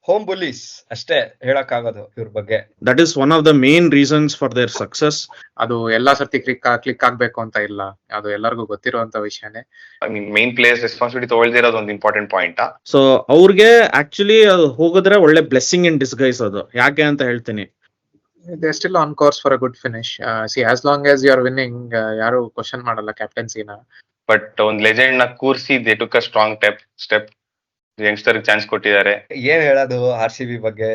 Home bullies ಅಷ್ಟೇ ಹೇಳಕ್ಕಾಗೋದು ಇವ್ರ ಬಗ್ಗೆ. That is one of the main reasons for their success. ಅದು ಎಲ್ಲಾ ಸರ್ತಿ ಕ್ಲಿಕ್ ಆಗ್ಬೇಕು ಅಂತ ಇಲ್ಲ, ಅದು ಎಲ್ಲರಿಗೂ ಗೊತ್ತಿರುವಂತ ವಿಷಯನೇ. I mean main players responsibility ತಗೊಳ್ದಿರೋದು ಒಂದು ಇಂಪಾರ್ಟೆಂಟ್ ಪಾಯಿಂಟ್. ಸೊ ಅವ್ರಿಗೆ ಆಕ್ಚುಲಿ ಅದು ಹೋಗಿದ್ರೆ ಒಳ್ಳೆ ಬ್ಲೆಸ್ಸಿಂಗ್ ಇನ್ ಡಿಸ್ಗೈಸ್ ಅದು. ಯಾಕೆ ಅಂತ ಹೇಳ್ತೀನಿ, they still on course for a good finish. See as long as you are winning, ಯಾರು ಕ್ವಶನ್ ಮಾಡಲ್ಲ ಕ್ಯಾಪ್ಟನ್ಸಿನ. ಬಟ್ ಒಂದ್ ಲೆಜೆಂಡ್ ನ ಕೂರ್ಸಿ they took a strong step. Youngster chance ಕೊಟ್ಟಿದ್ದಾರೆ. ಏನ್ ಹೇಳೋದು RCB ಬಗ್ಗೆ.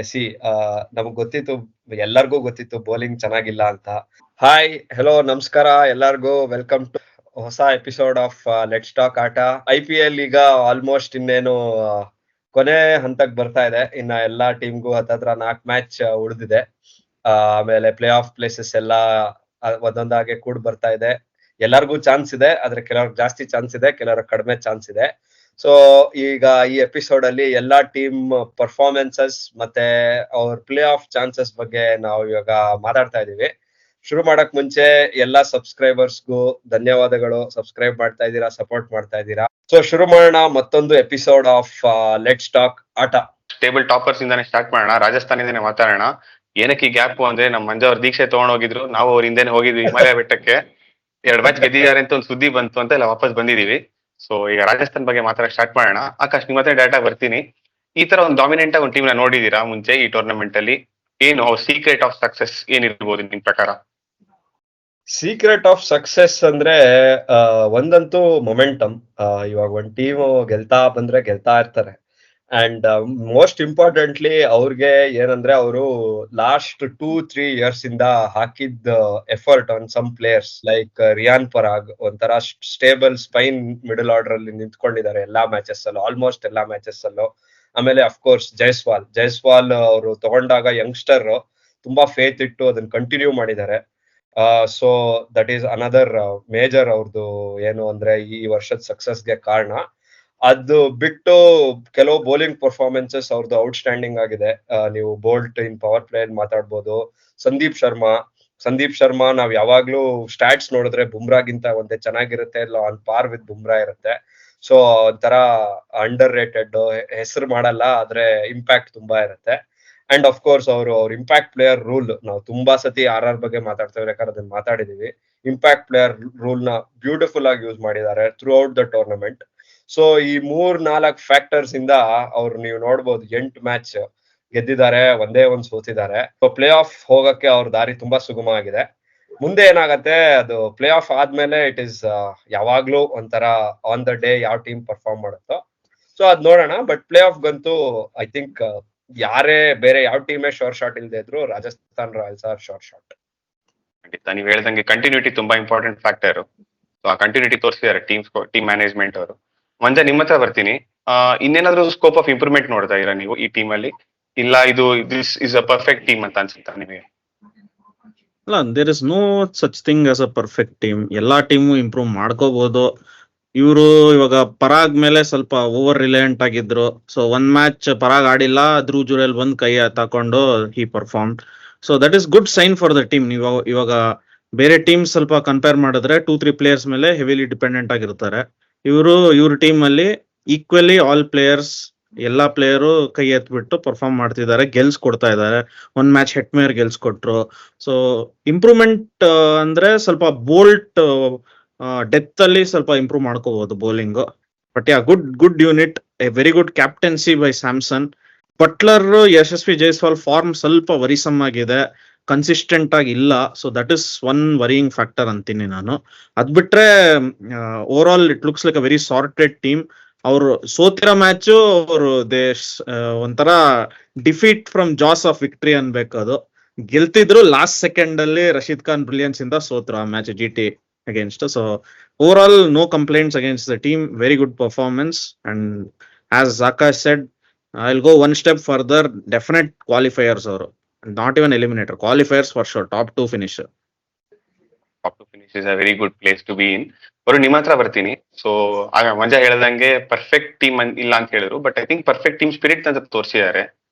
ನಮಗ್ ಗೊತ್ತಿತ್ತು, ಎಲ್ಲರಿಗೂ ಗೊತ್ತಿತ್ತು ಬೌಲಿಂಗ್ ಚೆನ್ನಾಗಿಲ್ಲ ಅಂತ. ಹಾಯ್ ಹೆಲೋ ನಮಸ್ಕಾರ ಎಲ್ಲಾರ್ಗೂ, ವೆಲ್ಕಮ್ ಟು ಹೊಸ ಎಪಿಸೋಡ್ ಆಫ್ ಲೆಟ್ಸ್ ಟಾಕ್ ಆಟ. IPL ಈಗ ಆಲ್ಮೋಸ್ಟ್ ಇನ್ನೇನು ಕೊನೆ ಹಂತಕ್ ಬರ್ತಾ ಇದೆ. ಇನ್ನ ಎಲ್ಲಾ ಟೀಮ್ಗೂ ಹತ್ತತ್ರ 4 ಮ್ಯಾಚ್ ಉಳಿದಿದೆ. ಆಮೇಲೆ ಪ್ಲೇ ಆಫ್ ಪ್ಲೇಸಸ್ ಎಲ್ಲ ಒಂದೊಂದಾಗೆ ಕೂಡ ಬರ್ತಾ ಇದೆ. ಎಲ್ಲರಿಗೂ ಚಾನ್ಸ್ ಇದೆ, ಆದ್ರೆ ಕೆಲವ್ರಿಗೆ ಜಾಸ್ತಿ ಚಾನ್ಸ್ ಇದೆ, ಕೆಲವ್ರಿಗೆ ಕಡಿಮೆ ಚಾನ್ಸ್ ಇದೆ. ಸೊ ಈಗ ಈ ಎಪಿಸೋಡ್ ಅಲ್ಲಿ ಎಲ್ಲಾ ಟೀಮ್ ಪರ್ಫಾರ್ಮೆನ್ಸಸ್ ಮತ್ತೆ ಅವ್ರ ಪ್ಲೇ ಆಫ್ ಚಾನ್ಸಸ್ ಬಗ್ಗೆ ನಾವು ಇವಾಗ ಮಾತಾಡ್ತಾ ಇದೀವಿ. ಶುರು ಮಾಡಕ್ ಮುಂಚೆ ಎಲ್ಲಾ ಸಬ್ಸ್ಕ್ರೈಬರ್ಸ್ಗೂ ಧನ್ಯವಾದಗಳು. ಸಬ್ಸ್ಕ್ರೈಬ್ ಮಾಡ್ತಾ ಇದ್ದೀರಾ, ಸಪೋರ್ಟ್ ಮಾಡ್ತಾ ಇದ್ದೀರಾ. ಸೊ ಶುರು ಮಾಡೋಣ ಮತ್ತೊಂದು ಎಪಿಸೋಡ್ ಆಫ್ ಲೆಟ್ಸ್ ಟಾಕ್ ಆಟ. ಟೇಬಲ್ ಟಾಪರ್ಸ್ ಇಂದಾನೆ ಸ್ಟಾರ್ಟ್ ಮಾಡೋಣ. ರಾಜಸ್ಥಾನದಿಂದಾನೆ ಮಾತಾಡೋಣ. ಏನಕ್ಕೆ ಈ ಗ್ಯಾಪ್ ಅಂದ್ರೆ ನಮ್ಮ ಮಂಜು ಅವ್ರ ದೀಕ್ಷೆ ತಗೊಂಡೋಗಿದ್ರು, ನಾವು ಅವ್ರ ಹಿಂದೆನೆ ಹೋಗಿದ್ವಿ ಹಿಮಾಲಯ ಬೆಟ್ಟಕ್ಕೆ. 2 ಮ್ಯಾಚ್ ಗೆದ್ದಿದ್ದಾರೆ ಅಂತ ಒಂದು ಸುದ್ದಿ ಬಂತು ಅಂತ ಎಲ್ಲ ವಾಪಸ್ ಬಂದಿದೀವಿ. ಸೊ ಈಗ ರಾಜಸ್ಥಾನ್ ಬಗ್ಗೆ ಮಾತಾಡಕ್ ಸ್ಟಾರ್ಟ್ ಮಾಡೋಣ. ಆಕಾಶ್, ನಿಮ್ಮ ಹತ್ರ ಡಾಟಾ ಬರ್ತೀನಿ. ಈ ತರ ಒಂದು ಡಾಮಿನೆಂಟ್ ಆಗಿ ಒಂದು ಟೀಮ್ ನ ನೋಡಿದೀರಾ ಮುಂಚೆ ಈ ಟೂರ್ನಮೆಂಟ್ ಅಲ್ಲಿ? ಏನು ಸೀಕ್ರೆಟ್ ಆಫ್ ಸಕ್ಸಸ್ ಏನಿರ್ಬೋದು ನಿಮ್ ಪ್ರಕಾರ? ಸೀಕ್ರೆಟ್ ಆಫ್ ಸಕ್ಸಸ್ ಅಂದ್ರೆ ಒಂದಂತೂ ಮೊಮೆಂಟಮ್. ಇವಾಗ ಒಂದ್ ಟೀಮ್ ಗೆಲ್ತಾ ಬಂದ್ರೆ ಗೆಲ್ತಾ ಇರ್ತಾರೆ. ಅಂಡ್ ಮೋಸ್ಟ್ ಇಂಪಾರ್ಟೆಂಟ್ಲಿ ಅವ್ರಿಗೆ ಏನಂದ್ರೆ ಅವರು ಲಾಸ್ಟ್ 2-3 years ಇಂದ ಹಾಕಿದ್ effort on some players like Riyan Parag ಒಂಥರ ಸ್ಟೇಬಲ್ ಸ್ಪೈನ್ ಮಿಡಲ್ ಆರ್ಡರ್ ಅಲ್ಲಿ ನಿಂತ್ಕೊಂಡಿದ್ದಾರೆ ಎಲ್ಲಾ ಮ್ಯಾಚಸ್ ಅಲ್ಲೂ, ಆಲ್ಮೋಸ್ಟ್ ಎಲ್ಲಾ ಮ್ಯಾಚಸ್ ಅಲ್ಲೂ. ಆಮೇಲೆ ಅಫ್ಕೋರ್ಸ್ ಜೈಸ್ವಾಲ್ ಅವರು ತಗೊಂಡಾಗ ಯಂಗ್ಸ್ಟರ್ ತುಂಬಾ ಫೇತ್ ಇಟ್ಟು ಅದನ್ನ ಕಂಟಿನ್ಯೂ ಮಾಡಿದ್ದಾರೆ. So that is another major ಅವ್ರದ್ದು ಏನು ಅಂದ್ರೆ ಈ ವರ್ಷದ ಸಕ್ಸಸ್ಗೆ ಕಾರಣ. ಅದು ಬಿಟ್ಟು ಕೆಲವು ಬೌಲಿಂಗ್ ಪರ್ಫಾರ್ಮೆನ್ಸಸ್ ಅವ್ರದ್ದು ಔಟ್ಸ್ಟ್ಯಾಂಡಿಂಗ್ ಆಗಿದೆ. ನೀವು ಬೋಲ್ಟ್ ಇನ್ ಪವರ್ ಪ್ಲೇ ಮಾತಾಡ್ಬೋದು. ಸಂದೀಪ್ ಶರ್ಮಾ ನಾವ್ ಯಾವಾಗ್ಲೂ ಸ್ಟ್ಯಾಟ್ಸ್ ನೋಡಿದ್ರೆ ಬುಮ್ರಾಗಿಂತ ಒಂದೇ ಚೆನ್ನಾಗಿರುತ್ತೆ, ಇಲ್ಲ ಆನ್ ಪಾರ್ ವಿತ್ ಬುಮ್ರಾ ಇರುತ್ತೆ. ಸೊ ಒಂಥರ ಅಂಡರ್ ರೇಟೆಡ್, ಹೆಸರು ಮಾಡಲ್ಲ ಆದ್ರೆ ಇಂಪ್ಯಾಕ್ಟ್ ತುಂಬಾ ಇರುತ್ತೆ. ಅಂಡ್ ಆಫ್ ಕೋರ್ಸ್ ಅವ್ರ ಇಂಪ್ಯಾಕ್ಟ್ ಪ್ಲೇಯರ್ ರೂಲ್ ನಾವು ತುಂಬಾ ಸತಿ RR ಬಗ್ಗೆ ಮಾತಾಡ್ತೇವೆ, ಅದನ್ನ ಮಾತಾಡಿದೀವಿ. ಇಂಪ್ಯಾಕ್ಟ್ ಪ್ಲೇಯರ್ ರೂಲ್ ನ ಬ್ಯೂಟಿಫುಲ್ ಆಗಿ ಯೂಸ್ ಮಾಡಿದ್ದಾರೆ through out the tournament. So ಈ 3-4 ಫ್ಯಾಕ್ಟರ್ಸ್ ಇಂದ ಅವ್ರು ನೀವು ನೋಡ್ಬೋದು 8 ಮ್ಯಾಚ್ ಗೆದ್ದಿದ್ದಾರೆ, ಒಂದೇ ಒಂದ್ ಸೋತಿದ್ದಾರೆ. ಸೊ ಪ್ಲೇ ಆಫ್ ಹೋಗಕ್ಕೆ ಅವ್ರ ದಾರಿ ತುಂಬಾ ಸುಗಮ ಆಗಿದೆ. ಮುಂದೆ ಏನಾಗತ್ತೆ, ಅದು ಪ್ಲೇ ಆಫ್ ಆದ್ಮೇಲೆ ಇಟ್ ಈಸ್ ಯಾವಾಗ್ಲೂ ಒಂಥರ ಆನ್ ದ ಡೇ ಯಾವ ಟೀಮ್ ಪರ್ಫಾರ್ಮ್ ಮಾಡುತ್ತೋ ಸೊ ಅದ್ ನೋಡೋಣ. ಬಟ್ ಪ್ಲೇ ಆಫ್ ಗಂತೂ ಐ ಥಿಂಕ್ ಯಾರೇ ಬೇರೆ ಯಾವ ಟೀಮೇ ಶೋರ್ ಶಾಟ್ ಇಲ್ದೇ ಇದ್ರು Rajasthan Royals are sure shot. ಖಂಡಿತ ನೀವ್ ಹೇಳ್ದಂಗೆ ಕಂಟಿನ್ಯೂಟಿ ತುಂಬಾ ಇಂಪಾರ್ಟೆಂಟ್ ಫ್ಯಾಕ್ಟರ್. ಸೊ ಆ ಕಂಟಿನ್ಯೂಟಿ ತೋರಿಸಿದ್ದಾರೆ ಟೀಮ್ ಮ್ಯಾನೇಜ್ಮೆಂಟ್ ಅವರು. ಮಂಜ, ನಿಮ್ಮ ಹತ್ರ ಬರ್ತೀನಿ. ಇನ್ನೇನಾದ್ರೂ ಸ್ಕೋಪ್ ಆಫ್ ಇಂಪ್ರೂವ್ಮೆಂಟ್ ನೋಡ್ತಾ ಇದೀರಾ ನೀವು ಈ ಟೀಮ್ ಅಲ್ಲಿ? ಇಲ್ಲ ಇದು this is a perfect team ಅಂತ ಅನ್ಸುತ್ತಾ ನಿಮಗೆ? ಅಲ್ಲ, there is no such thing as a perfect team. ಎಲ್ಲಾ ಟೀಮು ಇಂಪ್ರೂವ್ ಮಾಡ್ಕೋಬಹುದು. ಇವರು ಇವಾಗ ಪರಾಗ್ ಮೇಲೆ ಸ್ವಲ್ಪ ಓವರ್ ರಿಲಯಂಟ್ ಆಗಿದ್ರು. ಸೊ 1 ಮ್ಯಾಚ್ ಪರಾಗ್ ಆಡಿಲ್ಲ, ಧ್ರುವ್ ಜುರೇಲ್ ಬಂದ್ ಕೈ ತಕೊಂಡು he perform. So that is good sign for the team. ಇವಾಗ ಬೇರೆ ಟೀಮ್ ಸ್ವಲ್ಪ ಕಂಪೇರ್ ಮಾಡಿದ್ರೆ 2-3 ಪ್ಲೇಯರ್ಸ್ ಮೇಲೆ ಹೆವಿಲಿ ಡಿಪೆಂಡೆಂಟ್ ಆಗಿರ್ತಾರೆ. ಇವ್ರ ಟೀಮ್ ಅಲ್ಲಿ ಈಕ್ವಲಿ ಆಲ್ ಪ್ಲೇಯರ್ಸ್, ಎಲ್ಲಾ ಪ್ಲೇಯರು ಕೈ ಎತ್ಬಿಟ್ಟು ಪರ್ಫಾರ್ಮ್ ಮಾಡ್ತಿದ್ದಾರೆ, ಗೆಲ್ಸ್ ಕೊಡ್ತಾ ಇದ್ದಾರೆ. 1 ಮ್ಯಾಚ್ ಹೆಟ್ಮೇರ್ ಗೆಲ್ಸ್ ಕೊಟ್ರು. ಸೊ ಇಂಪ್ರೂವ್ಮೆಂಟ್ ಅಂದ್ರೆ ಸ್ವಲ್ಪ ಬೋಲ್ಟ್ ಡೆತ್ ಅಲ್ಲಿ ಸ್ವಲ್ಪ ಇಂಪ್ರೂವ್ ಮಾಡ್ಕೋಬಹುದು bowling. But yeah, good unit, a very good captaincy by Samson. Buttler, Yashasvi Jaiswal form ಸ್ವಲ್ಪ ವರಿಸಮ್ ಆಗಿದೆ, ಕನ್ಸಿಸ್ಟೆಂಟ್ ಆಗಿ ಇಲ್ಲ. So that is one worrying factor ಅಂತೀನಿ ನಾನು. ಅದ್ ಬಿಟ್ರೆ over all it looks like a very sorted team. ಅವ್ರು ಸೋತಿರೋ ಮ್ಯಾಚು ಅವರು ಒಂಥರ defeat from jaws of victory ಅನ್ಬೇಕು. ಅದು ಗೆಲ್ತಿದ್ರು ಲಾಸ್ಟ್ ಸೆಕೆಂಡ್ ಅಲ್ಲಿ ರಶೀದ್ ಖಾನ್ ಬ್ರಿಲಿಯನ್ಸ್ ಇಂದ ಸೋತ್ರು ಆ match GT against. So overall no complaints against the team, very good performance. And as Akash said, I'll go one step further, definite qualifiers or not even eliminator, qualifiers for sure, top 2 finisher. Top 2 finish is a very good place to be in. ಬರೋ ನಿಮ್ಮ ಹತ್ರ ಬರ್ತೀನಿ. So ಆಗ ಮಂಜಾ ಹೇಳ್ದಂಗೆ perfect team ಇಲ್ಲ ಅಂತ ಹೇಳಿದ್ರು, but I think perfect team spirit ಅಂತ ತೋರಿಸಿದ್ದಾರೆ.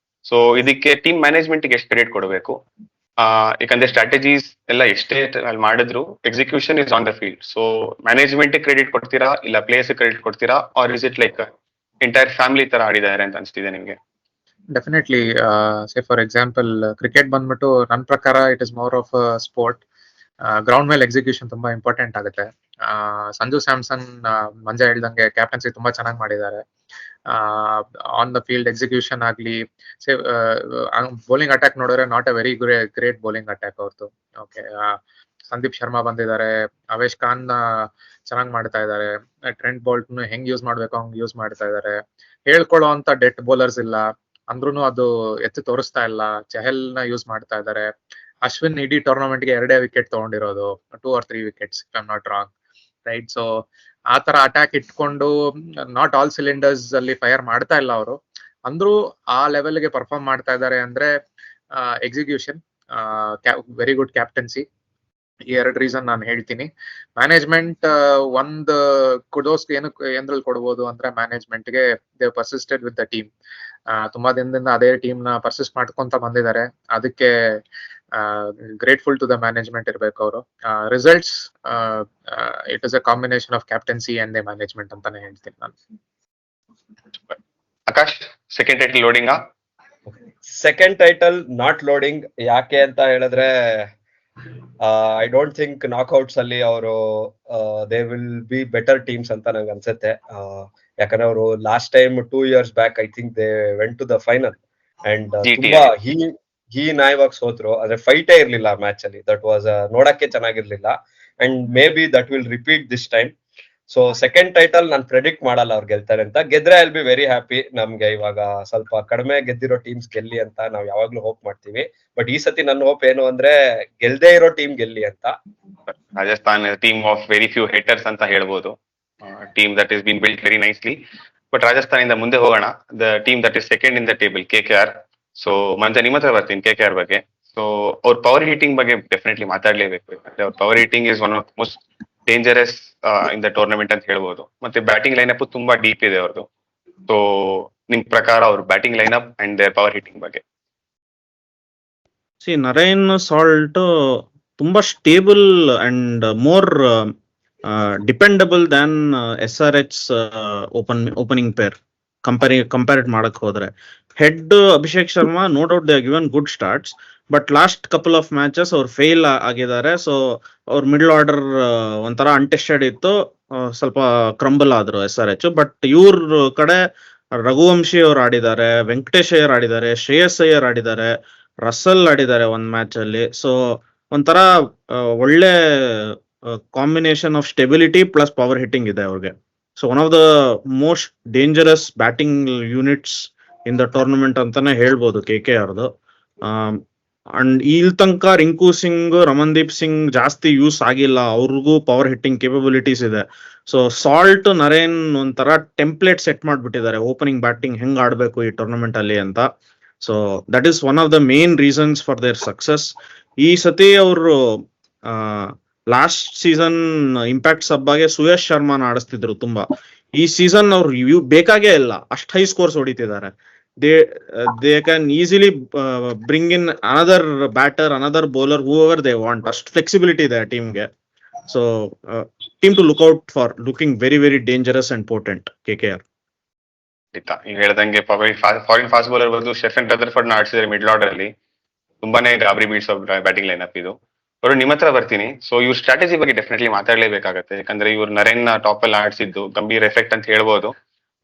ಸೊ ಇದಕ್ಕೆ ಟೀಮ್ ಮ್ಯಾನೇಜ್ಮೆಂಟ್ ಗೆ ಎಷ್ಟು ಕ್ರೆಡಿಟ್ ಕೊಡಬೇಕು? ಯಾಕಂದ್ರೆ ಸ್ಟ್ರಾಟಜೀಸ್ ಎಲ್ಲ ಎಷ್ಟೇ ಅಲ್ಲಿ ಮಾಡಿದ್ರು execution is on the field. So management credit ಕೊಡ್ತೀರಾ, ಇಲ್ಲ ಪ್ಲೇಯರ್ಸ್ ಕ್ರೆಡಿಟ್ ಕೊಡ್ತೀರಾ, or is it like entire family ತರ ಆಡಿದ್ದಾರೆ ಅಂತ ಅನ್ಸ್ತಿದೆ ನಿಮ್ಗೆ? Definitely say for example cricket ಬಂದ್ಬಿಟ್ಟು ನನ್ನ ಪ್ರಕಾರ it is more of sport. Ground ಮೇಲೆ ಎಕ್ಸಿಕ್ಯೂಷನ್ ತುಂಬಾ ಇಂಪಾರ್ಟೆಂಟ್ ಆಗುತ್ತೆ. ಸಂಜು ಸ್ಯಾಮ್ಸನ್ ಮಂಜ ಹೇಳ್ದಂಗೆ ಕ್ಯಾಪ್ಟನ್ಸಿ ತುಂಬಾ ಚೆನ್ನಾಗಿ ಮಾಡಿದ್ದಾರೆ. ಆನ್ ದ ಫೀಲ್ಡ್ ಎಕ್ಸಿಕ್ಯೂಷನ್ ಆಗ್ಲಿ, ಬೌಲಿಂಗ್ ಅಟ್ಯಾಕ್ ನೋಡಿದ್ರೆ not a very great bowling attack ಅವ್ರದ್ದು. ಓಕೆ, ಸಂದೀಪ್ ಶರ್ಮಾ ಬಂದಿದ್ದಾರೆ, ಅವೇಶ್ ಖಾನ್ ಚೆನ್ನಾಗಿ ಮಾಡ್ತಾ ಇದ್ದಾರೆ, ಟ್ರೆಂಟ್ ಬೋಲ್ಟ್ ಹೆಂಗ್ ಯೂಸ್ ಮಾಡ್ಬೇಕು ಹಂಗ್ ಯೂಸ್ ಮಾಡ್ತಾ ಇದ್ದಾರೆ. ಹೇಳ್ಕೊಳ್ಳೋ ಅಂತ ಡೆತ್ ಬೌಲರ್ಸ್ ಇಲ್ಲ ಅಂದ್ರೂ ಅದು ಎತ್ತಿ ತೋರಿಸ್ತಾ ಇಲ್ಲ. ಚಹಲ್ ನ ಯೂಸ್ ಮಾಡ್ತಾ ಇದ್ದಾರೆ. ಅಶ್ವಿನ್ ಇಡೀ ಟೂರ್ನಮೆಂಟ್ ಗೆ 2 ವಿಕೆಟ್ ತಗೊಂಡಿರೋದು, 2 or 3 wickets if I am not wrong, right? So ಆ ತರ ಅಟ್ಯಾಕ್ ಇಟ್ಕೊಂಡು ನಾಟ್ ಆಲ್ ಸಿಲಿಂಡರ್ಸ್ ಅಲ್ಲಿ ಫೈರ್ ಮಾಡ್ತಾ ಇಲ್ಲ ಅವರು, ಅಂದ್ರೂ ಆ ಲೆವೆಲ್ಗೆ ಪರ್ಫಾರ್ಮ್ ಮಾಡ್ತಾ ಇದ್ದಾರೆ ಅಂದ್ರೆ ಎಕ್ಸಿಕ್ಯೂಷನ್, ವೆರಿ ಗುಡ್ ಕ್ಯಾಪ್ಟನ್ಸಿ. ಈ 2 ರೀಸನ್ ನಾನು ಹೇಳ್ತೀನಿ. ಮ್ಯಾನೇಜ್ಮೆಂಟ್ ಒಂದು ಕುಡೋಸ್ ಏನ್ರಲ್ಲಿ ಕೊಡ್ಬೋದು ಅಂದ್ರೆ ಮ್ಯಾನೇಜ್ಮೆಂಟ್ ಗೆ ದೇ ಪರ್ಸಿಸ್ಟೆಡ್ ವಿತ್ ದ ಟೀಮ್. ತುಂಬಾ ದಿನದಿಂದ ಅದೇ ಟೀಮ್ ನ ಪರ್ಸಿಸ್ಟ್ ಮಾಡ್ಕೊಂತ ಬಂದಿದ್ದಾರೆ. ಅದಕ್ಕೆ ಗ್ರೇಟ್ಫುಲ್ ಟು ದ ಮ್ಯಾನೇಜ್ಮೆಂಟ್ ಇರ್ಬೇಕು ಅವರು. Results it is a combination of captaincy and the management ಅಂತಾನೆ ಹೇಳ್ತೀನಿ ನಾನು. Akash, second title loading? Second title not loading. ಯಾಕೆ ಅಂತ ಹೇಳಿದ್ರೆ ಐ ಡೋಂಟ್ ಥಿಂಕ್ ನಾಕ್ಔಟ್ಸ್ ಅಲ್ಲಿ ಅವರು they will be better teams ಅಂತ ನಂಗೆ ಅನ್ಸುತ್ತೆ. ಯಾಕಂದ್ರೆ ಅವರು last time 2 years back I think they went to the final and GT ತುಂಬಾ ಹೀನಾಯವಾಗಿ ಸೋತ್ರು. ಆದ್ರೆ ಫೈಟೇ ಇರ್ಲಿಲ್ಲ ಆ ಮ್ಯಾಚ್ ಅಲ್ಲಿ. ದಟ್ ವಾಸ್ ನೋಡಕ್ಕೆ ಚೆನ್ನಾಗಿರ್ಲಿಲ್ಲ and may be that will repeat this time. So second title ನಾನು ಪ್ರೆಡಿಕ್ಟ್ ಮಾಡಲ್ಲ ಅವ್ರು ಗೆಲ್ತಾರೆ ಅಂತ. ಗೆದ್ರೆ ಐಲ್ ಬಿ ವೆರಿ ಹ್ಯಾಪಿ. ನಮ್ಗೆ ಇವಾಗ ಸ್ವಲ್ಪ ಕಡಿಮೆ ಗೆದ್ದಿರೋ ಟೀಮ್ಸ್ ಗೆಲ್ಲಿ ಅಂತ ನಾವು ಯಾವಾಗ್ಲೂ ಹೋಪ್ ಮಾಡ್ತೀವಿ. ಬಟ್ ಈ ಸತಿ ನನ್ನ ಹೋಪ್ ಏನು ಅಂದ್ರೆ ಗೆಲ್ದೇ ಇರೋ ಟೀಮ್ ಗೆಲ್ಲಿ ಅಂತ. Rajasthan team of very few haters ಅಂತ ಹೇಳ್ಬೋದು. Team that is been built very nicely. But ರಾಜಸ್ಥಾನಿಂದ ಮುಂದೆ ಹೋಗೋಣ. The team that is second in the table, KKR. So Manja, ನಿಮ್ಮ ಹತ್ರ ಬರ್ತೀನಿ KKR ಬಗ್ಗೆ. ಸೊ ಅವ್ರ ಪವರ್ ಹೀಟಿಂಗ್ ಬಗ್ಗೆ ಡೆಫಿನೆಟ್ಲಿ ಮಾತಾಡ್ಲೇಬೇಕು. ಯಾಕಂದ್ರೆ ಅವ್ರ power hitting is one of most dangerous in the tournament ಅಂತ ಹೇಳ್ಬೋದು. ಮತ್ತೆ ಬ್ಯಾಟಿಂಗ್ ಲೈನ್ ಅಪ್ ತುಂಬಾ ಡೀಪ್ ಇದೆ ಅವ್ರದ್ದು. ಸೊ ನಿಮ್ ಪ್ರಕಾರ ಅವ್ರ batting line up and power hitting ಬಗ್ಗೆ? ನರೇನ್ ಸಾಲ್ಟ್ ತುಂಬಾ stable and more dependable than SRH opening pair compare ಮಾಡಕ್ ಹೋದ್ರೆ. Head Abhishek Sharma no doubt they given good starts, but last couple of matches ಅವ್ರು ಫೇಲ್ ಆಗಿದ್ದಾರೆ. So ಅವ್ರ middle order ಒಂಥರ untested ಇತ್ತು, ಸ್ವಲ್ಪ ಕ್ರಂಬಲ್ ಆದ್ರು SRH. ಬಟ್ ಇವ್ರ ಕಡೆ ರಘುವಂಶಿ ಅವ್ರು ಆಡಿದ್ದಾರೆ, ವೆಂಕಟೇಶ್ ಅಯ್ಯರ್ ಆಡಿದ್ದಾರೆ, ಶ್ರೇಯಸ್ ಅಯ್ಯರ್ ಆಡಿದ್ದಾರೆ, ರಸಲ್ ಆಡಿದ್ದಾರೆ ಒಂದ್ ಮ್ಯಾಚ್ ಅಲ್ಲಿ. ಸೊ ಒಂಥರ ಒಳ್ಳೆ combination of stability plus power hitting ಇದೆ ಅವ್ರಿಗೆ. So one of the most dangerous batting units in the tournament ಅಂತಾನೆ ಹೇಳ್ಬೋದು KKRದು. ಅಂಡ್ ಇಲ್ ತನಕ ರಿಂಕು ಸಿಂಗ್, ರಮನ್ದೀಪ್ ಸಿಂಗ್ ಜಾಸ್ತಿ ಯೂಸ್ ಆಗಿಲ್ಲ. ಅವ್ರಿಗೂ ಪವರ್ ಹಿಟ್ಟಿಂಗ್ ಕೇಪಬಿಲಿಟೀಸ್ ಇದೆ. ಸೊ ಸಾಲ್ಟ್, ನರೇನ್ ಒಂಥರ ಟೆಂಪ್ಲೇಟ್ ಸೆಟ್ ಮಾಡ್ಬಿಟ್ಟಿದ್ದಾರೆ ಓಪನಿಂಗ್ ಬ್ಯಾಟಿಂಗ್ ಹೆಂಗ್ ಆಡ್ಬೇಕು ಈ ಟೂರ್ನಮೆಂಟ್ ಅಲ್ಲಿ ಅಂತ. So that is one of the main reasons for their success. ಈ ಸತಿ ಅವರು ಲಾಸ್ಟ್ ಸೀಸನ್ ಇಂಪ್ಯಾಕ್ಟ್ ಸಬ್ಬಾಗೆ ಸುಯಶ್ ಶರ್ಮಾನ ಆಡಿಸ್ತಿದ್ರು ತುಂಬಾ. ಈ ಸೀಸನ್ ಅವ್ರು ಬೇಕಾಗೇ ಇಲ್ಲ, ಅಷ್ಟು ಹೈ ಸ್ಕೋರ್ಸ್ ಹೊಡಿತಿದ್ದಾರೆ. They can easily bring in another batter, another bowler, whoever they want. ಅಷ್ಟು ಫ್ಲೆಕ್ಸಿಬಿಲಿಟಿ ಇದೆ ಟೀಮ್ಗೆ. So team to look out for, looking very very dangerous and potent KKR. ನೀವು ಹೇಳ್ದಂಗೆ ಫಾರಿನ್ ಫಾಸ್ಟ್ ಬೌಲರ್ ಬಂದು ಶೆಫನ್ ರದರ್ಫರ್ಡ್ ನ ಆಡಿಸಿದ್ರೆ middle order ಅಲ್ಲಿ ತುಂಬಾನೇ ಗಾಬರಿ ಬೀಳ್ಸೋ ಬ್ಯಾಟಿಂಗ್ ಲೈನ್ ಅಪ್ ಇದು. ಅವರು ನಿಮ್ಮ ಹತ್ರ ಬರ್ತೀನಿ. ಸೊ ಇವ್ರ ಸ್ಟ್ರಾಟಜಿ ಬಗ್ಗೆ ಡೆಫಿನೆಟ್ಲಿ ಮಾತಾಡ್ಲೇಬೇಕಾಗತ್ತೆ. ಯಾಕಂದ್ರೆ ಇವ್ರು ನರೇನ್ ನ ಟಾಪ್ ಅಲ್ಲಿ ಆಡಿಸಿದ್ದು ಗಂಭೀರ್ ಎಫೆಕ್ಟ್ ಅಂತ ಹೇಳ್ಬೋದು.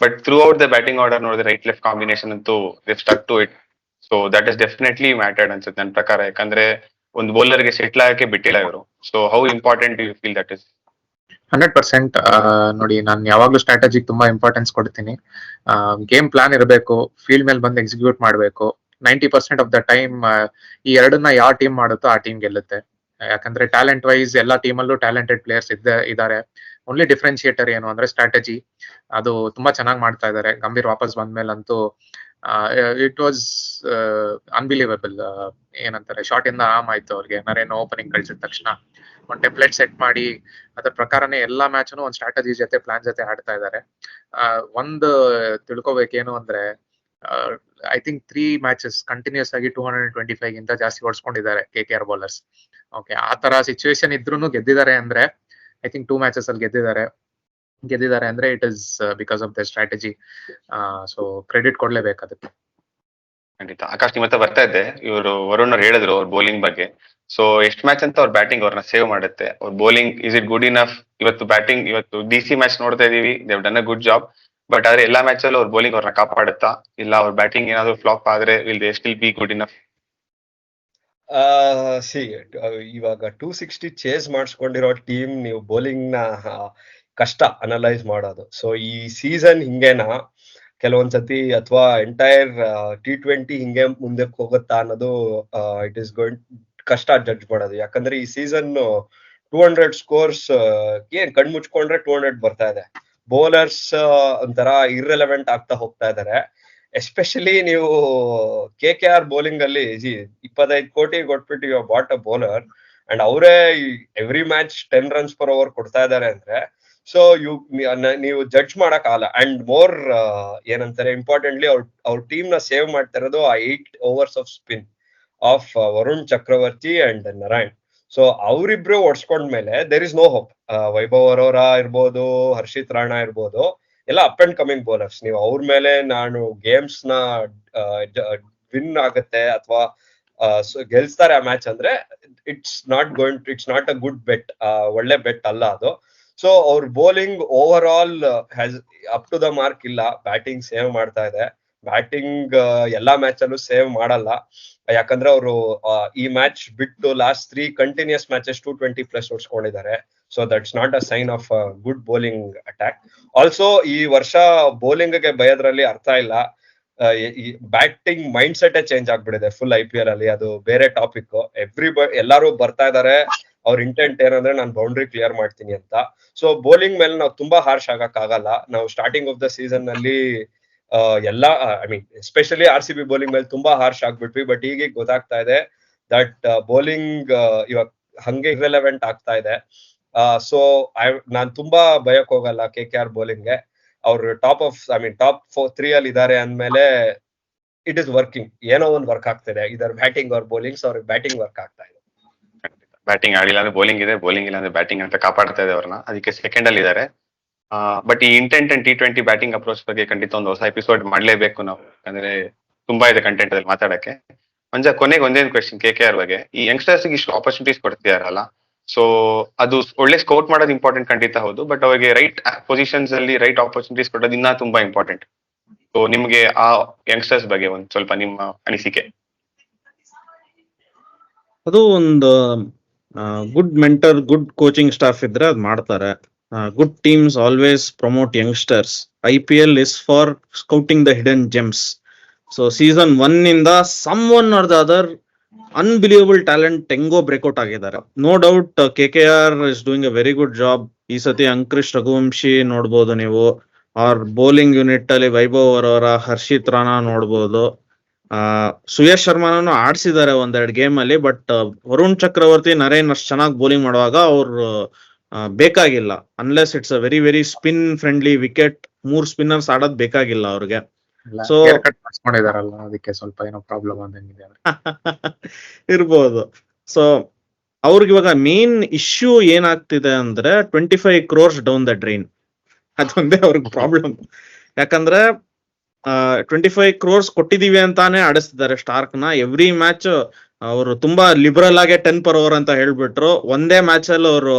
But throughout the batting order ನೋಡಿದ್ರೆ ರೈಟ್ ಲೆಫ್ಟ್ ಕಾಂಬಿನೇಷನ್ ಅಂತೂ stuck to it. So that is definitely mattered ಅನ್ಸುತ್ತೆ ನನ್ನ ಪ್ರಕಾರ. ಯಾಕಂದ್ರೆ ಒಂದು ಬೌಲರ್ ಗೆ ಸೆಟ್ಲ್ ಆಗಕ್ಕೆ ಬಿಟ್ಟಿಲ್ಲ ಇವರು. So how important you feel that is? 100% ನೋಡಿ, ನಾನು ಯಾವಾಗ್ಲೂ ಸ್ಟ್ರಾಟಜಿಗೆ ತುಂಬಾ ಇಂಪಾರ್ಟೆನ್ಸ್ ಕೊಡ್ತೀನಿ. ಗೇಮ್ ಪ್ಲಾನ್ ಇರಬೇಕು, ಫೀಲ್ಡ್ ಮೇಲೆ ಬಂದು ಎಕ್ಸಿಕ್ಯೂಟ್ ಮಾಡಬೇಕು. 90% ಆಫ್ ದ ಟೈಮ್ ಈ ಎರಡನ್ನ ಯಾವ ಟೀಮ್ ಮಾಡುತ್ತೋ ಆ ಟೀಮ್ ಗೆಲ್ಲುತ್ತೆ. ಯಾಕಂದ್ರೆ ಟ್ಯಾಲೆಂಟ್ ವೈಸ್ ಎಲ್ಲಾ ಟೀಮಲ್ಲೂ ಟ್ಯಾಲೆಂಟೆಡ್ ಪ್ಲೇಯರ್ಸ್ ಇದ್ದಾರೆ. ಓನ್ಲಿ ಡಿಫ್ರೆನ್ಶಿಯೇಟರ್ ಏನು ಅಂದ್ರೆ ಸ್ಟ್ರಾಟಜಿ. ಅದು ತುಂಬಾ ಚೆನ್ನಾಗಿ ಮಾಡ್ತಾ ಇದ್ದಾರೆ. ಗಂಭೀರ್ ವಾಪಸ್ ಬಂದ್ಮೇಲಂತೂ ಇಟ್ ವಾಸ್ ಅನ್ಬಿಲೀವಬಲ್. ಏನಂತಾರೆ, ಶಾರ್ಟ್ ಇಂದ ಆರ್ಮ್ ಆಯ್ತು ಅವ್ರಿಗೆ. ನರೇನ್ ಓಪನಿಂಗ್ ಕಳ್ಸಿದ ತಕ್ಷಣ ಒಂದ್ ಟೆಂಪ್ಲೇಟ್ ಸೆಟ್ ಮಾಡಿ ಅದ್ರ ಪ್ರಕಾರನೇ ಎಲ್ಲಾ ಮ್ಯಾಚ್ನು ಒಂದ್ ಸ್ಟ್ರಾಟಜಿ ಜೊತೆ, ಪ್ಲಾನ್ ಜೊತೆ ಆಡ್ತಾ ಇದ್ದಾರೆ. ಒಂದು ತಿಳ್ಕೊಬೇಕೇನು ಅಂದ್ರೆ, ಐ ಥಿಂಕ್ 3 matches ಕಂಟಿನ್ಯೂಸ್ ಆಗಿ 225 ಗಿಂತ ಜಾಸ್ತಿ ಓಡಿಸ್ಕೊಂಡಿದ್ದಾರೆ KKR ಬೌಲರ್ಸ್. ಓಕೆ, ಆ ತರ ಸಿಚುವೇಶನ್ ಇದ್ರೂ ಗೆದ್ದಿದ್ದಾರೆ ಅಂದ್ರೆ, ಐ ಥಿಂಕ್ 2 matches ಅಲ್ಲಿ ಗೆದ್ದಿದ್ದಾರೆ ಅಂದ್ರೆ it is because of the strategy. So credit ಕೊಡ್ಲೇಬೇಕು ಅದಕ್ಕೆ. ಖಂಡಿತ. ಆಕಾಶ್ ನಿಮ್ಮ ಹತ್ರ ಬರ್ತಾ ಇದ್ದೆ. ಇವರು ವರುಣ್ ಅವ್ರು ಹೇಳಿದ್ರು ಅವ್ರ ಬೌಲಿಂಗ್ ಬಗ್ಗೆ. ಸೊ ಎಷ್ಟು ಮ್ಯಾಚ್ ಅಂತ ಅವ್ರ ಬ್ಯಾಟಿಂಗ್ ಅವ್ರನ್ನ ಸೇವ್ ಮಾಡುತ್ತೆ. ಅವ್ರ bowling is it good enough? ಇವತ್ತು ಬ್ಯಾಟಿಂಗ್, ಇವತ್ತು DC ಮ್ಯಾಚ್ ನೋಡ್ತಾ ಇದೀವಿ, they've done a good job. But ಆದ್ರೆ ಎಲ್ಲಾ ಮ್ಯಾಚ್ ಅಲ್ಲೂ ಅವ್ರ ಬೌಲಿಂಗ್ ಅವ್ರನ್ನ ಕಾಪಾಡುತ್ತಾ? ಇಲ್ಲ ಅವ್ರ ಬ್ಯಾಟಿಂಗ್ ಏನಾದ್ರು ಫ್ಲಾಪ್ ಆದ್ರೆ will they still be good enough? C ಇವಾಗ 260 ಚೇಸ್ ಮಾಡಿಸ್ಕೊಂಡಿರೋ ಟೀಮ್ ನೀವು ಬೌಲಿಂಗ್ ನ ಕಷ್ಟ ಅನಲೈಸ್ ಮಾಡೋದು. ಸೊ ಈ ಸೀಸನ್ ಹಿಂಗೇನಾ ಕೆಲವೊಂದ್ಸತಿ ಅಥವಾ ಎಂಟೈರ್ T20 ಹಿಂಗೆ ಮುಂದಕ್ಕೆ ಹೋಗುತ್ತಾ ಅನ್ನೋದು ಇಟ್ ಇಸ್ ಗೋಯಿಂಗ್ ಕಷ್ಟ ಜಡ್ಜ್ ಮಾಡೋದು. ಯಾಕಂದ್ರೆ ಈ ಸೀಸನ್ 200 ಸ್ಕೋರ್ಸ್ ಏನ್ ಕಣ್ ಮುಚ್ಕೊಂಡ್ರೆ 200 ಬರ್ತಾ ಇದೆ. ಬೌಲರ್ಸ್ ಒಂಥರ ಇರ್ರೆಲೆವೆಂಟ್ ಆಗ್ತಾ ಹೋಗ್ತಾ ಇದಾರೆ. ಎಸ್ಪೆಷಲಿ ನೀವು KKR ಬೌಲಿಂಗ್ ಅಲ್ಲಿ 25 ಕೋಟಿ ಕೊಟ್ಬಿಟ್ಟು you bought a bowler and ಅವರೇ every match 10 runs per over ಕೊಡ್ತಾ ಇದಾರೆ ಅಂದ್ರೆ ಸೊ ನೀವು ಜಡ್ಜ್ ಮಾಡಕ್ ಆಗಲ್ಲ. ಅಂಡ್ ಮೋರ್ ಏನಂತಾರೆ ಇಂಪಾರ್ಟೆಂಟ್ಲಿ ಅವ್ರ ಟೀಮ್ ನ ಸೇವ್ ಮಾಡ್ತಾ ಇರೋದು ಆ 8 overs of spin of Varun Chakravarthy and Narayan. So ಅವರಿಬ್ರು ಓಡಿಸ್ಕೊಂಡ್ಮೇಲೆ there is no hope. Vaibhav Arora ಇರ್ಬೋದು, ಹರ್ಷಿತ್ ರಾಣಾ ಇರ್ಬೋದು, ಎಲ್ಲ ಅಪ್ ಅಂಡ್ ಕಮಿಂಗ್ ಬೌಲರ್ಸ್. ನೀವು ಅವ್ರ ಮೇಲೆ ನಾನು ಗೇಮ್ಸ್ ನ ವಿನ್ ಆಗುತ್ತೆ ಅಥವಾ ಗೆಲ್ಸ್ತಾರೆ ಆ ಮ್ಯಾಚ್ ಅಂದ್ರೆ it's not a good bet. ಒಳ್ಳೆ ಬೆಟ್ ಅಲ್ಲ ಅದು. ಸೊ ಅವ್ರ bowling over all has up to the mark ಇಲ್ಲ. ಬ್ಯಾಟಿಂಗ್ ಸೇವ್ ಮಾಡ್ತಾ ಇದೆ. ಬ್ಯಾಟಿಂಗ್ ಎಲ್ಲಾ ಮ್ಯಾಚ್ ಅಲ್ಲೂ ಸೇವ್ ಮಾಡಲ್ಲ. ಯಾಕಂದ್ರೆ ಅವರು ಈ ಮ್ಯಾಚ್ ಬಿಟ್ಟು ಲಾಸ್ಟ್ 3 ಕಂಟಿನ್ಯೂಸ್ ಮ್ಯಾಚಸ್ 220+ ಓಡಿಸ್ಕೊಂಡಿದ್ದಾರೆ. So that's not a sign of good bowling attack. Also ಈ ವರ್ಷ ಬೌಲಿಂಗ್ ಗೆ ಬಯೋದ್ರಲ್ಲಿ ಅರ್ಥ ಇಲ್ಲ. ಬ್ಯಾಟಿಂಗ್ ಮೈಂಡ್ ಸೆಟ್ ಚೇಂಜ್ ಆಗ್ಬಿಡಿದೆ ಫುಲ್ IPL ಅಲ್ಲಿ. ಅದು ಬೇರೆ ಟಾಪಿಕ್. ಎಲ್ಲಾರು ಬರ್ತಾ ಇದಾರೆ, ಅವ್ರ ಇಂಟೆಂಟ್ ಏನಂದ್ರೆ ನಾನು ಬೌಂಡ್ರಿ ಕ್ಲಿಯರ್ ಮಾಡ್ತೀನಿ ಅಂತ. ಸೊ ಬೌಲಿಂಗ್ ಮೇಲೆ ನಾವು ತುಂಬಾ ಹಾರ್ಶ್ ಆಗಕ್ ಆಗಲ್ಲ. ನಾವು ಸ್ಟಾರ್ಟಿಂಗ್ ಆಫ್ ದ ಸೀಸನ್ ನಲ್ಲಿ ಎಲ್ಲಾ I mean especially RCB bowling ಮೇಲೆ ತುಂಬಾ ಹಾರ್ಶ್ ಆಗ್ಬಿಟ್ವಿ. ಬಟ್ ಈಗ ಗೊತ್ತಾಗ್ತಾ ಇದೆ ದಟ್ ಬೌಲಿಂಗ್ ಇವಾಗ ಹಂಗೆ ಇರ್ರೆಲೆವೆಂಟ್ ಆಗ್ತಾ ಇದೆ. ಸೊ ನಾನ್ ತುಂಬಾ ಭಯಕ್ ಹೋಗಲ್ಲ KKR ಬೌಲಿಂಗ್ಗೆ. ಅವ್ರು ಟಾಪ್ 3 ಅಲ್ಲಿ ಇದಾರೆ ಅಂದ್ಮೇಲೆ ಇಟ್ ಇಸ್ ವರ್ಕಿಂಗ್. ಏನೋ ಒಂದ್ ವರ್ಕ್ ಆಗ್ತಿದೆ, ಇದರ್ ಬ್ಯಾಟಿಂಗ್ ಆರ್ ಬೌಲಿಂಗ್. ಸೊ ಅವ್ರಿಗೆ ಬ್ಯಾಟಿಂಗ್ ವರ್ಕ್ ಆಗ್ತಾ ಇದೆ. ಬ್ಯಾಟಿಂಗ್ ಆಡಿಲ್ಲ ಅಂದ್ರೆ ಬೌಲಿಂಗ್ ಇದೆ, ಬೌಲಿಂಗ್ ಇಲ್ಲ ಅಂದ್ರೆ ಬ್ಯಾಟಿಂಗ್ ಅಂತ ಕಾಪಾಡ್ತಾ ಇದೆ ಅವ್ರನ್ನ. ಅದಕ್ಕೆ ಸೆಕೆಂಡ್ ಅಲ್ಲಿ ಇದ್ದಾರೆ. ಬಟ್ ಈ intent and T20 batting approach ಬಗ್ಗೆ ಖಂಡಿತ ಒಂದು ಹೊಸ ಎಪಿಸೋಡ್ ಮಾಡ್ಲೇಬೇಕು ನಾವು. ಅಂದ್ರೆ ತುಂಬಾ ಇದೆ ಕಂಟೆಂಟ್ ಅಲ್ಲಿ ಮಾತಾಡಕ್ಕೆ. ಕೊನೆಗೆ ಒಂದೇನು ಕ್ವೆಶ್ಚನ್ KKR ಬಗ್ಗೆ. ಈ ಯಂಗ್ಸ್ಟರ್ಸ್ ಇಷ್ಟು ಆಪರ್ಚುನಿಟೀಸ್ ಕೊಡ್ತಿದಾರಲ್ಲ, ಸೊ ಅದು ಒಳ್ಳೆ ಸ್ಕೌಟ್ ಮಾಡೋದು ಇಂಪಾರ್ಟೆಂಟ್ ಖಂಡಿತ ಹೌದು. ಬಟ್ ಅವರಿಗೆ ರೈಟ್ ಪೊಸಿಷನ್ಸ್ ಅಲ್ಲಿ ರೈಟ್ ಆಪರ್ಚುನಿಟೀಸ್ ಕೊಡೋದು ಇನ್ನ ತುಂಬಾ ಇಂಪಾರ್ಟೆಂಟ್. ಸೊ ನಿಮ್ಗೆ ಆ ಯಂಗ್ಸ್ಟರ್ಸ್ ಬಗ್ಗೆ ಒಂದ್ ಸ್ವಲ್ಪ ನಿಮ್ಮ ಅನಿಸಿಕೆ. ಅದು ಒಂದು good mentor, good coaching staff ಇದ್ರೆ ಅದ್ ಮಾಡ್ತಾರೆ. Good teams always promote youngsters. IPL is for scouting the hidden gems. So season 1 ಇಂದ some one or the other unbelievable talent ಹೆಂಗೋ ಬ್ರೇಕ್ಔಟ್ ಆಗಿದ್ದಾರೆ. No doubt KKR is doing a very good job. ಈ ಸತಿ ಅಂಕುರಿಶ್ ರಘುವಂಶಿ ನೋಡ್ಬೋದು ನೀವು. ಅವ್ರ bowling unit ಅಲ್ಲಿ ವೈಭವ್ ಅರೋರಾ, ಹರ್ಷಿತ್ ರಾಣಾ ನೋಡ್ಬೋದು. ಸುಯಶ್ ಶರ್ಮಾನು ಆಡ್ಸಿದ್ದಾರೆ ಒಂದೆರಡು ಗೇಮ್ ಅಲ್ಲಿ. ಬಟ್ ವರುಣ್ ಚಕ್ರವರ್ತಿ, ನರೇನ್ ಅಷ್ಟು ಚೆನ್ನಾಗಿ ಬೌಲಿಂಗ್ ಮಾಡುವಾಗ ಅವ್ರು ಬೇಕಾಗಿಲ್ಲ. Unless it's a very very spin friendly wicket. 3 spinners ಆಡೋದ್ ಬೇಕಾಗಿಲ್ಲ ಅವ್ರಿಗೆ. ಸೊ ಮಾಡ್ಸ್ಕೊಂಡಿದಾರಲ್ಲ, ಅದಕ್ಕೆ ಸ್ವಲ್ಪ ಏನೋ ಪ್ರಾಬ್ಲಮ್ ಅಂದಂಗಿದೆ. ಇರ್ಬೋದು. ಸೊ ಅವ್ರಿಗೆ ಇವಾಗ ಮೇನ್ ಇಶ್ಯೂ ಏನಾಗ್ತಿದೆ ಅಂದ್ರೆ 25 crores ಡೌನ್ ದ ಡ್ರೈನ್. ಅದೊಂದೇ ಅವ್ರಿಗೆ ಪ್ರಾಬ್ಲಮ್. ಯಾಕಂದ್ರೆ 25 crores ಕೊಟ್ಟಿದೀವಿ ಅಂತಾನೆ ಆಡಿಸ್ತಿದ್ದಾರೆ ಸ್ಟಾರ್ಕ್ ನ. ಎವ್ರಿ ಮ್ಯಾಚ್ ಅವರು ತುಂಬಾ ಲಿಬರಲ್ ಆಗಿ 10 per over ಅಂತ ಹೇಳ್ಬಿಟ್ರು. ಒಂದೇ ಮ್ಯಾಚ್ ಅಲ್ಲಿ ಅವರು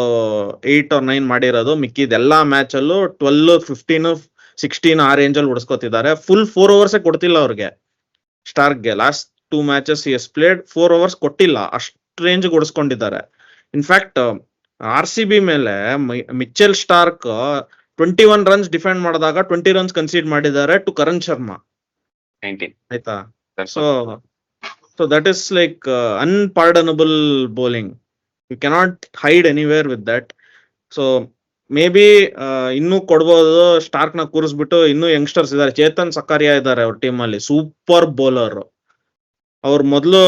8 or 9 ಮಾಡಿರೋದು. ಮಿಕ್ಕಿದ ಎಲ್ಲಾ ಮ್ಯಾಚ್ ಅಲ್ಲೂ 12, 15, 16 ಆ ರೇಂಜ್ ಅಲ್ಲಿ ಉಡಿಸ್ಕೊತಿದ್ದಾರೆ. ಫುಲ್ 4 overs ಕೊಡ್ತಿಲ್ಲ ಅವ್ರಿಗೆ ಸ್ಟಾರ್ಕ್ಗೆ. Last 2 matches has played 4 overs ಕೊಟ್ಟಿಲ್ಲ. ಅಷ್ಟು ರೇಂಜ್ ಉಡಿಸ್ಕೊಂಡಿದ್ದಾರೆ. ಇನ್ಫ್ಯಾಕ್ಟ್ RCB ಮೇಲೆ ಮಿಚೆಲ್ ಸ್ಟಾರ್ಕ್ 21 runs ಡಿಫೆಂಡ್ ಮಾಡಿದಾಗ 20 runs ಕನ್ಸೀಡ್ ಮಾಡಿದ್ದಾರೆ ಟು ಕರಣ್ ಶರ್ಮಾ. 19 ಆಯ್ತಾ? So that is like unpardonable bowling. You cannot hide anywhere with that. So maybe ಇನ್ನೂ ಕೊಡ್ಬೋದು. ಸ್ಟಾರ್ಕ್ ನ ಕೂರಿಸ್ಬಿಟ್ಟು ಇನ್ನೂ ಯಂಗ್ಸ್ಟರ್ಸ್ ಇದಾರೆ. ಚೇತನ್ ಸಕಾರಿಯಾ ಇದ್ದಾರೆ ಅವ್ರ ಟೀಮ್ ಅಲ್ಲಿ, ಸೂಪರ್ ಬೌಲರ್. ಅವ್ರು ಮೊದಲು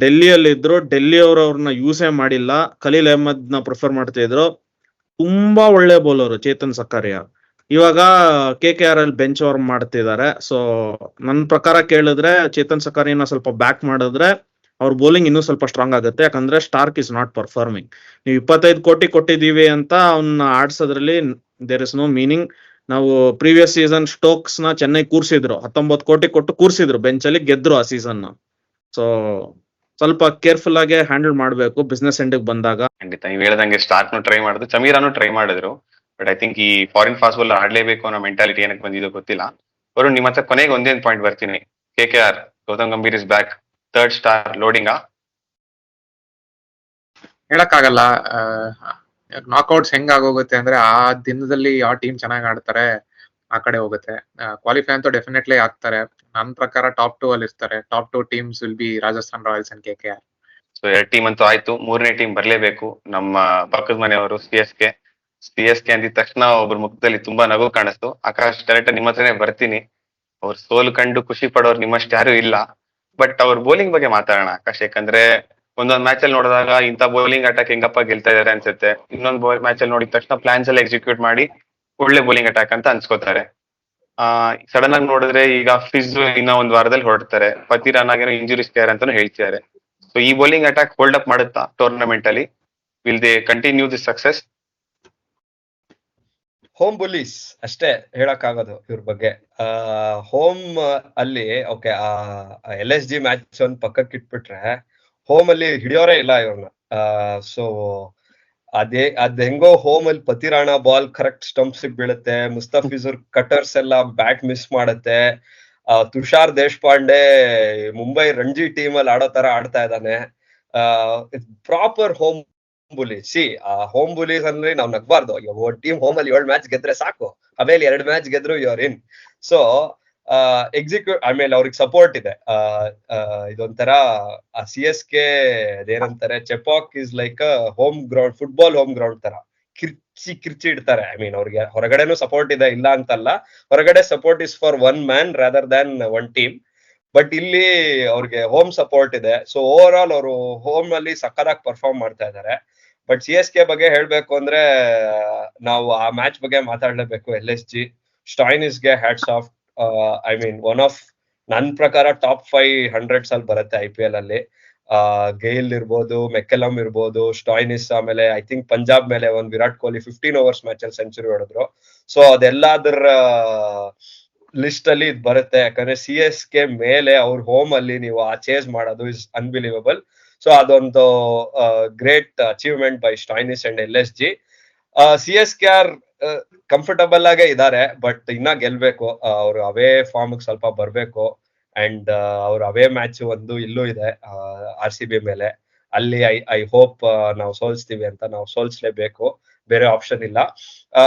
ಡೆಲ್ಲಿಯಲ್ಲಿ ಇದ್ರು. ಡೆಲ್ಲಿ ಅವ್ರನ್ನ ಯೂಸೇ ಮಾಡಿಲ್ಲ. ಖಲೀಲ್ ಅಹ್ಮದ್ ನ ಪ್ರಿಫರ್ ಮಾಡ್ತಾ ಇದ್ರು. ತುಂಬಾ ಒಳ್ಳೆ ಬೌಲರ್ ಚೇತನ್ ಸಕಾರಿಯಾ. ಇವಾಗ KKR ಅಲ್ಲಿ ಬೆಂಚ್ ವಾರ್ಮ್ ಮಾಡ್ತಿದ್ದಾರೆ. ಸೊ ನನ್ನ ಪ್ರಕಾರ ಕೇಳಿದ್ರೆ ಚೇತನ್ ಸಕಾರಿಯನ್ನ ಸ್ವಲ್ಪ ಬ್ಯಾಕ್ ಮಾಡಿದ್ರೆ ಅವ್ರ ಬೌಲಿಂಗ್ ಇನ್ನೂ ಸ್ವಲ್ಪ ಸ್ಟ್ರಾಂಗ್ ಆಗುತ್ತೆ. ಯಾಕಂದ್ರೆ ಸ್ಟಾರ್ಕ್ ಇಸ್ ನಾಟ್ ಪರ್ಫಾರ್ಮಿಂಗ್. ನೀವು 25 ಕೋಟಿ ಕೊಟ್ಟಿದೀವಿ ಅಂತ ಅವ್ನ ಆಡ್ಸೋದ್ರಲ್ಲಿ ದೇರ್ ಇಸ್ ನೋ ಮೀನಿಂಗ್. ನಾವು ಪ್ರೀವಿಯಸ್ ಸೀಸನ್ ಸ್ಟೋಕ್ಸ್ ನ ಚೆನ್ನೈ ಕೂರ್ಸಿದ್ರು, 19 ಕೋಟಿ ಕೊಟ್ಟು ಕೂರ್ಸಿದ್ರು, ಬೆಂಚ್ ಅಲ್ಲಿ ಗೆದ್ರು ಆ ಸೀಸನ್. ಸೊ ಸ್ವಲ್ಪ ಕೇರ್ಫುಲ್ ಆಗಿ ಹ್ಯಾಂಡಲ್ ಮಾಡ್ಬೇಕು ಬಿಸ್ನೆಸ್ ಎಂಡ್ ಬಂದಾಗ. ಖಂಡಿತ ನೀವು ಹೇಳ್ದಂಗೆ ಸ್ಟಾರ್ಕ್ ಟ್ರೈ ಮಾಡಿದ್ರು, ಚಮೀರಾನು ಟ್ರೈ ಮಾಡಿದ್ರು. ಬಟ್ ಐ ಥಿಂಕ್ ಈ ಫಾರಿನ್ ಫಾಸ್ಟ್ ಬಾಲ್ ಆಡ್ಲೇಬೇಕು ಅನ್ನೋ ಮೆಂಟಾಲಿಟಿ ಏನಕ್ಕೆ ಬಂದಿದೋ ಗೊತ್ತಿಲ್ಲ. ಅವರು ನಿಮ್ಮ ಹತ್ರ ಕೊನೆಗೆ ಒಂದೇ ಪಾಯಿಂಟ್ ಬರ್ತೀನಿ. KKR, Gautam Gambhir is back, 3rd star loading. ಹೇಳಕ್ಕಾಗಲ್ಲ. ನಾಕ್ಔಟ್ಸ್ ಹೆಂಗ್ ಆಗೋಗುತ್ತೆ ಅಂದ್ರೆ ಆ ದಿನದಲ್ಲಿ ಯಾವ ಟೀಮ್ ಚೆನ್ನಾಗಿ ಆಡ್ತಾರೆ ಆ ಕಡೆ ಹೋಗುತ್ತೆ. ಕ್ವಾಲಿಫೈ ಅಂತೂ ಡೆಫಿನೆಟ್ಲಿ ಆಗ್ತಾರೆ. ನನ್ನ ಪ್ರಕಾರ ಟಾಪ್ 2 ಅಲ್ಲಿ ಇರ್ತಾರೆ. Top 2 teams will B Rajasthan Royals and KKR. So 2 team ಅಂತೂ ಆಯ್ತು. 3ನೇ ಟೀಮ್ ಬರ್ಲೇಬೇಕು, ನಮ್ಮ ಪಕ್ಕದ ಮನೆಯವರು CSK ಅಂದಿದ ತಕ್ಷಣ ಒಬ್ರ ಮುಖದಲ್ಲಿ ತುಂಬಾ ನಗು ಕಾಣಿಸ್ತು. ಆಕಾಶ್ ಡೈರೆಕ್ಟ್ ನಿಮ್ಮ ಹತ್ರನೇ ಬರ್ತೀನಿ. ಅವ್ರ ಸೋಲು ಕಂಡು ಖುಷಿ ಪಡೋರು ನಿಮ್ಮಷ್ಟು ಯಾರು ಇಲ್ಲ. ಬಟ್ ಅವ್ರ ಬೌಲಿಂಗ್ ಬಗ್ಗೆ ಮಾತಾಡೋಣ ಆಕಾಶ್. ಯಾಕಂದ್ರೆ ಒಂದೊಂದ್ ಮ್ಯಾಚ್ ಅಲ್ಲಿ ನೋಡಿದಾಗ ಇಂಥ ಬೌಲಿಂಗ್ ಅಟ್ಯಾಕ್ ಹೆಂಗಪ್ಪ ಗೆಲ್ತಾ ಇದಾರೆ ಅನ್ಸುತ್ತೆ. ಇನ್ನೊಂದ್ ಮ್ಯಾಚ್ ಅಲ್ಲಿ ನೋಡಿದ ತಕ್ಷಣ ಪ್ಲಾನ್ಸ್ ಎಲ್ಲ ಎಕ್ಸಿಕ್ಯೂಟ್ ಮಾಡಿ ಒಳ್ಳೆ ಬೌಲಿಂಗ್ ಅಟ್ಯಾಕ್ ಅಂತ ಅನ್ಸ್ಕೋತಾರೆ. ಸಡನ್ ಆಗಿ ನೋಡಿದ್ರೆ ಈಗ ಫಿಜ್ ಇನ್ನ ಒಂದ್ ವಾರದಲ್ಲಿ ಹೊರಡ್ತಾರೆ. ಪತಿರಾನ್ ಆಗೇನೋ ಇಂಜುರಿ ಸ್ಕೇರ್ ಅಂತಾನು ಹೇಳ್ತಿದ್ದಾರೆ. ಸೊ ಈ ಬೌಲಿಂಗ್ ಅಟ್ಯಾಕ್ ಹೋಲ್ಡ್ ಅಪ್ ಮಾಡುತ್ತಾ ಟೂರ್ನಮೆಂಟ್ ಅಲ್ಲಿ? Will they continue this success? Home bullies ಅಷ್ಟೇ ಹೇಳಕ್ಕಾಗೋದು ಇವ್ರ ಬಗ್ಗೆ. ಹೋಮ್ ಅಲ್ಲಿ ಓಕೆ, LSG ಮ್ಯಾಚ್ ಒಂದ್ ಪಕ್ಕಕ್ಕೆ ಇಟ್ಬಿಟ್ರೆ ಹೋಮ್ ಅಲ್ಲಿ ಹಿಡಿಯೋರೇ ಇಲ್ಲ ಇವ್ರನ್ನ. ಸೊ ಅದ್ ಹೆಂಗೋ ಹೋಮ್ ಅಲ್ಲಿ ಪತಿರಾಣ ಬಾಲ್ ಕರೆಕ್ಟ್ ಸ್ಟಂಪ್ಸ್ ಬೀಳುತ್ತೆ, ಮುಸ್ತಫಿಜುರ್ ಕಟರ್ಸ್ ಎಲ್ಲ ಬ್ಯಾಟ್ ಮಿಸ್ ಮಾಡುತ್ತೆ. ತುಷಾರ್ ದೇಶಪಾಂಡೆ ಮುಂಬೈ ರಣಜಿ ಟೀಮ್ ಅಲ್ಲಿ ಆಡೋ ತರ ಆಡ್ತಾ ಇದ್ದಾನೆ. Proper home bullies. Home bullies ಅಂದ್ರೆ ನಾವ್ ನಗ್ಬಾರ್ದು. ಒಂದ್ ಟೀಮ್ ಹೋಮ್ ಅಲ್ಲಿ 7 ಮ್ಯಾಚ್ ಗೆದ್ರೆ ಸಾಕು, ಆಮೇಲೆ 2 ಮ್ಯಾಚ್ ಗೆದ್ರು ಯುವರ್ ಇನ್. ಸೊ ಆಮೇಲೆ ಅವ್ರಿಗೆ ಸಪೋರ್ಟ್ ಇದೆ. ಇದೊಂಥರ CSK ಅದೇನಂತಾರೆ, Chepauk is like home ground, football home ground ತರ ಕಿರ್ಚಿ ಇಡ್ತಾರೆ. ಅವ್ರಿಗೆ ಹೊರಗಡೆನೂ ಸಪೋರ್ಟ್ ಇದೆ, ಇಲ್ಲ ಅಂತಲ್ಲ. ಹೊರಗಡೆ support is for 1 man rather than 1 team. But ಇಲ್ಲಿ ಅವ್ರಿಗೆ ಹೋಮ್ ಸಪೋರ್ಟ್ ಇದೆ. ಸೊ ಓವರ್ ಆಲ್ ಅವರು ಹೋಮ್ ಅಲ್ಲಿ ಸಕ್ಕದಾಗಿ ಪರ್ಫಾರ್ಮ್ ಮಾಡ್ತಾ ಇದ್ದಾರೆ. ಬಟ್ CSK ಬಗ್ಗೆ ಹೇಳ್ಬೇಕು ಅಂದ್ರೆ ನಾವು ಆ ಮ್ಯಾಚ್ ಬಗ್ಗೆ ಮಾತಾಡ್ಲೇಬೇಕು. LSG ಸ್ಟಾಯ್ನಿಸ್ಗೆ ಹ್ಯಾಟ್ಸ್ ಆಫ್. ಒನ್ ಆಫ್ ನನ್ ಪ್ರಕಾರ ಟಾಪ್ 500s ಅಲ್ಲಿ ಬರುತ್ತೆ IPL ಅಲ್ಲಿ. ಗೈಲ್ ಇರ್ಬೋದು, ಮೆಕ್ಕೆಲಮ್ ಇರ್ಬೋದು, ಸ್ಟಾಯ್ನಿಸ್, ಆಮೇಲೆ ಐ ಥಿಂಕ್ ಪಂಜಾಬ್ ಮೇಲೆ ಒಂದ್ ವಿರಾಟ್ ಕೊಹ್ಲಿ 15 ಓವರ್ಸ್ ಮ್ಯಾಚ್ ಅಲ್ಲಿ ಸೆಂಚುರಿ ಹೊಡೆದ್ರು. ಸೊ ಅದೆಲ್ಲದರ ಲಿಸ್ಟ್ ಅಲ್ಲಿ ಇದು ಬರುತ್ತೆ. ಯಾಕಂದ್ರೆ CSK ಮೇಲೆ ಅವ್ರ ಹೋಮ್ ಅಲ್ಲಿ ನೀವು ಆ ಚೇಸ್ ಮಾಡೋದು ಇಸ್ ಅನ್ಬಿಲೀವಬಲ್. ಸೊ ಅದೊಂದು great achievement by Stoinis and LSG. CSK comfortable ಆಗೇ ಇದಾರೆ, ಬಟ್ ಇನ್ನ ಗೆಲ್ಬೇಕು. ಅವ್ರು ಅವೇ ಫಾರ್ಮ್ ಸ್ವಲ್ಪ ಬರ್ಬೇಕು. ಅಂಡ್ ಅವ್ರ ಅವೇ ಮ್ಯಾಚ್ ಒಂದು ಇಲ್ಲೂ ಇದೆ RCB ಮೇಲೆ. ಅಲ್ಲಿ ಐ ಹೋಪ್ ನಾವು ಸೋಲ್ಸ್ತೀವಿ ಅಂತ. ನಾವು ಸೋಲ್ಸ್ಲೇಬೇಕು, ಬೇರೆ ಆಪ್ಷನ್ ಇಲ್ಲ.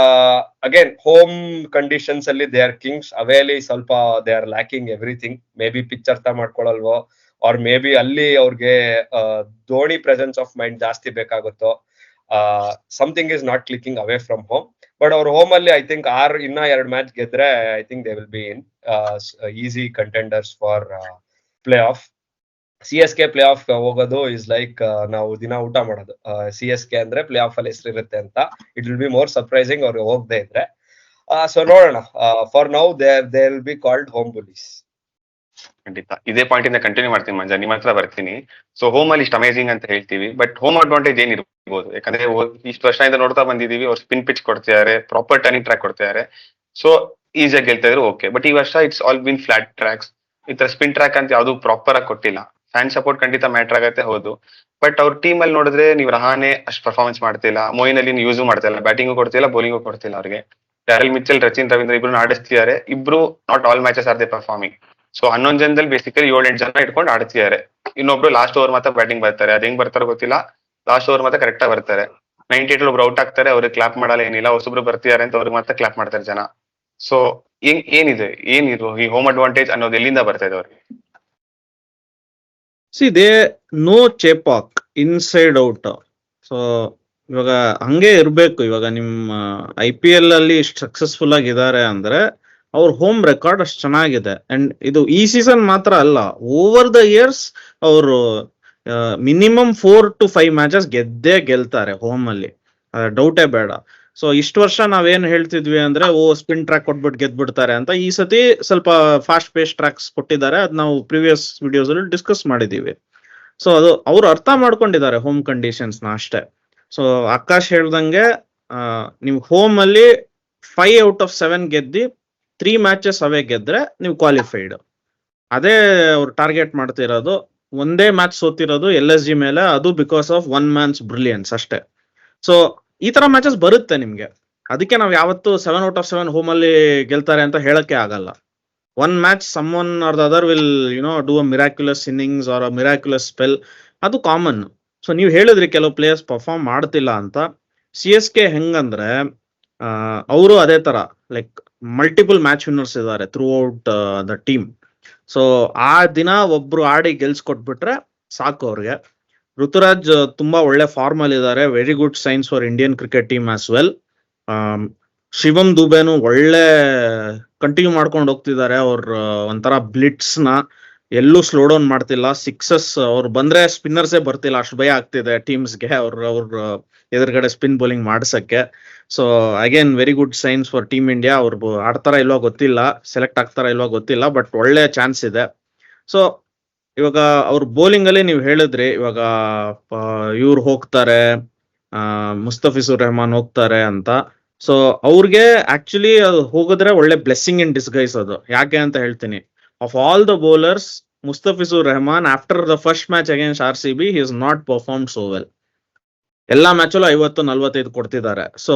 ಅಗೇನ್ ಹೋಮ್ ಕಂಡೀಷನ್ಸ್ ಅಲ್ಲಿ ದೇ ಆರ್ ಕಿಂಗ್ಸ್. ಅವೇಲಿ ಸ್ವಲ್ಪ they are lacking everything. May be pitch ಅರ್ಥ ಮಾಡ್ಕೊಳಲ್ವೋ, ಆರ್ ಮೇ ಬಿ ಅಲ್ಲಿ ಅವ್ರಿಗೆ ಧೋನಿ ಪ್ರೆಸೆನ್ಸ್ ಆಫ್ ಮೈಂಡ್ ಜಾಸ್ತಿ ಬೇಕಾಗುತ್ತೋ. Something is not clicking away from home. But ಅವ್ರ ಹೋಮ್ ಅಲ್ಲಿ ಐ ಥಿಂಕ್ ಇನ್ನ 2 ಮ್ಯಾಚ್ ಗೆದ್ರೆ I think they will be in easy contenders for play off. CSK play off ಹೋಗೋದು is like ನಾವು ದಿನ ಊಟ ಮಾಡೋದು. CSK ಅಂದ್ರೆ ಪ್ಲೇ ಆಫ್ ಅಲ್ಲಿ ಹೆಸರಿರುತ್ತೆ ಅಂತ. It will be more surprising ಅವ್ರಿಗೆ ಹೋಗದೆ ಇದ್ರೆ. ಸೊ ನೋಡೋಣ. For now they will be called home bullies. ಖಂಡಿತ ಇದೇ ಪಾಯಿಂಟ್ ಇಂದ ಕಂಟಿನ್ಯೂ ಮಾಡ್ತೀನಿ ಮಂಜಾ, ನಿಮ್ಮ ಹತ್ರ ಬರ್ತೀನಿ. ಸೊ ಹೋಮ್ ಅಲ್ಲಿ ಇಷ್ಟು ಅಮೇಜಿಂಗ್ ಅಂತ ಹೇಳ್ತೀವಿ, ಬಟ್ ಹೋಮ್ ಅಡ್ವಾಂಟೇಜ್ ಏನಿರ್ಬೋದು? ಯಾಕಂದ್ರೆ ಇಷ್ಟು ವರ್ಷದಿಂದ ನೋಡ್ತಾ ಬಂದಿದೀವಿ, ಅವ್ರು ಸ್ಪಿನ್ ಪಿಚ್ ಕೊಡ್ತಿದ್ದಾರೆ, ಪ್ರಾಪರ್ ಟರ್ನಿಂಗ್ ಟ್ರ್ಯಾಕ್ ಕೊಡ್ತಿದ್ದಾರೆ. ಸೊ ಈಸಿಯಾಗಿ ಗೆಲ್ತಾ ಇದ್ರು, ಓಕೆ. ಬಟ್ ಈ ವರ್ಷ it's all been flat tracks. ಈ ತರ ಸ್ಪಿನ್ ಟ್ರ್ಯಾಕ್ ಅಂತ ಯಾವ್ದು ಪ್ರಾಪರ್ ಆಗಿ ಕೊಟ್ಟಿಲ್ಲ. ಫ್ಯಾನ್ ಸಪೋರ್ಟ್ ಖಂಡಿತ ಮ್ಯಾಟರ್ ಆಗತ್ತೆ, ಹೌದು. ಬಟ್ ಅವ್ರ ಟೀಮ್ ಅಲ್ಲಿ ನೋಡಿದ್ರೆ ನೀವು ರಹಾನೆ ಅಷ್ಟು ಪರ್ಫಾರ್ಮೆನ್ಸ್ ಮಾಡ್ತಿಲ್ಲ, ಮೊಯಿನ್ ಅಲಿ ಯೂಸು ಮಾಡ್ತಾ ಇಲ್ಲ, ಬ್ಯಾಟಿಂಗು ಕೊಡ್ತಿಲ್ಲ, ಬೌಲಿಂಗು ಕೊಡ್ತಿಲ್ಲ ಅವ್ರಿಗೆ. ಡ್ಯಾರೆಲ್ ಮಿಚೆಲ್, ರಚಿನ್ ರವೀಂದ್ರ ಇಬ್ರು ಆಡಿಸ್ತಿದ್ದಾರೆ. ಇಬ್ರು not all matches are they performing. So 11 ಜನದಲ್ಲಿ ಬೇಸಿಕಲಿ 7-8 ಜನ ಇಟ್ಕೊಂಡು ಆಡ್ತಿದ್ದಾರೆ. ಇನ್ನೊಬ್ರು ಲಾಸ್ಟ್ ಓವರ್ ಮಾತ್ರ ಬ್ಯಾಟಿಂಗ್ ಬರ್ತಾರೆ. ಅದ್ ಹೆಂಗ್ ಬರ್ತಾರೋ ಗೊತ್ತಿಲ್ಲ, ಲಾಸ್ಟ್ ಓವರ್ ಮಾತ್ರ ಕರೆಕ್ಟ್ ಆಗಿ ಬರ್ತಾರೆ. 98 ಒಬ್ರು ಔಟ್ ಆಗ್ತಾರೆ, ಅವ್ರಿಗೆ ಕ್ಲಾಪ್ ಮಾಡಲ್ಲ, ಏನಿಲ್ಲ. ಹೊಸಬ್ರು ಬರ್ತಿದ್ದಾರೆ ಅಂತ ಅವ್ರಿಗೆ ಮಾತ್ರ ಕ್ಲಾಪ್ ಮಾಡ್ತಾರೆ ಜನ. ಸೊ ಏನಿದು ಈ ಹೋಮ್ ಅಡ್ವಾಂಟೇಜ್ ಅನ್ನೋದು ಎಲ್ಲಿಂದ ಬರ್ತಾ ಇದೆ ಅವ್ರಿಗೆ? They know Chepauk inside out. So ಇವಾಗ ಹಂಗೆ ಇರ್ಬೇಕು. ಇವಾಗ ನಿಮ್ಮ IPL ಅಲ್ಲಿ ಇಷ್ಟು ಸಕ್ಸಸ್ಫುಲ್ ಆಗಿದ್ದಾರೆ ಅಂದ್ರೆ ಅವ್ರ ಹೋಮ್ ರೆಕಾರ್ಡ್ ಅಷ್ಟು ಚೆನ್ನಾಗಿದೆ. ಅಂಡ್ ಇದು ಈ ಸೀಸನ್ ಮಾತ್ರ ಅಲ್ಲ, ಓವರ್ ದ ಇಯರ್ಸ್ ಅವರು ಮಿನಿಮಮ್ 4 to 5 ಮ್ಯಾಚಸ್ ಗೆಲ್ತಾರೆ ಹೋಮ್ ಅಲ್ಲಿ, ಡೌಟೇ ಬೇಡ. ಸೊ ಇಷ್ಟು ವರ್ಷ ನಾವೇನ್ ಹೇಳ್ತಿದ್ವಿ ಅಂದ್ರೆ ಸ್ಪಿನ್ ಟ್ರ್ಯಾಕ್ ಕೊಟ್ಬಿಟ್ಟು ಗೆದ್ಬಿಡ್ತಾರೆ ಅಂತ. ಈ ಸತಿ ಸ್ವಲ್ಪ ಫಾಸ್ಟ್ ಪೇಸ್ ಟ್ರ್ಯಾಕ್ಸ್ ಕೊಟ್ಟಿದ್ದಾರೆ, ಅದ್ ನಾವು ಪ್ರಿವಿಯಸ್ ವಿಡಿಯೋಸ್ ಅಲ್ಲಿ ಡಿಸ್ಕಸ್ ಮಾಡಿದೀವಿ. ಸೊ ಅದು ಅವ್ರು ಅರ್ಥ ಮಾಡ್ಕೊಂಡಿದ್ದಾರೆ ಹೋಮ್ ಕಂಡೀಷನ್ಸ್ ನ ಅಷ್ಟೇ. ಸೊ ಆಕಾಶ್ ಹೇಳ್ದಂಗೆ ನೀವು ಹೋಮ್ ಅಲ್ಲಿ 5 out of 7 ಗೆದ್ದಿ 3 ಮ್ಯಾಚಸ್ ಅವೇ ಗೆದ್ರೆ ನೀವು ಕ್ವಾಲಿಫೈಡ್. ಅದೇ ಅವ್ರು ಟಾರ್ಗೆಟ್ ಮಾಡ್ತಿರೋದು. ಒಂದೇ ಮ್ಯಾಚ್ ಸೋತಿರೋದು LSG ಮೇಲೆ, ಅದು because of one mans brilliance ಅಷ್ಟೇ. ಸೊ ಈ ತರ ಮ್ಯಾಚಸ್ ಬರುತ್ತೆ ನಿಮ್ಗೆ. ಅದಕ್ಕೆ ನಾವ್ ಯಾವತ್ತು 7 out of 7 ಹೋಮ್ ಅಲ್ಲಿ ಗೆಲ್ತಾರೆ ಅಂತ ಹೇಳಕ್ಕೆ ಆಗಲ್ಲ. One match some one or the other will do a miraculous innings or a miraculous spell, ಅದು ಕಾಮನ್. ಸೊ ನೀವು ಹೇಳಿದ್ರಿ ಕೆಲವು ಪ್ಲೇಯರ್ಸ್ ಪರ್ಫಾರ್ಮ್ ಮಾಡ್ತಿಲ್ಲ ಅಂತ. CSK ಹೆಂಗಂದ್ರೆ ಅವರು ಅದೇ ತರ ಲೈಕ್ ಮಲ್ಟಿಪಲ್ ಮ್ಯಾಚ್ ವಿನ್ನರ್ಸ್ ಇದ್ದಾರೆ through out the team. So ಆ ದಿನ ಒಬ್ರು ಆಡಿ ಗೆಲ್ಸ್ಕೊಟ್ಬಿಟ್ರೆ ಸಾಕು ಅವ್ರಿಗೆ. ಋತುರಾಜ್ ತುಂಬಾ ಒಳ್ಳೆ ಫಾರ್ಮ್ ಅಲ್ಲಿ ಇದ್ದಾರೆ, very good signs for Indian cricket team as well. Shivam ದುಬೆನು ಒಳ್ಳೆ ಕಂಟಿನ್ಯೂ ಮಾಡ್ಕೊಂಡು ಹೋಗ್ತಿದ್ದಾರೆ. ಅವ್ರ ಒಂಥರ ಬ್ಲಿಟ್ಸ್ ನ ಎಲ್ಲೂ ಸ್ಲೋ ಡೌನ್ ಮಾಡ್ತಿಲ್ಲ. ಸಿಕ್ಸಸ್ ಅವ್ರು ಬಂದ್ರೆ ಸ್ಪಿನ್ನರ್ಸೇ ಬರ್ತಿಲ್ಲ, ಅಷ್ಟು ಭಯ ಆಗ್ತಿದೆ ಟೀಮ್ಸ್ಗೆ ಅವ್ರ ಎದುರುಗಡೆ ಸ್ಪಿನ್ ಬೌಲಿಂಗ್ ಮಾಡ್ಸಕ್ಕೆ. So again very good signs for team India. ಅವ್ರು ಆಡ್ತಾರ ಇಲ್ವಾ ಗೊತ್ತಿಲ್ಲ, ಸೆಲೆಕ್ಟ್ ಆಗ್ತಾರ ಇಲ್ವಾ ಗೊತ್ತಿಲ್ಲ, ಬಟ್ ಒಳ್ಳೆ ಚಾನ್ಸ್ ಇದೆ. ಸೊ ಇವಾಗ ಅವ್ರ ಬೌಲಿಂಗ್ ಅಲ್ಲಿ ನೀವು ಹೇಳಿದ್ರಿ, ಇವಾಗ ಇವ್ರು ಹೋಗ್ತಾರೆ, ಮುಸ್ತಫಿಜುರ್ ರೆಹಮಾನ್ ಹೋಗ್ತಾರೆ ಅಂತ. ಸೊ ಅವ್ರಿಗೆ ಆಕ್ಚುಲಿ ಅದು ಹೋಗಿದ್ರೆ ಒಳ್ಳೆ ಬ್ಲೆಸ್ಸಿಂಗ್ ಇನ್ ಡಿಸ್ಗೈಸ್ ಅದು. ಯಾಕೆ ಅಂತ ಹೇಳ್ತೀನಿ. Of all the bowlers, Mustafizur Rehman after the first match against RCB he has not performed so well. ಎಲ್ಲಾ ಮ್ಯಾಚಲ್ಲೂ 50-45 ಕೊಡ್ತಿದ್ದಾರೆ. ಸೊ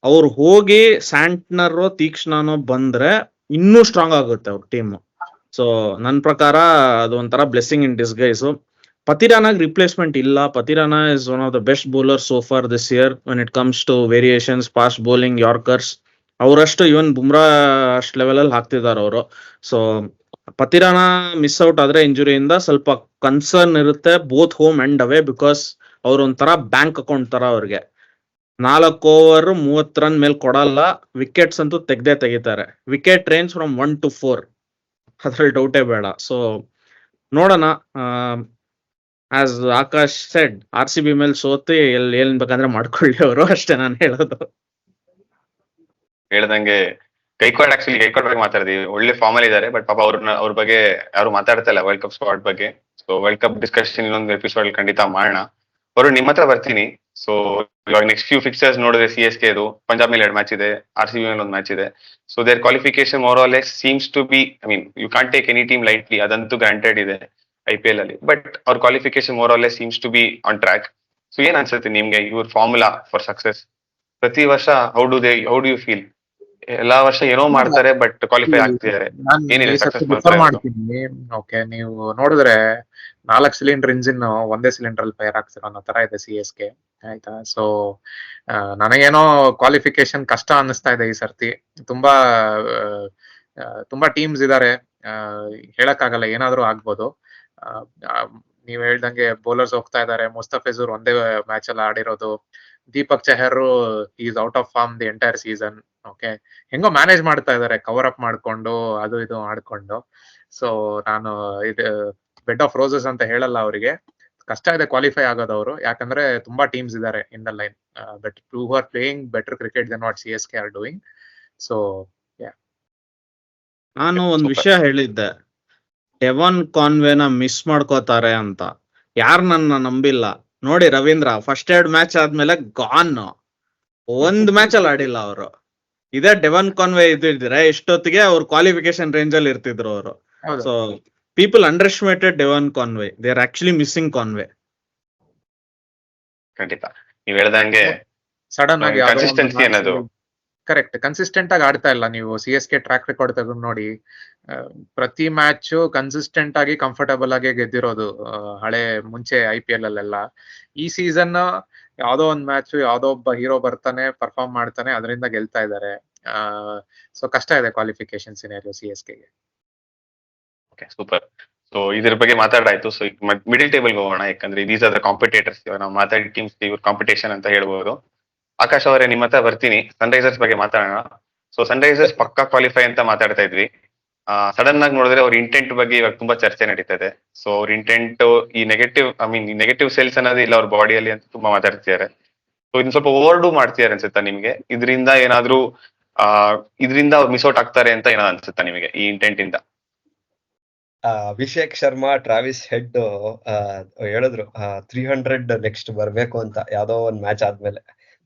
ಅವ್ರು ಹೋಗಿ ಸ್ಯಾಂಟ್ನರ್ ತೀಕ್ಷ್ಣನೋ ಬಂದ್ರೆ ಇನ್ನೂ ಸ್ಟ್ರಾಂಗ್ ಆಗುತ್ತೆ ಅವ್ರ ಟೀಮ್. ಸೊ ನನ್ನ ಪ್ರಕಾರ ಅದು ಒಂಥರ ಬ್ಲೆಸ್ಸಿಂಗ್ ಇನ್ ಡಿಸ್ಗೈಸ್. ಪತಿರಾನಾಗ್ ರಿಪ್ಲೇಸ್ಮೆಂಟ್ ಇಲ್ಲ. Pathirana is one of the best bowler so far this year when it comes to variations, fast bowling, yorkers. ಅವರಷ್ಟು ಇವನ್ ಬುಮ್ರಾ ಅಷ್ಟು ಲೆವೆಲ್ ಅಲ್ಲಿ ಹಾಕ್ತಿದ್ದಾರೆ ಅವರು. ಸೊ ಪತಿರಾನ ಮಿಸ್ ಔಟ್ ಆದ್ರೆ ಇಂಜುರಿಯಿಂದ ಸ್ವಲ್ಪ ಕನ್ಸರ್ನ್ ಇರುತ್ತೆ both home and away, because ಅವ್ರ ಒಂಥರ ಬ್ಯಾಂಕ್ ಅಕೌಂಟ್ ತರ. ಅವ್ರಿಗೆ 4 ಓವರ್ 30 ರನ್ ಮೇಲೆ ಕೊಡಲ್ಲ. ವಿಕೆಟ್ಸ್ ಅಂತೂ ತೆಗಿತಾರೆ. ವಿಕೆಟ್ ರೇಂಜ್ ಫ್ರಮ್ 1 to 4, ಅದ್ರಲ್ಲಿ ಡೌಟೇ ಬೇಡ. ಸೊ ನೋಡೋಣ. ಆಸ್ ಆಕಾಶ್ ಸೆಡ್, RCB ಮೇಲೆ ಸೋತಿ ಏನ್ ಬೇಕಂದ್ರೆ ಮಾಡ್ಕೊಳ್ಳಿ ಅವರು, ಅಷ್ಟೇ ನಾನು ಹೇಳೋದು. ಹೇಳ್ದಂಗೆ ಗೈಕ್ವಾಡ್ ಬಗ್ಗೆ ಮಾತಾಡಿದ್ವಿ. ಒಳ್ಳೆ ಫಾರ್ಮ್ ಅಲ್ಲಿ ಇದ್ದಾರೆ, ಬಟ್ ಪಾಪ ಅವ್ರ ಬಗ್ಗೆ ಯಾರು ಮಾತಾಡ್ತಾ ಇಲ್ಲ ವರ್ಲ್ಡ್ ಕಪ್ ಸ್ಕ್ವಾಡ್ ಬಗ್ಗೆ. ಸೊ ವರ್ಲ್ಡ್ ಕಪ್ ಡಿಸ್ಕಷನ್ ಇನ್ನೊಂದು ಎಪಿಸೋಡ್ ಖಂಡಿತ ಮಾಡೋಣ. ಅವರು ನಿಮ್ಮ ಹತ್ರ ಬರ್ತೀನಿ. ಸೊ ಇವಾಗ ನೆಕ್ಸ್ಟ್ ಫ್ಯೂ ಫಿಕ್ಸರ್ಸ್ ನೋಡಿದ್ರೆ CSK ಅದು ಪಂಜಾಬ್ ಮೇಲೆ 2 ಮ್ಯಾಚ್ ಇದೆ, RCB ಮೇಲೆ 1 ಮ್ಯಾಚ್ ಇದೆ. So their qualification more or less seems to be, you can't take any team lightly, ಅದಂತೂ ಗ್ರಾಂಟೆಡ್ ಇದೆ IPL ಅಲ್ಲಿ. ಬಟ್ ಅವ್ರ qualification more or less seems to be on track. So ಏನ್ ಅನ್ಸುತ್ತೆ ನಿಮ್ಗೆ ಇವ್ರ ಫಾರ್ಮುಲಾ ಫಾರ್ ಸಕ್ಸಸ್? ಪ್ರತಿ ವರ್ಷ ಹೌ ಡು ಯು ಫೀಲ್? ಎಲ್ಲಾ ವರ್ಷ ಏನೋ ಮಾಡ್ತಾರೆ ಬಟ್ ಕ್ವಾಲಿಫೈ ಆಗ್ತಿದ್ದಾರೆ. ಏನಿದೆ ಸಕ್ಸಸ್ ಮಾಡ್ತೀನಿ. ಓಕೆ, ನೀವು ನೋಡಿದ್ರೆ 4 ಸಿಲಿಂಡರ್ ಇಂಜಿನ್ ಒಂದೇ ಸಿಲಿಂಡರ್ ಅಲ್ಲಿ ಫೈರ್ ಆಗ್ತಿರೋ ಅನ್ನೋ ತರ ಇದೆ CSK, ಆಯ್ತಾ. ಸೊ ನನಗೇನೋ ಕ್ವಾಲಿಫಿಕೇಶನ್ ಕಷ್ಟ ಅನ್ನಿಸ್ತಾ ಇದೆ ಈ ಸರ್ತಿ. ತುಂಬಾ ಟೀಮ್ಸ್ ಇದಾರೆ, ಹೇಳಕ್ಕಾಗಲ್ಲ, ಏನಾದ್ರೂ ಆಗ್ಬೋದು. ನೀವ್ ಹೇಳ್ದಂಗೆ ಬೌಲರ್ಸ್ ಹೋಗ್ತಾ ಇದಾರೆ. ಮುಸ್ತಫಿಜುರ್ ಒಂದೇ ಮ್ಯಾಚ್ ಅಲ್ಲಿ ಆಡಿರೋದು. Deepak Chahar is out of form the entire season. Okay, ಹೆಂಗೋ ಮ್ಯಾನೇಜ್ ಮಾಡ್ತಾ ಇದಾರೆ ಕವರ್ ಅಪ್ ಮಾಡ್ಕೊಂಡು, ಅದು ಇದು ಮಾಡ್ಕೊಂಡು. ಸೊ ನಾನು ಇದು ಬೆಡ್ ಆಫ್ ರೋಸಸ್ ಅಂತ ಹೇಳಲ್ಲ ಅವರಿಗೆ. ಕಷ್ಟ ಇದೆ ಕ್ವಾಲಿಫೈ ಆಗೋದವ್ರು, ಯಾಕಂದ್ರೆ ತುಂಬಾ ಟೀಮ್ಸ್ ಇದಾರೆ in the line but who are playing better cricket then what CSK are doing. So ನಾನು ಒಂದ್ ವಿಷಯ ಹೇಳಿದ್ದೆ, ಡೆವನ್ ಕಾನ್ವೇನ ಮಿಸ್ ಮಾಡ್ಕೋತಾರೆ ಅಂತ. ಯಾರು ನನ್ನ ನಂಬಿಲ್ಲ ನೋಡಿ. ರವೀಂದ್ರ ಫಸ್ಟ್ 2 ಮ್ಯಾಚ್ ಆದ್ಮೇಲೆ ಗಾನ್, 1 ಮ್ಯಾಚ್ ಅಲ್ಲಿ ಆಡಿಲ್ಲ ಅವರು. ಇದೇ ಡೆವನ್ ಕಾನ್ವೆ ಇದ್ದಿದ್ರೆ ಎಷ್ಟೊತ್ತಿಗೆ ಅವ್ರು ಕ್ವಾಲಿಫಿಕೇಶನ್ ರೇಂಜ್ ಅಲ್ಲಿ ಇರ್ತಿದ್ರು ಅವರು. So people underestimated Devon Conway, they are actually missing Conway. ಖಂಡಿತ ನೀವ್ ಹೇಳ್ದಂಗೆ ಸಡನ್ ಆಗಿ ಕನ್ಸಿಸ್ಟೆನ್ಸಿ ಅನ್ನೋದು ಕರೆಕ್ಟ್, ಕನ್ಸಿಸ್ಟೆಂಟ್ ಆಗಿ ಆಡ್ತಾ ಇಲ್ಲ. ನೀವು CSK ಟ್ರ್ಯಾಕ್ ರೆಕಾರ್ಡ್ ತೆಗೆದು ನೋಡಿ, ಪ್ರತಿ ಮ್ಯಾಚ್ ಕನ್ಸಿಸ್ಟೆಂಟ್ ಆಗಿ ಕಂಫರ್ಟಬಲ್ ಆಗಿ ಗೆದ್ದಿರೋದು ಹಳೆ ಮುಂಚೆ IPL ಅಲ್ಲೆಲ್ಲ. ಈ ಸೀಸನ್ ಯಾವ್ದೋ ಒಂದ್ ಮ್ಯಾಚ್ ಯಾವ್ದೋ ಒಬ್ಬ ಹೀರೋ ಬರ್ತಾನೆ, ಪರ್ಫಾರ್ಮ್ ಮಾಡ್ತಾನೆ, ಅದರಿಂದ ಗೆಲ್ತಾ ಇದ್ದಾರೆ. ಸೊ ಕಷ್ಟ ಇದೆ ಕ್ವಾಲಿಫಿಕೇಶನ್ ಸಿನಾರಿಯೋ CSKಗೆ. Okay, super. ಸೊ ಇದ್ರ ಬಗ್ಗೆ ಮಾತಾಡಾಯ್ತು. ಸೊ ಮಿಡಲ್ ಟೇಬಲ್ ಹೋಗೋಣ, ಯಾಕಂದ್ರೆ ದೀಸ್ ಆರ್ ದ ಕಾಂಪಿಟೇಟರ್ಸ್. ನಾವು ಮಾತಾಡಿ ಟೀಮ್ಸ್ ಇವ್ರ ಕಾಂಪಿಟೇಷನ್ ಅಂತ ಹೇಳ್ಬೋದು. ಆಕಾಶ್ ಅವರೇ, ನಿಮ್ಮ ಹತ್ರ ಬರ್ತೀನಿ. ಸನ್ರೈಸರ್ಸ್ ಬಗ್ಗೆ ಮಾತಾಡೋಣ. ಸೊ ಸನ್ರೈಸರ್ಸ್ ಪಕ್ಕಾ ಕ್ವಾಲಿಫೈ ಅಂತ ಮಾತಾಡ್ತಾ ಇದ್ವಿ. ಸಡನ್ ಆಗಿ ನೋಡಿದ್ರೆ ಅವ್ರ ಇಂಟೆಂಟ್ ಬಗ್ಗೆ ಇವಾಗ ತುಂಬಾ ಚರ್ಚೆ ನಡೀತಾ ಇದೆ. ಸೊ ಅವ್ರ ಇಂಟೆಂಟ್ ಈ ನೆಗೆಟಿವ್ ಸೇಲ್ಸ್ ಅನ್ನೋದು ಇಲ್ಲ ಅವ್ರ ಬಾಡಿಯಲ್ಲಿ ಅಂತ ತುಂಬಾ ಮಾತಾಡ್ತಿದ್ದಾರೆ. ಸೊ ಇದನ್ನ ಸ್ವಲ್ಪ ಓವರ್ ಡೂ ಮಾಡ್ತಿದ್ದಾರೆ ಅನ್ಸುತ್ತಾ ನಿಮ್ಗೆ? ಇದರಿಂದ ಏನಾದ್ರೂ ಇದರಿಂದ ಅವ್ರು ಮಿಸ್ ಔಟ್ ಆಗ್ತಾರೆ ಅಂತ ಏನಾದ್ರು ಅನ್ಸುತ್ತಾ ನಿಮಗೆ ಈ ಇಂಟೆಂಟ್ ಇಂದ? ಅಭಿಷೇಕ್ ಶರ್ಮಾ, ಟ್ರಾವಿಸ್ ಹೆಡ್ ಹೇಳಿದ್ರು 300 ನೆಕ್ಸ್ಟ್ ಬರ್ಬೇಕು ಅಂತ ಯಾವ್ದೋ ಒಂದ್ ಮ್ಯಾಚ್ ಆದ್ಮೇಲೆ.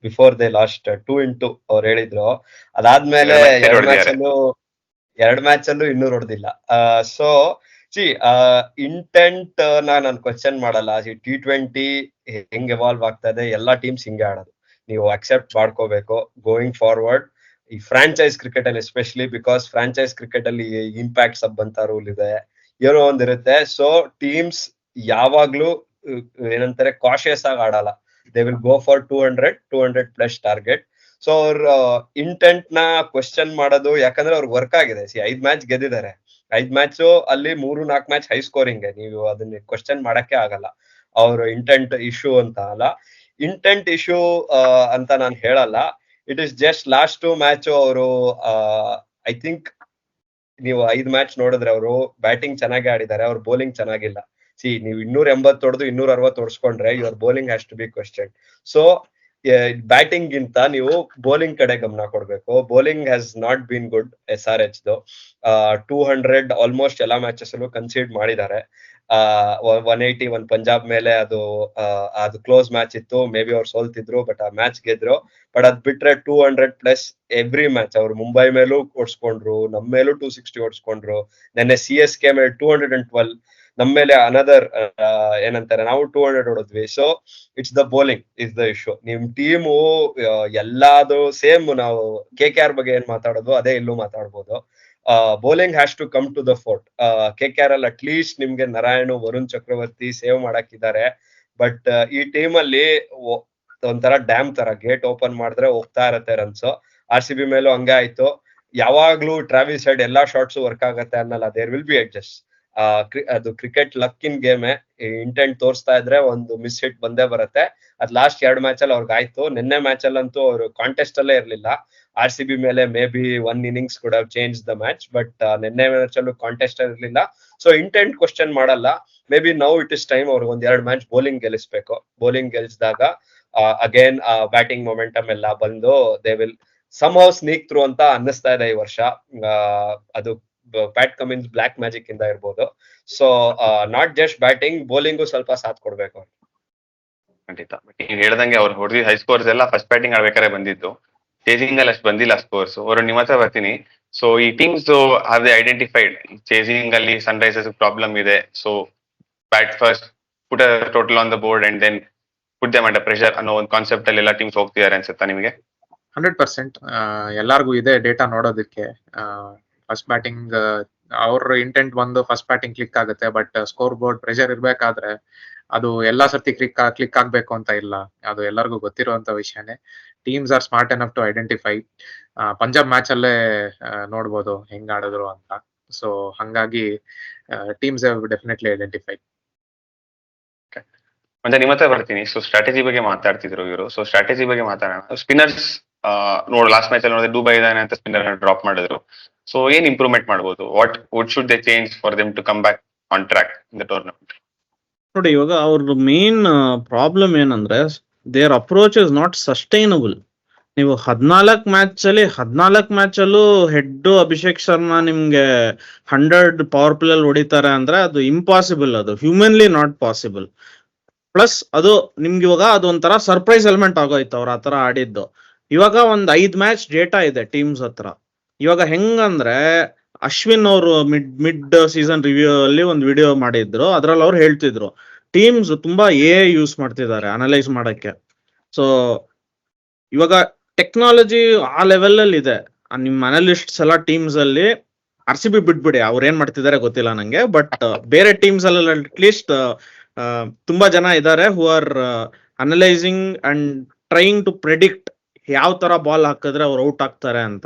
ಬಿಫೋರ್ ದೇ ಲಾಸ್ಟ್ 2-2 ಅವ್ರು ಹೇಳಿದ್ರು. ಅದಾದ್ಮೇಲೆ ಎರಡ್ ಮ್ಯಾಚ್ ಅಲ್ಲೂ 200 ಹೊಡೆದಿಲ್ಲ. ಸೊ ಸಿ ಇಂಟೆಂಟ್ ನಾನು ಕ್ವಶನ್ ಮಾಡಲ್ಲ. T20 ಹೆಂಗ್ ಎವಾಲ್ವ್ ಆಗ್ತಾ ಇದೆ, ಎಲ್ಲಾ ಟೀಮ್ಸ್ ಹಿಂಗೆ ಆಡೋದು, ನೀವು ಅಕ್ಸೆಪ್ಟ್ ಮಾಡ್ಕೋಬೇಕು ಗೋಯಿಂಗ್ ಫಾರ್ವರ್ಡ್. ಈ ಫ್ರಾಂಚೈಸ್ ಕ್ರಿಕೆಟ್ ಅಲ್ಲಿ ಎಸ್ಪೆಷಲಿ, ಬಿಕಾಸ್ ಫ್ರಾಂಚೈಸ್ ಕ್ರಿಕೆಟ್ ಅಲ್ಲಿ ಇಂಪ್ಯಾಕ್ಟ್ ಸಬ್ ಅಂತ ರೂಲ್ ಇದೆ, ಏನೋ ಒಂದಿರುತ್ತೆ. ಸೊ ಟೀಮ್ಸ್ ಯಾವಾಗ್ಲೂ ಏನಂತಾರೆ ಕಾಶಿಯಸ್ ಆಗಿ ಆಡಲ್ಲ. They will go for 200 plus target. So ಅವ್ರ ಇಂಟೆಂಟ್ ನ ಕ್ವಶನ್ ಮಾಡೋದು, ಯಾಕಂದ್ರೆ ಅವ್ರಿಗೆ ವರ್ಕ್ ಆಗಿದೆ. 5 ಮ್ಯಾಚ್ ಗೆದ್ದಿದ್ದಾರೆ. 5 ಮ್ಯಾಚ್ ಅಲ್ಲಿ 3-4 ಮ್ಯಾಚ್ ಹೈ ಸ್ಕೋರಿಂಗ್. ನೀವು ಅದನ್ನ ಕ್ವಶನ್ ಮಾಡಕ್ಕೆ ಆಗಲ್ಲ. ಅವ್ರ ಇಂಟೆಂಟ್ ಇಶ್ಯೂ ಅಂತ ಅಲ್ಲ, ಇಂಟೆಂಟ್ ಇಶ್ಯೂ ಅಂತ ನಾನು ಹೇಳಲ್ಲ. It is just last 2 match ಅವರು ಐ ಥಿಂಕ್ ನೀವು 5 ಮ್ಯಾಚ್ ನೋಡಿದ್ರೆ ಅವರು ಬ್ಯಾಟಿಂಗ್ ಚೆನ್ನಾಗಿ ಆಡಿದ್ದಾರೆ, ಅವ್ರ ಬೌಲಿಂಗ್ ಚೆನ್ನಾಗಿಲ್ಲ. ನೀವು 280 ಹೊಡೆದು 260 ಹೊಡ್ಸ್ಕೊಂಡ್ರೆ your bowling has to be question. So batting ಗಿಂತ ನೀವು ಬೌಲಿಂಗ್ ಕಡೆ ಗಮನ ಕೊಡ್ಬೇಕು. Bowling has not been good. SRH 200 almost ಎಲ್ಲಾ ಮ್ಯಾಚಸ್ ಅಲ್ಲೂ ಕನ್ಸೀಡ್ ಮಾಡಿದ್ದಾರೆ. 180 ಒಂದ್ ಪಂಜಾಬ್ ಮೇಲೆ ಅದು ಕ್ಲೋಸ್ ಮ್ಯಾಚ್ ಇತ್ತು, ಮೇ ಬಿ ಅವ್ರು ಸೋಲ್ತಿದ್ರು, ಬಟ್ ಆ ಮ್ಯಾಚ್ ಗೆದ್ರು. ಬಟ್ ಅದ್ ಬಿಟ್ರೆ 200 ಪ್ಲಸ್ ಎವ್ರಿ ಮ್ಯಾಚ್. ಅವ್ರು ಮುಂಬೈ ಮೇಲೂ ಓಡಿಸ್ಕೊಂಡ್ರು, ನಮ್ಮ ಮೇಲೂ 260 ಓಡಿಸ್ಕೊಂಡ್ರು. ನೆನ್ನೆ CSK ಮೇಲೆ 212, ನಮ್ಮ ಮೇಲೆ ಅನದರ್ ಏನಂತಾರೆ, ನಾವು 200 ಹೊಡೆದ್ವಿ. So it's the bowling is the issue. ನಿಮ್ ಟೀಮು ಎಲ್ಲಾದು ಸೇಮ್. ನಾವು KKR ಬಗ್ಗೆ ಏನ್ ಮಾತಾಡೋದು ಅದೇ ಇಲ್ಲೂ ಮಾತಾಡ್ಬೋದು. Bowling has to come to the fore. KKR ಅಲ್ಲಿ ಅಟ್ಲೀಸ್ಟ್ ನಿಮ್ಗೆ ನಾರಾಯಣ್, ವರುಣ್ ಚಕ್ರವರ್ತಿ ಸೇವ್ ಮಾಡಾಕಿದ್ದಾರೆ. ಬಟ್ ಈ ಟೀಮ್ ಅಲ್ಲಿ ಒಂಥರ ಡ್ಯಾಮ್ ತರ, ಗೇಟ್ ಓಪನ್ ಮಾಡಿದ್ರೆ ಹೋಗ್ತಾ ಇರತ್ತೆ ರನ್ಸ್. RCB ಮೇಲೂ ಹಂಗೆ ಆಯ್ತು. ಯಾವಾಗ್ಲೂ ಟ್ರಾವಿಸ್ ಹೆಡ್ ಎಲ್ಲಾ ಶಾಟ್ಸ್ ವರ್ಕ್ ಆಗತ್ತೆ ಅನ್ನಲ್ಲ, ದೇರ್ ವಿಲ್ ಬಿ ಅಡ್ಜಸ್ಟ್. ಅದು ಕ್ರಿಕೆಟ್ ಲಕ್ ಇನ್ ಗೇಮ್. ಇಂಟೆಂಟ್ ತೋರಿಸ್ತಾ ಇದ್ರೆ ಒಂದು ಮಿಸ್ ಹಿಟ್ ಬಂದೇ ಬರುತ್ತೆ. ಅದ್ ಲಾಸ್ಟ್ 2 ಮ್ಯಾಚ್ ಅಲ್ಲಿ ಅವ್ರಿಗೆ ಆಯ್ತು. ನಿನ್ನೆ ಮ್ಯಾಚ್ ಅಲ್ಲಂತೂ ಅವರು ಕಾಂಟೆಸ್ಟ್ ಅಲ್ಲೇ ಇರ್ಲಿಲ್ಲ. RCB ಮೇಲೆ maybe 1 innings could have change the match, but ನಿನ್ನೆ ಮ್ಯಾಚ್ ಅಲ್ಲೂ ಕಾಂಟೆಸ್ಟ್ ಇರ್ಲಿಲ್ಲ. ಸೊ ಇಂಟೆಂಟ್ ಕ್ವಶನ್ ಮಾಡಲ್ಲ. Maybe now it is time ಅವ್ರಿಗೆ 1-2 ಮ್ಯಾಚ್ ಬೌಲಿಂಗ್ ಗೆಲ್ಲಿಸ್ಬೇಕು. ಬೌಲಿಂಗ್ ಗೆಲ್ಸಿದಾಗ ಅಗೇನ್ ಬ್ಯಾಟಿಂಗ್ ಮೊಮೆಂಟಮ್ ಎಲ್ಲ ಬಂದು they will somehow sneak through ಅಂತ ಅನ್ನಿಸ್ತಾ ಇದೆ ಈ ವರ್ಷ. ಅದು ಪ್ಯಾಟ್ ಕಮಿನ್ಸ್ ಬ್ಲಾಕ್ ಮ್ಯಾಜಿಕ್ ಇಂದ ಇರ್ಬೋದು. So not just batting, bowling ಸ್ವಲ್ಪ ಸಾಥ್ ಕೊಡ್ಬೇಕು. ಖಂಡಿತ. ನೀವ್ ಹೇಳ್ದಂಗೆ ಅವ್ರು ಹೊಡೆದಿದ್ದ ಹೈ ಸ್ಕೋರ್ಸ್ ಎಲ್ಲ ಫಸ್ಟ್ ಬ್ಯಾಟಿಂಗ್ ಆಡ್ಬೇಕಾದ್ರೆ ಬಂದಿತ್ತು. ಚೇಸಿಂಗ್ ಅಲ್ಲಿ ಅಷ್ಟು ಬಂದಿಲ್ಲ ಸ್ಕೋರ್ಸ್. ಅವರು ನಿಮ್ಮ ಹತ್ರ ಬರ್ತೀನಿ. ಸೊ ಈ teams are they identified chasing ಅಲ್ಲಿ ಸನ್ರೈಸರ್ಸ್ ಪ್ರಾಬ್ಲಮ್ ಇದೆ, so bat first, put total on the board and then put them under pressure ಅನ್ನೋ ಒಂದು ಕಾನ್ಸೆಪ್ಟ್ ಅಲ್ಲಿ ಎಲ್ಲ ಟೀಮ್ಸ್ ಹೋಗ್ತಿದ್ದಾರೆ ಅನ್ಸುತ್ತಾ ನಿಮಗೆ? 100% ಎಲ್ಲಾರ್ಗು ಇದೆ ಡೇಟಾ ನೋಡೋದಕ್ಕೆ. ಫಸ್ಟ್ ಬ್ಯಾಟಿಂಗ್ ಅವ್ರ ಇಂಟೆಂಟ್ ಬಂದು ಫಸ್ಟ್ ಬ್ಯಾಟಿಂಗ್ ಕ್ಲಿಕ್ ಆಗುತ್ತೆ, ಬಟ್ ಸ್ಕೋರ್ ಬೋರ್ಡ್ ಪ್ರೆಷರ್ ಇರ್ಬೇಕಾದ್ರೆ ಅದು ಎಲ್ಲಾ ಸರ್ತಿ ಕ್ಲಿಕ್ ಆಗ್ಬೇಕು ಅಂತ ಇಲ್ಲ. ಅದು ಎಲ್ಲರಿಗೂ ಗೊತ್ತಿರುವಂತ ವಿಷಯನೇ. Teams are smart enough to identify. Punjab match ಅಲ್ಲೇ ನೋಡ್ಬೋದು ಹೆಂಗ್ ಆಡಿದ್ರು ಅಂತ. ಸೊ ಹಂಗಾಗಿ ಟೀಮ್ಸ್ ಹ್ಯಾವ್ ಡೆಫಿನೆಟ್ಲಿ ಐಡೆಂಟಿಫೈ. ಮತ್ತೆ ನಿಮ್ಮ ಹತ್ರ ಬರ್ತೀನಿ. ಸೊ ಸ್ಟ್ರಾಟಜಿ ಬಗ್ಗೆ ಮಾತಾಡ್ತಿದ್ರು ಇವರು. ಸೊ ಸ್ಟ್ರಾಟಜಿ ಬಗ್ಗೆ ಮಾತಾಡೋಣ. ಸ್ಪಿನ್ನರ್ಸ್ ನೋಡ್ ಲಾಸ್ಟ್ ಮ್ಯಾಚ್ ಅಲ್ಲಿ ನೋಡಿದ್ರೆ ದುಬೈ ಇದಾನೆ ಅಂತ ಸ್ಪಿನ್ನರ್ ಡ್ರಾಪ್ ಮಾಡಿದ್ರು. ಸೊ ಏನ್ ಇಂಪ್ರೂವ್ಮೆಂಟ್ ಮಾಡಬಹುದು? What should they change for them to come back on track in the tournament? ನೋಡಿ, ಇವಾಗ ಅವ್ರ ಮೇನ್ ಪ್ರಾಬ್ಲಮ್ ಏನಂದ್ರೆ their approach is not sustainable. ನೀವು 14 ಮ್ಯಾಚ್ ಅಲ್ಲೂ ಹೆಡ್ ಅಭಿಷೇಕ್ ಶರ್ಮಾ ನಿಮ್ಗೆ 100 ಪವರ್ ಪ್ಲೇ ಹೊಡಿತಾರೆ ಅಂದ್ರೆ ಅದು ಇಂಪಾಸಿಬಲ್. ಅದು ಹ್ಯೂಮನ್ಲಿ ನಾಟ್ ಪಾಸಿಬಲ್. ಪ್ಲಸ್ ಅದು ನಿಮ್ಗೆ ಇವಾಗ ಅದೊಂಥರ ಸರ್ಪ್ರೈಸ್ ಎಲಿಮೆಂಟ್ ಆಗೋಯ್ತು ಅವ್ರ ಆತರ ಆಡಿದ್ದು. ಇವಾಗ ಒಂದ್ 5 ಮ್ಯಾಚ್ ಡೇಟಾ ಇದೆ ಟೀಮ್ಸ್ ಹತ್ರ. ಇವಾಗ ಹೆಂಗಂದ್ರೆ ಅಶ್ವಿನ್ ಅವರು ಮಿಡ್ ಸೀಸನ್ ರಿವ್ಯೂ ಅಲ್ಲಿ ಒಂದು ವಿಡಿಯೋ ಮಾಡಿದ್ರು. ಅದ್ರಲ್ಲಿ ಅವ್ರು ಹೇಳ್ತಿದ್ರು ಟೀಮ್ಸ್ ತುಂಬಾ ಯೂಸ್ ಮಾಡ್ತಿದ್ದಾರೆ ಅನಲೈಸ್ ಮಾಡಕ್ಕೆ. ಸೊ ಇವಾಗ ಟೆಕ್ನಾಲಜಿ ಆ ಲೆವೆಲ್ ಅಲ್ಲಿ ಇದೆ. ನಿಮ್ ಅನಲಿಸ್ಟ್ಸ್ ಎಲ್ಲ ಟೀಮ್ಸ್ ಅಲ್ಲಿ RCB ಬಿಟ್ಬಿಡಿ, ಅವ್ರು ಏನ್ ಮಾಡ್ತಿದ್ದಾರೆ ಗೊತ್ತಿಲ್ಲ ನಂಗೆ, ಬಟ್ ಬೇರೆ ಟೀಮ್ಸ್ ಅಲ್ಲಿ ಅಟ್ಲೀಸ್ಟ್ ತುಂಬಾ ಜನ ಇದ್ದಾರೆ who are analysing and trying to predict ಯಾವ ತರ ಬಾಲ್ ಹಾಕಿದ್ರೆ ಅವ್ರು ಔಟ್ ಆಗ್ತಾರೆ ಅಂತ.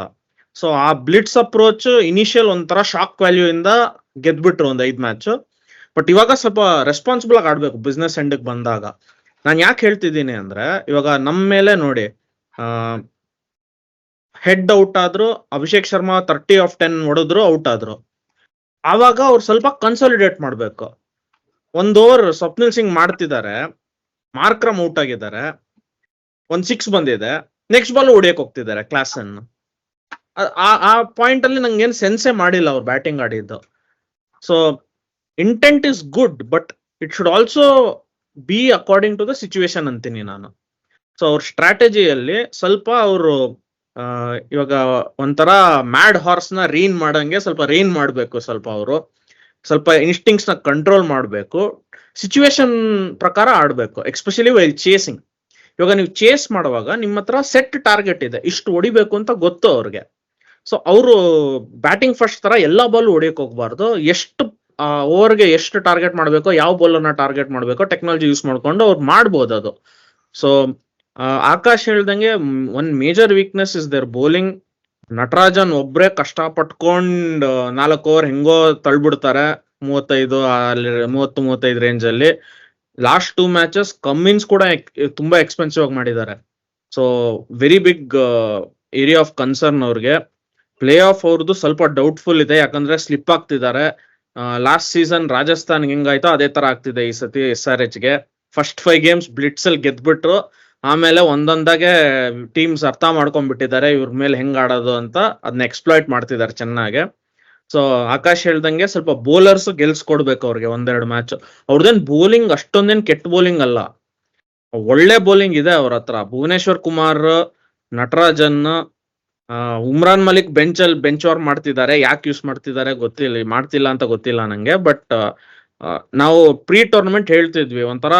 ಸೊ ಆ ಬ್ಲಿಟ್ಸ್ ಅಪ್ರೋಚ್ ಇನಿಷಿಯಲ್ ಒಂಥರ ಶಾಕ್ ವ್ಯಾಲ್ಯೂ ಇಂದ ಗೆದ್ಬಿಟ್ರು ಒಂದ್ 5 ಮ್ಯಾಚ್. ಬಟ್ ಇವಾಗ ಸ್ವಲ್ಪ ರೆಸ್ಪಾನ್ಸಿಬಲ್ ಆಗಿ ಆಡ್ಬೇಕು ಬಿಸ್ನೆಸ್ ಎಂಡ್ ಬಂದಾಗ. ನಾನು ಯಾಕೆ ಹೇಳ್ತಿದ್ದೀನಿ ಅಂದ್ರೆ ಇವಾಗ ನಮ್ಮ ಮೇಲೆ ನೋಡಿ, ಹೆಡ್ ಔಟ್ ಆದ್ರು, ಅಭಿಷೇಕ್ ಶರ್ಮಾ 30 of 10 ಹೊಡೆದ್ರು, ಔಟ್ ಆದ್ರು. ಆವಾಗ ಅವ್ರು ಸ್ವಲ್ಪ ಕನ್ಸಾಲಿಡೇಟ್ ಮಾಡ್ಬೇಕು. 1 ಓವರ್ ಸ್ವಪ್ನಿಲ್ ಸಿಂಗ್ ಮಾಡ್ತಿದ್ದಾರೆ, ಮಾರ್ಕ್ರಮ್ ಔಟ್ ಆಗಿದ್ದಾರೆ, 1 6 ಬಂದಿದೆ, ನೆಕ್ಸ್ಟ್ ಬಾಲ್ ಹೊಡಿಯಕ್ ಹೋಗ್ತಿದ್ದಾರೆ ಕ್ಲಾಸ್ ಅನ್ನು. ಆ ಪಾಯಿಂಟ್ ಅಲ್ಲಿ ನಂಗೆ ಏನ್ ಸೆನ್ಸೇ ಮಾಡಿಲ್ಲ ಅವ್ರು ಬ್ಯಾಟಿಂಗ್ ಆಡಿದ್ದು. So intent is good, but it should also be according to the situation ಅಂತೀನಿ ನಾನು. ಸೊ ಅವ್ರ ಸ್ಟ್ರಾಟಜಿಯಲ್ಲಿ ಸ್ವಲ್ಪ ಅವರು ಇವಾಗ ಒಂಥರ ಮ್ಯಾಡ್ ಹಾರ್ಸ್ ನ ರೀನ್ ಮಾಡಂಗೆ ಸ್ವಲ್ಪ ರೀನ್ ಮಾಡ್ಬೇಕು, ಸ್ವಲ್ಪ ಅವರು ಸ್ವಲ್ಪ ಇನ್ಸ್ಟಿಂಕ್ಟ್ಸ್ ನ ಕಂಟ್ರೋಲ್ ಮಾಡ್ಬೇಕು, ಸಿಚುವೇಶನ್ ಪ್ರಕಾರ ಆಡ್ಬೇಕು, ಎಕ್ಸ್ಪೆಷಲಿ ವೈಲ್ ಚೇಸಿಂಗ್. ಇವಾಗ ನೀವು ಚೇಸ್ ಮಾಡುವಾಗ ನಿಮ್ಮ ಹತ್ರ ಸೆಟ್ ಟಾರ್ಗೆಟ್ ಇದೆ, ಇಷ್ಟು ಹೊಡಿಬೇಕು ಅಂತ ಗೊತ್ತು ಅವ್ರಿಗೆ. ಸೊ ಅವರು ಬ್ಯಾಟಿಂಗ್ ಫಸ್ಟ್ ತರ ಎಲ್ಲಾ ಬಾಲ್ ಹೊಡಿಯಕ್ ಹೋಗ್ಬಾರ್ದು, ಎಷ್ಟು ಓವರ್ಗೆ ಎಷ್ಟು ಟಾರ್ಗೆಟ್ ಮಾಡ್ಬೇಕೋ, ಯಾವ ಬಾಲ್ ಅನ್ನ ಟಾರ್ಗೆಟ್ ಮಾಡ್ಬೇಕೋ ಟೆಕ್ನಾಲಜಿ ಯೂಸ್ ಮಾಡ್ಕೊಂಡು ಅವ್ರು ಮಾಡ್ಬೋದು ಅದು. ಸೊ ಆಕಾಶ್ ಹೇಳ್ದಂಗೆ ಒಂದ್ major weakness is their bowling. Natarajan ಒಬ್ರೇ ಕಷ್ಟ ಪಟ್ಕೊಂಡ್ 4 ಓವರ್ ಹೆಂಗೋ ತಳ್ಬಿಡ್ತಾರೆ 30-35 ರೇಂಜ್ ಅಲ್ಲಿ. ಲಾಸ್ಟ್ 2 ಮ್ಯಾಚಸ್ ಕಮ್ಮಿನ್ಸ್ ಕೂಡ ತುಂಬಾ ಎಕ್ಸ್ಪೆನ್ಸಿವ್ ಆಗಿ ಮಾಡಿದ್ದಾರೆ. So very big area of concern ಅವ್ರಿಗೆ. ಪ್ಲೇ ಆಫ್ ಅವ್ರದ್ದು ಸ್ವಲ್ಪ ಡೌಟ್ಫುಲ್ ಇದೆ, ಯಾಕಂದ್ರೆ ಸ್ಲಿಪ್ ಆಗ್ತಿದ್ದಾರೆ. ಲಾಸ್ಟ್ ಸೀಸನ್ ರಾಜಸ್ಥಾನ್ ಹೆಂಗಾಯ್ತೋ ಅದೇ ತರ ಆಗ್ತಿದೆ ಈ ಸತಿ SRH ಗೆ. ಫಸ್ಟ್ 5 ಗೇಮ್ಸ್ ಬ್ಲಿಟ್ಸ್ ಅಲ್ಲಿ ಗೆದ್ಬಿಟ್ರು, ಆಮೇಲೆ ಒಂದೊಂದಾಗೆ ಟೀಮ್ಸ್ ಅರ್ಥ ಮಾಡ್ಕೊಂಡ್ಬಿಟ್ಟಿದ್ದಾರೆ ಇವ್ರ ಮೇಲೆ ಹೆಂಗ್ ಆಡೋದು ಅಂತ, ಅದನ್ನ ಎಕ್ಸ್ಪ್ಲಾಯ್ಟ್ ಮಾಡ್ತಿದ್ದಾರೆ ಚೆನ್ನಾಗೆ. ಸೊ ಆಕಾಶ್ ಹೇಳ್ದಂಗೆ ಸ್ವಲ್ಪ ಬೌಲರ್ಸ್ ಗೆಲ್ಸ್ಕೊಡ್ಬೇಕು ಅವ್ರಿಗೆ 1-2 ಮ್ಯಾಚ್. ಅವ್ರದೇನ್ ಬೌಲಿಂಗ್ ಅಷ್ಟೊಂದೇನ್ ಕೆಟ್ಟ ಬೌಲಿಂಗ್ ಅಲ್ಲ, ಒಳ್ಳೆ ಬೌಲಿಂಗ್ ಇದೆ ಅವ್ರ ಹತ್ರ. ಭುವನೇಶ್ವರ್ ಕುಮಾರ್, ನಟರಾಜನ್, ಉಮ್ರಾನ್ ಮಲಿಕ್ ಬೆಂಚ್ ವರ್ಕ್ ಮಾಡ್ತಿದ್ದಾರೆ. ಯಾಕೆ ಯೂಸ್ ಮಾಡ್ತಿಲ್ಲ ಅಂತ ಗೊತ್ತಿಲ್ಲ ನಂಗೆ. ಬಟ್ ನಾವು ಪ್ರೀ ಟೂರ್ನಮೆಂಟ್ ಹೇಳ್ತಿದ್ವಿ ಒಂಥರ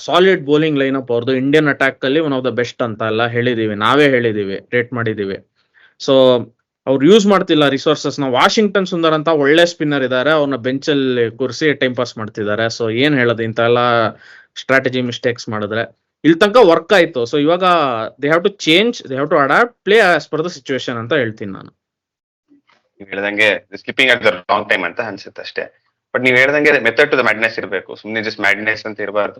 ಸಾಲಿಡ್ ಬೌಲಿಂಗ್ ಲೈನ್ ಅಪ್ ಅವ್ರದ್ದು, ಇಂಡಿಯನ್ ಅಟ್ಯಾಕ್ ಅಲ್ಲಿ ಒನ್ ಆಫ್ ದ ಬೆಸ್ಟ್ ಅಂತ ಎಲ್ಲ ಹೇಳಿದೀವಿ, ನಾವೇ ಹೇಳಿದೀವಿ, ರೇಟ್ ಮಾಡಿದೀವಿ. ಸೊ ಅವ್ರು ಯೂಸ್ ಮಾಡ್ತಿಲ್ಲ ರಿಸೋರ್ಸಸ್ ನ. ವಾಷಿಂಗ್ಟನ್ ಸುಂದರ್ ಅಂತ ಒಳ್ಳೆ ಸ್ಪಿನ್ನರ್ ಇದ್ದಾರೆ, ಅವ್ರನ್ನ ಬೆಂಚಲ್ಲಿ ಕೂರಿಸಿ ಟೈಮ್ ಪಾಸ್ ಮಾಡ್ತಿದ್ದಾರೆ. ಸೊ ಏನ್ ಹೇಳೋದು, ಇಂತ ಎಲ್ಲ ಸ್ಟ್ರಾಟಜಿ ಮಿಸ್ಟೇಕ್ಸ್ ಮಾಡಿದ್ರೆ ಇಲ್ಲಿ ತನಕ ವರ್ಕ್ ಆಯ್ತು. ಸೊ ಇವಾಗ they have to change, they have to adapt, play as per the situation ಅಂತ ಹೇಳ್ತೀನಿ ನಾನು. ನೀವ್ ಹೇಳ್ದಂಗೆ slipping at the wrong time ಅಂತ ಅನ್ಸುತ್ತೆ ಅಷ್ಟೇ. ಬಟ್ ನೀವ್ ಹೇಳ್ದಂಗೆ ಮೆಥಡ್ ಟು ದ ಮ್ಯಾಡ್ನೆಸ್ ಇರಬೇಕು, ಸುಮ್ನೆ ಜಸ್ಟ್ ಮ್ಯಾಡ್ನೆಸ್ ಅಂತ ಇರಬಾರ್ದು.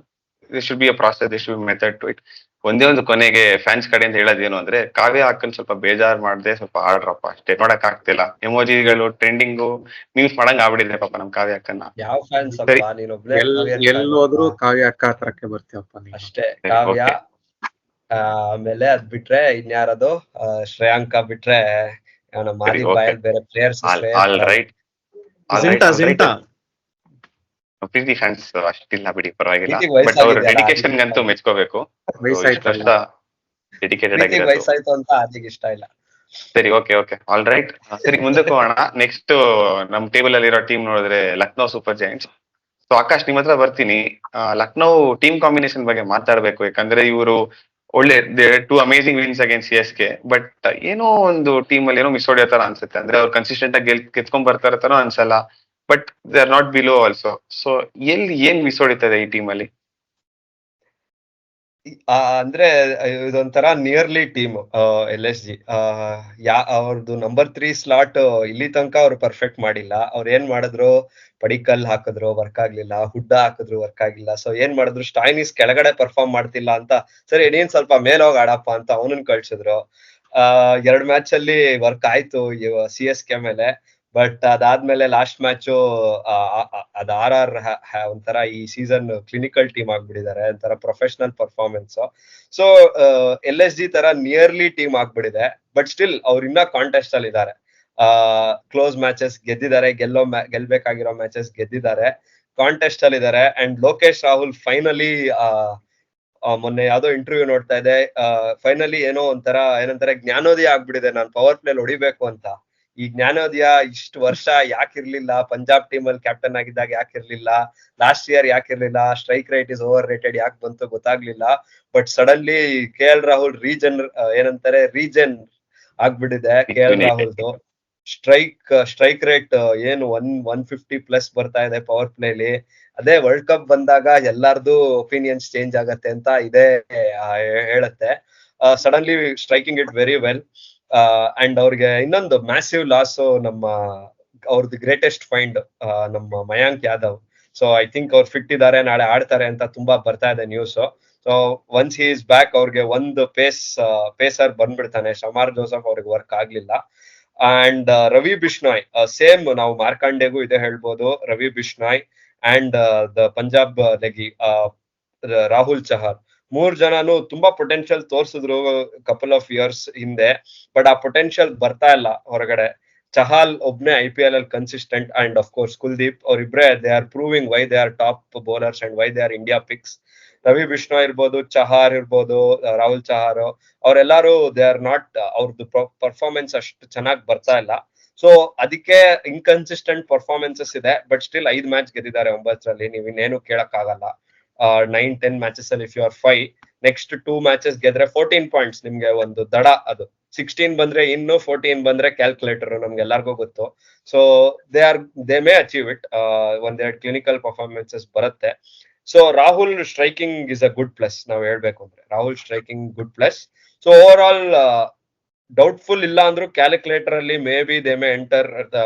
This should be a process, this should be method to it. ಒಂದೇ ಒಂದು ಕೊನೆಗೆ ಫ್ಯಾನ್ಸ್ ಕಡೆಯಿಂದ ಹೇಳೋದೇನು ಅಂದ್ರೆ, ಕಾವ್ಯ ಹಾಕನ್ ಸ್ವಲ್ಪ ಬೇಜಾರ್ ಮಾಡದೆ ಸ್ವಲ್ಪ ಆಡ್ರಪ್ಪ ಅಷ್ಟೇ, ನೋಡಕ್ ಆಗ್ತಿಲ್ಲ. ಎಮೋಜಿಗಳು ಟ್ರೆಂಡಿಂಗು ನ್ಯೂಸ್ ಮಾಡಂಗ್ ಆಗ್ಬಿಟ್ಟಿದೆ ಪಾಪ ನಮ್ ಕಾವ್ಯ ಅಕ್ಕನ್ನ. ಯಾವ ಫ್ಯಾನ್ಸ್ ಸರಿ. ಅಪ್ಪ ನೀನೊಬ್ನೇ? ಎಲ್ಲೋದ್ರು ಕಾವ್ಯ ಅಕ್ಕ ಹತ್ರಕ್ಕೆ ಬರ್ತೀವಪ್ಪ ನೀನು. ಅಷ್ಟೇ ಕಾವ್ಯ. ಆಮೇಲೆ ಅದ್ ಬಿಟ್ರೆ ಇನ್ಯಾರದು, ಶ್ರೇಯಾಂಕ ಬಿಟ್ರೆ ನಮ್ಮ ಮಾದಿ okay. ಬಾಯಲ್ ಬೇರೆ ಪ್ಲೇಯರ್ಸ್ ಆಲ್ ರೈಟ್. ಜಿಂಟಾ ಪ್ರೀತಿ ಫ್ಯಾನ್ಸ್ ಅಷ್ಟಿಲ್ಲ ಬಿಡಿ, ಪರವಾಗಿಲ್ಲ. ಪ್ರೀತಿಗ್ ಬಟ್ ಅವ್ರ ವಯಸ್ಸಾಗಿದೆಯಲ್ಲ, ಡೆಡಿಕೇಶನ್ ಗಂತೂ ಮೆಚ್ಕೋಬೇಕು. ವಯಸ್ಸಾಯ್ತಲ್ಲ. ಡೆಡಿಕೇಟೆಡ್ ಆಗಿರೋದು. ವಯಸ್ಸಾಯ್ತು ಅಂತ ಅದಕ್ಕೆ ಇಷ್ಟ ಇಲ್ಲ. ಸರಿ, ಓಕೆ ಆಲ್ ರೈಟ್. ಸರಿ, ಮುಂದಕ್ಕೆ ಹೋಗೋಣ. ನೆಕ್ಸ್ಟ್ ನಮ್ ಟೇಬಲ್ ಅಲ್ಲಿರೋ ಟೀಮ್ ನೋಡಿದ್ರೆ Lucknow super Giants. So Akash, ನಿಮ್ ಹತ್ರ ಬರ್ತೀನಿ. ಲಕ್ನೋ ಟೀಮ್ ಕಾಂಬಿನೇಷನ್ ಬಗ್ಗೆ ಮಾತಾಡ್ಬೇಕು, ಯಾಕಂದ್ರೆ ಇವರು ಒಳ್ಳೆ 2 amazing wins against CSK. But ಏನೋ ಒಂದು ಟೀಮ್ ಅಲ್ಲಿ ಏನೋ ಮಿಸ್ ಹೊಡೆಯೋ ತರ ಅನ್ಸುತ್ತೆ. ಅಂದ್ರೆ ಅವ್ರು ಕನ್ಸಿಸ್ಟೆಂಟ್ ಆಗಿ ಗೆದ್ಕೊಂಡ್ ಬರ್ತಾ ಇರೋ ಅನ್ಸಲ್ಲ. But they are not below also. So ಏನ್ ಮಿಸ್ ಹೊಡಿತದೆ ಈ ಟೀಮ್ ಅಲ್ಲಿ? ಅಂದ್ರೆ ಇದೊಂಥರ ನಿಯರ್ಲಿ ಟೀಮ್ LSG. ಅವ್ರದ್ದು ನಂಬರ್ 3 ಸ್ಲಾಟ್ ಇಲ್ಲಿ ತನಕ ಅವ್ರು ಪರ್ಫೆಕ್ಟ್ ಮಾಡಿಲ್ಲ. ಅವ್ರು ಏನ್ ಮಾಡಿದ್ರು, ಪಡಿಕಲ್ ಹಾಕಿದ್ರು ವರ್ಕ್ ಆಗ್ಲಿಲ್ಲ, ಹುಡ್ಡ ಹಾಕಿದ್ರು ವರ್ಕ್ ಆಗಿಲ್ಲ. ಸೊ ಏನ್ ಮಾಡಿದ್ರು, ಸ್ಟಾಯ್ನಿಸ್ ಕೆಳಗಡೆ ಪರ್ಫಾರ್ಮ್ ಮಾಡ್ತಿಲ್ಲ ಅಂತ, ಸರಿ ನೀನ್ ಸ್ವಲ್ಪ ಮೇಲೋಗಿ ಆಡಪ್ಪ ಅಂತ ಅವನನ್ನ ಕಳ್ಸಿದ್ರು. 2 ಮ್ಯಾಚ್ ಅಲ್ಲಿ ವರ್ಕ್ ಆಯ್ತು CSK ಮೇಲೆ. ಬಟ್ ಅದಾದ್ಮೇಲೆ ಲಾಸ್ಟ್ ಮ್ಯಾಚ್ ಅದ್ RR ಒಂಥರ ಈ ಸೀಸನ್ ಕ್ಲಿನಿಕಲ್ ಟೀಮ್ ಆಗ್ಬಿಟ್ಟಿದ್ದಾರೆ, ಒಂಥರ ಪ್ರೊಫೆಷನಲ್ ಪರ್ಫಾರ್ಮೆನ್ಸ್. ಸೊ LSG ತರ ನಿಯರ್ಲಿ ಟೀಮ್ ಆಗ್ಬಿಟ್ಟಿದೆ. ಬಟ್ ಸ್ಟಿಲ್ ಅವ್ರು ಇನ್ನ ಕಾಂಟೆಸ್ಟ್ ಅಲ್ಲಿ ಇದ್ದಾರೆ. ಕ್ಲೋಸ್ ಮ್ಯಾಚಸ್ ಗೆದ್ದಿದ್ದಾರೆ, ಗೆಲ್ಬೇಕಾಗಿರೋ ಮ್ಯಾಚಸ್ ಗೆದ್ದಿದ್ದಾರೆ, ಕಾಂಟೆಸ್ಟ್ ಅಲ್ಲಿ ಇದ್ದಾರೆ. ಅಂಡ್ ಲೋಕೇಶ್ ರಾಹುಲ್ ಫೈನಲಿ ಮೊನ್ನೆ ಯಾವ್ದೋ ಇಂಟರ್ವ್ಯೂ ನೋಡ್ತಾ ಇದೆ, ಫೈನಲಿ ಏನೋ ಒಂಥರ ಏನಂತಾರೆ ಜ್ಞಾನೋದಯ ಆಗ್ಬಿಟ್ಟಿದೆ, ನಾನು ಪವರ್ ಪ್ಲೇ ಹೊಡಿಬೇಕು ಅಂತ. ಈ ಜ್ಞಾನೋದಯ ಇಷ್ಟು ವರ್ಷ ಯಾಕಿರ್ಲಿಲ್ಲ, ಪಂಜಾಬ್ ಟೀಮ್ ಅಲ್ಲಿ ಕ್ಯಾಪ್ಟನ್ ಆಗಿದ್ದಾಗ ಯಾಕಿರ್ಲಿಲ್ಲ, ಲಾಸ್ಟ್ ಇಯರ್ ಯಾಕಿರ್ಲಿಲ್ಲ, strike rate is over rated ಯಾಕೆ ಬಂತು ಗೊತ್ತಾಗ್ಲಿಲ್ಲ. But suddenly KL Rahul reason ಆಗ್ಬಿಟ್ಟಿದೆ. KL ರಾಹುಲ್ದು ಸ್ಟ್ರೈಕ್ ರೇಟ್ ಏನು 150 ಪ್ಲಸ್ ಬರ್ತಾ ಇದೆ ಪವರ್ ಪ್ಲೇಲಿ. ಅದೇ ವರ್ಲ್ಡ್ ಕಪ್ ಬಂದಾಗ ಎಲ್ಲಾರ್ದು ಒಪಿನಿಯನ್ಸ್ ಚೇಂಜ್ ಆಗತ್ತೆ ಅಂತ ಇದೇ ಹೇಳುತ್ತೆ. Suddenly striking it very well. And ಅವ್ರಿಗೆ ಇನ್ನೊಂದು ಮ್ಯಾಸಿವ್ ಲಾಸ್, ಅವ್ರದ್ದು ಗ್ರೇಟೆಸ್ಟ್ ಫೈಂಡ್ ನಮ್ಮ Mayank Yadav. So I think ಅವ್ರು ಫಿಟ್ ಇದ್ದಾರೆ, ನಾಳೆ ಆಡ್ತಾರೆ ಅಂತ ತುಂಬಾ ಬರ್ತಾ ಇದೆ news. So once he is back, ಅವ್ರಿಗೆ ಒಂದು ಪೇಸರ್ ಬಂದ್ಬಿಡ್ತಾನೆ. ಶಮಾರ್ ಜೋಸಫ್ ಅವ್ರಿಗೆ ವರ್ಕ್ ಆಗ್ಲಿಲ್ಲ. ಅಂಡ್ ರವಿ ಬಿಷ್ನಾಯ್, ಸೇಮ್ ನಾವು ಮಾರ್ಕಾಂಡೆಗೂ ಇದೆ ಹೇಳ್ಬೋದು. ರವಿ ಬಿಷ್ನಾಯ್ ಅಂಡ್ ದ ಪಂಜಾಬ್ ಲೆಗಿ ರಾಹುಲ್ ಚಹರ್, 3 ಜನನು ತುಂಬಾ ಪೊಟೆನ್ಶಿಯಲ್ ತೋರ್ಸಿದ್ರು ಕಪಲ್ ಆಫ್ ಇಯರ್ಸ್ ಹಿಂದೆ. ಬಟ್ ಆ ಪೊಟೆನ್ಶಿಯಲ್ ಬರ್ತಾ ಇಲ್ಲ ಹೊರಗಡೆ. ಚಹಾಲ್ ಒಬ್ನೇ IPL ಅಲ್ಲಿ consistent, and of course Kuldeep ಅವರಿಬ್ರೆ they are proving why they are top bowlers and why they are India picks. Ravi Bishnoi ಇರ್ಬೋದು, ಚಹಾರ್ ಇರ್ಬೋದು, ರಾಹುಲ್ ಚಹಾರ್, ಅವರೆಲ್ಲರೂ ದೇ ಆರ್ ನಾಟ್, ಅವ್ರದ್ದು ಪರ್ಫಾರ್ಮೆನ್ಸ್ ಅಷ್ಟು ಚೆನ್ನಾಗಿ ಬರ್ತಾ ಇಲ್ಲ. ಸೊ ಅದಕ್ಕೆ ಇನ್ಕನ್ಸಿಸ್ಟೆಂಟ್ ಪರ್ಫಾರ್ಮೆನ್ಸಸ್ ಇದೆ. ಬಟ್ ಸ್ಟಿಲ್ 5 ಮ್ಯಾಚ್ ಗೆದ್ದಿದ್ದಾರೆ 9ರಲ್ಲಿ. ನೀವು ಇನ್ನೇನು ಕೇಳಕ್ ಆಗಲ್ಲ. 9-10 ಮ್ಯಾಚಸ್ ಅಲ್ಲಿ if you R 5, next 2 matches ಗೆದ್ರೆ 14 ಪಾಯಿಂಟ್ಸ್ ನಿಮ್ಗೆ ಒಂದು ದಡ. ಅದು 16 ಬಂದ್ರೆ ಇನ್ನು, 14 ಬಂದ್ರೆ ಕ್ಯಾಲ್ಕುಲೇಟರ್, ನಮ್ಗೆ ಎಲ್ಲರಿಗೂ ಗೊತ್ತು. So they may achieve it. ಒಂದೆರಡು ಕ್ಲಿನಿಕಲ್ ಪರ್ಫಾರ್ಮೆನ್ಸಸ್ ಬರುತ್ತೆ. So Rahul striking is a good plus. ನಾವ್ ಹೇಳ್ಬೇಕು ಅಂದ್ರೆ Rahul striking good plus. So over all doubtful ಇಲ್ಲ ಅಂದ್ರೂ ಕ್ಯಾಲ್ಕುಲೇಟರ್ ಅಲ್ಲಿ may be they may enter.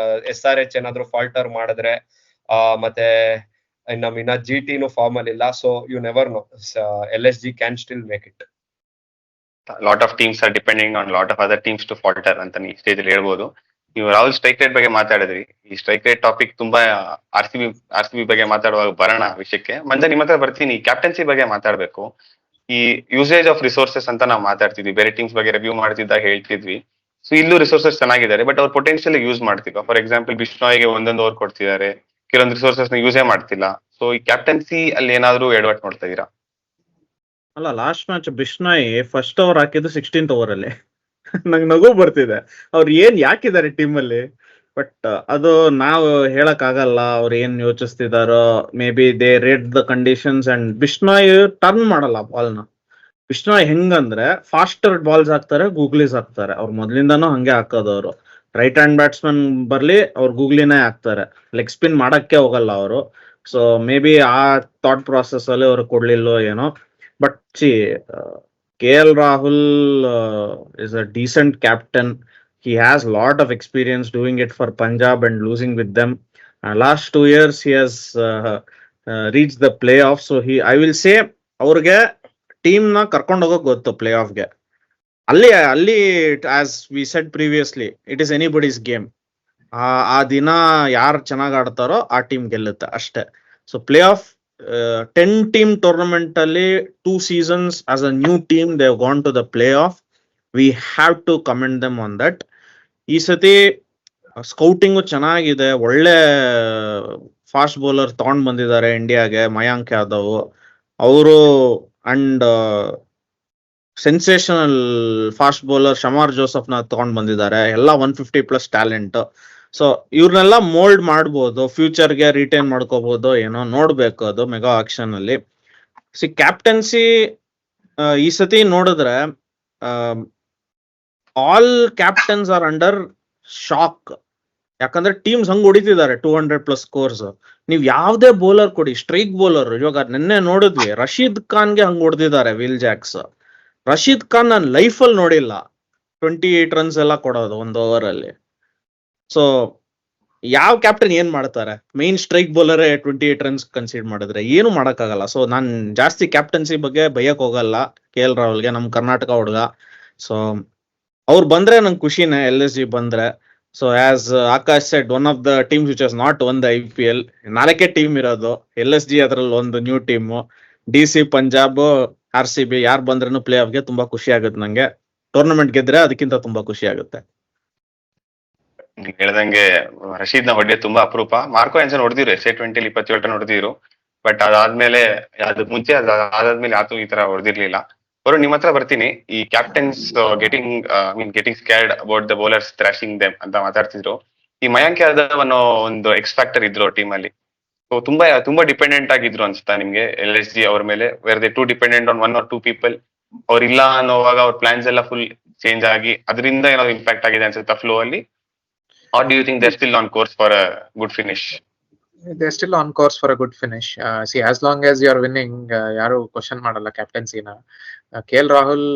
SRH ಏನಾದ್ರು ಫಾಲ್ಟರ್ ಮಾಡಿದ್ರೆ, ಮತ್ತೆ ಇನ್ನ GT ಫಾರ್ಮ್ ಅಲ್ಲಿ ಇಲ್ಲ. So you never know, LSG can still make it. Lot of teams are depending on lot of other teams to falter ಅಂತ ಈ ಸ್ಟೇಜ್ ಅಲ್ಲಿ ಹೇಳ್ಬೋದು. ನೀವು ರಾಹುಲ್ ಸ್ಟ್ರೈಕ್ ರೇಟ್ ಬಗ್ಗೆ ಮಾತಾಡಿದ್ರಿ. ಈ ಸ್ಟ್ರೈಕ್ ರೇಟ್ ಟಾಪಿಕ್ ತುಂಬಾ RCB ಬಗ್ಗೆ ಮಾತಾಡುವಾಗ ಬರೋಣ ವಿಷಯಕ್ಕೆ. ಮಂಜ ನಿಮ್ಮ ಹತ್ರ ಬರ್ತೀನಿ. ಕ್ಯಾಪ್ಟನ್ಸಿ ಬಗ್ಗೆ ಮಾತಾಡ್ಬೇಕು. ಈ ಯೂಸೇಜ್ ಆಫ್ ರಿಸೋರ್ಸಸ್ ಅಂತ ನಾವು ಮಾತಾಡ್ತಿದ್ವಿ, ಬೇರೆ ಟೀಮ್ಸ್ ಬಗ್ಗೆ ರಿವ್ಯೂ ಮಾಡ್ತಿದ್ದಾಗ ಹೇಳ್ತಿದ್ವಿ. ಸೊ ಇಲ್ಲೂ ರಿಸೋರ್ಸಸ್ ಚೆನ್ನಾಗಿದ್ದಾರೆ, ಬಟ್ ಅವ್ರ ಪೊಟೆನ್ಶಿಯಲ್ ಯೂಸ್ ಮಾಡ್ತಿಲ್ಲ. ಫಾರ್ ಎಕ್ಸಾಂಪಲ್ ಬಿಷ್ಣೋಯ್ಗೆ 1 ಓವರ್ ಕೊಡ್ತಿದ್ದಾರೆ, ಕೆಲವೊಂದು ರಿಸೋರ್ಸಸ್ ನ ಯೂಸೇ ಮಾಡ್ತಿಲ್ಲ. ಸೊ ಈ ಕ್ಯಾಪ್ಟನ್ಸಿ ಅಲ್ಲಿ ಏನಾದ್ರು ಎಡವಟ್ ನೋಡ್ತಾ ಇದೀರಾ? ಅಲ್ಲ, last match Bishnoi first over ಹಾಕಿದ್ದು 16th ಓವರ್ ಅಲ್ಲಿ. ನಂಗೆ ನಗು ಬರ್ತಿದೆ. ಅವ್ರು ಏನ್ ಯಾಕಿದ್ದಾರೆ ಟೀಮ್ ಅಲ್ಲಿ. ಬಟ್ ಅದು ನಾವು ಹೇಳಕ್ ಆಗಲ್ಲ ಅವ್ರು ಏನ್ ಯೋಚಿಸ್ತಿದಾರೋ. Maybe they rate the conditions. And Bishnoi turn ಮಾಡಲ್ಲ ಬಾಲ್ನ. ಬಿಷ್ಣಾಯ್ ಹೆಂಗಂದ್ರೆ ಫಾಸ್ಟರ್ ಬಾಲ್ಸ್ ಹಾಕ್ತಾರೆ, ಗೂಗ್ಲೀಸ್ ಹಾಕ್ತಾರೆ. ಅವ್ರು ಮೊದ್ಲಿಂದಾನು ಹಂಗೆ ಹಾಕೋದವ್ರು. ರೈಟ್ ಹ್ಯಾಂಡ್ ಬ್ಯಾಟ್ಸ್ಮನ್ ಬರ್ಲಿ ಅವ್ರು ಗೂಗ್ಲಿನೇ ಹಾಕ್ತಾರೆ, ಲೆಗ್ ಸ್ಪಿನ್ ಮಾಡಕ್ಕೆ ಹೋಗಲ್ಲ ಅವರು. ಸೊ ಮೇ ಬಿ ಆ ಥಾಟ್ ಪ್ರಾಸೆಸ್ ಅಲ್ಲಿ ಅವ್ರು ಕೊಡ್ಲಿಲ್ಲೋ ಏನೋ. But KL Rahul is a decent captain. He has a lot of experience doing it for Punjab and losing with them. Last 2 years he has reached the playoffs. So I will say ಅವ್ರಿಗೆ team ನ ಕರ್ಕೊಂಡು ಹೋಗೋಕ್ ಗೊತ್ತು play ಆಫ್ಗೆ. ಅಲ್ಲಿ as we said previously, it is anybody's game. ಆ ದಿನ ಯಾರು ಚೆನ್ನಾಗ್ ಆಡ್ತಾರೋ ಆ ಟೀಮ್ ಗೆಲ್ಲುತ್ತೆ ಅಷ್ಟೇ. So play of 10 team tournament ಅಲ್ಲಿ 2 seasons as a new team they have gone to the playoff. We have to commend them on that. ಈ ಸತಿ scouting ಚೆನ್ನಾಗಿದೆ, ಒಳ್ಳೆ ಫಾಸ್ಟ್ ಬೌಲರ್ ತಗೊಂಡ್ ಬಂದಿದ್ದಾರೆ ಇಂಡಿಯಾಗೆ, ಮಯಾಂಕ್ ಯಾದವ್ ಅವರು. And sensational fast bowler Shamar Joseph ನ ತಗೊಂಡ್ ಬಂದಿದ್ದಾರೆ. ಎಲ್ಲ 150+ ಟ್ಯಾಲೆಂಟ್. ಸೊ ಇವ್ರನ್ನೆಲ್ಲ ಮೋಲ್ಡ್ ಮಾಡ್ಬೋದು, ಫ್ಯೂಚರ್ಗೆ ರಿಟೈನ್ ಮಾಡ್ಕೋಬಹುದು, ಏನೋ ನೋಡ್ಬೇಕು ಅದು ಮೆಗಾ ಆಕ್ಷನ್ ಅಲ್ಲಿ. ಕ್ಯಾಪ್ಟನ್ಸಿ ಈ ಸತಿ ನೋಡಿದ್ರೆ all captains R under shock. ಯಾಕಂದ್ರೆ ಟೀಮ್ಸ್ ಹಂಗ್ ಹೊಡಿತಿದ್ದಾರೆ 200+ ಸ್ಕೋರ್ಸ್. ನೀವ್ ಯಾವ್ದೇ ಬೌಲರ್ ಕೊಡಿ, ಸ್ಟ್ರೈಕ್ ಬೌಲರ್, ಇವಾಗ ನಿನ್ನೆ ನೋಡಿದ್ವಿ ರಶೀದ್ ಖಾನ್ಗೆ ಹಂಗ್ ಹೊಡೆದಿದ್ದಾರೆ ವಿಲ್ ಜಾಕ್ಸ್. ರಶೀದ್ ಖಾನ್ ನಾನು ಲೈಫಲ್ಲಿ ನೋಡಿಲ್ಲ 28 runs ಎಲ್ಲ ಕೊಡೋದು 1 ಓವರ್ ಅಲ್ಲಿ. ಸೊ ಯಾವ ಕ್ಯಾಪ್ಟನ್ ಏನ್ ಮಾಡ್ತಾರೆ? Main strike bowler 28 runs consider ಮಾಡಿದ್ರೆ ಏನು ಮಾಡಕ್ಕಾಗಲ್ಲ. ಸೊ ನಾನ್ ಜಾಸ್ತಿ ಕ್ಯಾಪ್ಟನ್ಸಿ ಬಗ್ಗೆ ಬೈಯಕ್ ಹೋಗಲ್ಲ KL ರಾಹುಲ್ಗೆ, ನಮ್ ಕರ್ನಾಟಕ ಹುಡುಗ. ಸೊ ಅವ್ರು ಬಂದ್ರೆ ನಂಗೆ ಖುಷಿನೇ, LSG ಬಂದ್ರೆ. So as Akash shed, one of the teams which has not one the IPL. 4 team ಇರೋದು, LSG ಅದ್ರಲ್ಲಿ ಒಂದು new team. DC, Punjab, RCB ಯಾರು ಬಂದ್ರೂ ಪ್ಲೇ ಆಫ್ಗೆ ತುಂಬಾ ಖುಷಿ ಆಗುತ್ತೆ ನಂಗೆ. ಟೂರ್ನಮೆಂಟ್ ಗೆದ್ರೆ ಅದಕ್ಕಿಂತ ತುಂಬಾ ಖುಷಿ ಆಗುತ್ತೆ. ನೀವ್ ಹೇಳ್ದಂಗೆ ರಶೀದ್ ನ ಹೊಡೆಯೋದು ತುಂಬಾ ಅಪರೂಪ. ಮಾರ್ಕೋ ಆನ್ಸನ್ ಹೊಡೆದಿರು SA20 27 ರನ್ ಹೊಡೆದಿರು. ಬಟ್ ಅದಾದ್ಮೇಲೆ ಮುಂಚೆ ಅದಾದ್ಮೇಲೆ ಯಾತು ಈ ತರ ಹೊಡೆದಿರ್ಲಿಲ್ಲ. ಅವರು ನಿಮ್ಮ ಹತ್ರ ಬರ್ತೀನಿ. ಈ captains getting scared about the bowlers thrashing them ಅಂತ ಮಾತಾಡ್ತಿದ್ರು. ಈ ಮಯಾಂಕ್ ಯಾದವ್ ಅನ್ನೋ ಒಂದು ಎಕ್ಸ್‌ಫ್ಯಾಕ್ಟರ್ ಇದ್ರು ಟೀಮ್ ಅಲ್ಲಿ. ಸೊ ತುಂಬಾ ಡಿಪೆಂಡೆಂಟ್ ಆಗಿದ್ರು ಅನ್ಸುತ್ತಾ ನಿಮ್ಗೆ LSG ಅವ್ರ ಮೇಲೆ? Were they too dependent on 1 or 2 people. ಅವ್ರ ಇಲ್ಲ ಅನ್ನೋವಾಗ ಅವ್ರ ಪ್ಲಾನ್ಸ್ ಎಲ್ಲ ಫುಲ್ ಚೇಂಜ್ ಆಗಿ ಅದರಿಂದ ಏನಾದ್ರು ಇಂಪ್ಯಾಕ್ಟ್ ಆಗಿದೆ ಅನ್ಸುತ್ತಾ ಫ್ಲೋ ಅಲ್ಲಿ? Or do you think they're still on course for a good finish? They're still on course for a good finish. See, as long as you are winning, ಯಾರು question ಮಾಡಲ್ಲ ಕ್ಯಾಪ್ಟನ್ಸಿನ. KL Rahul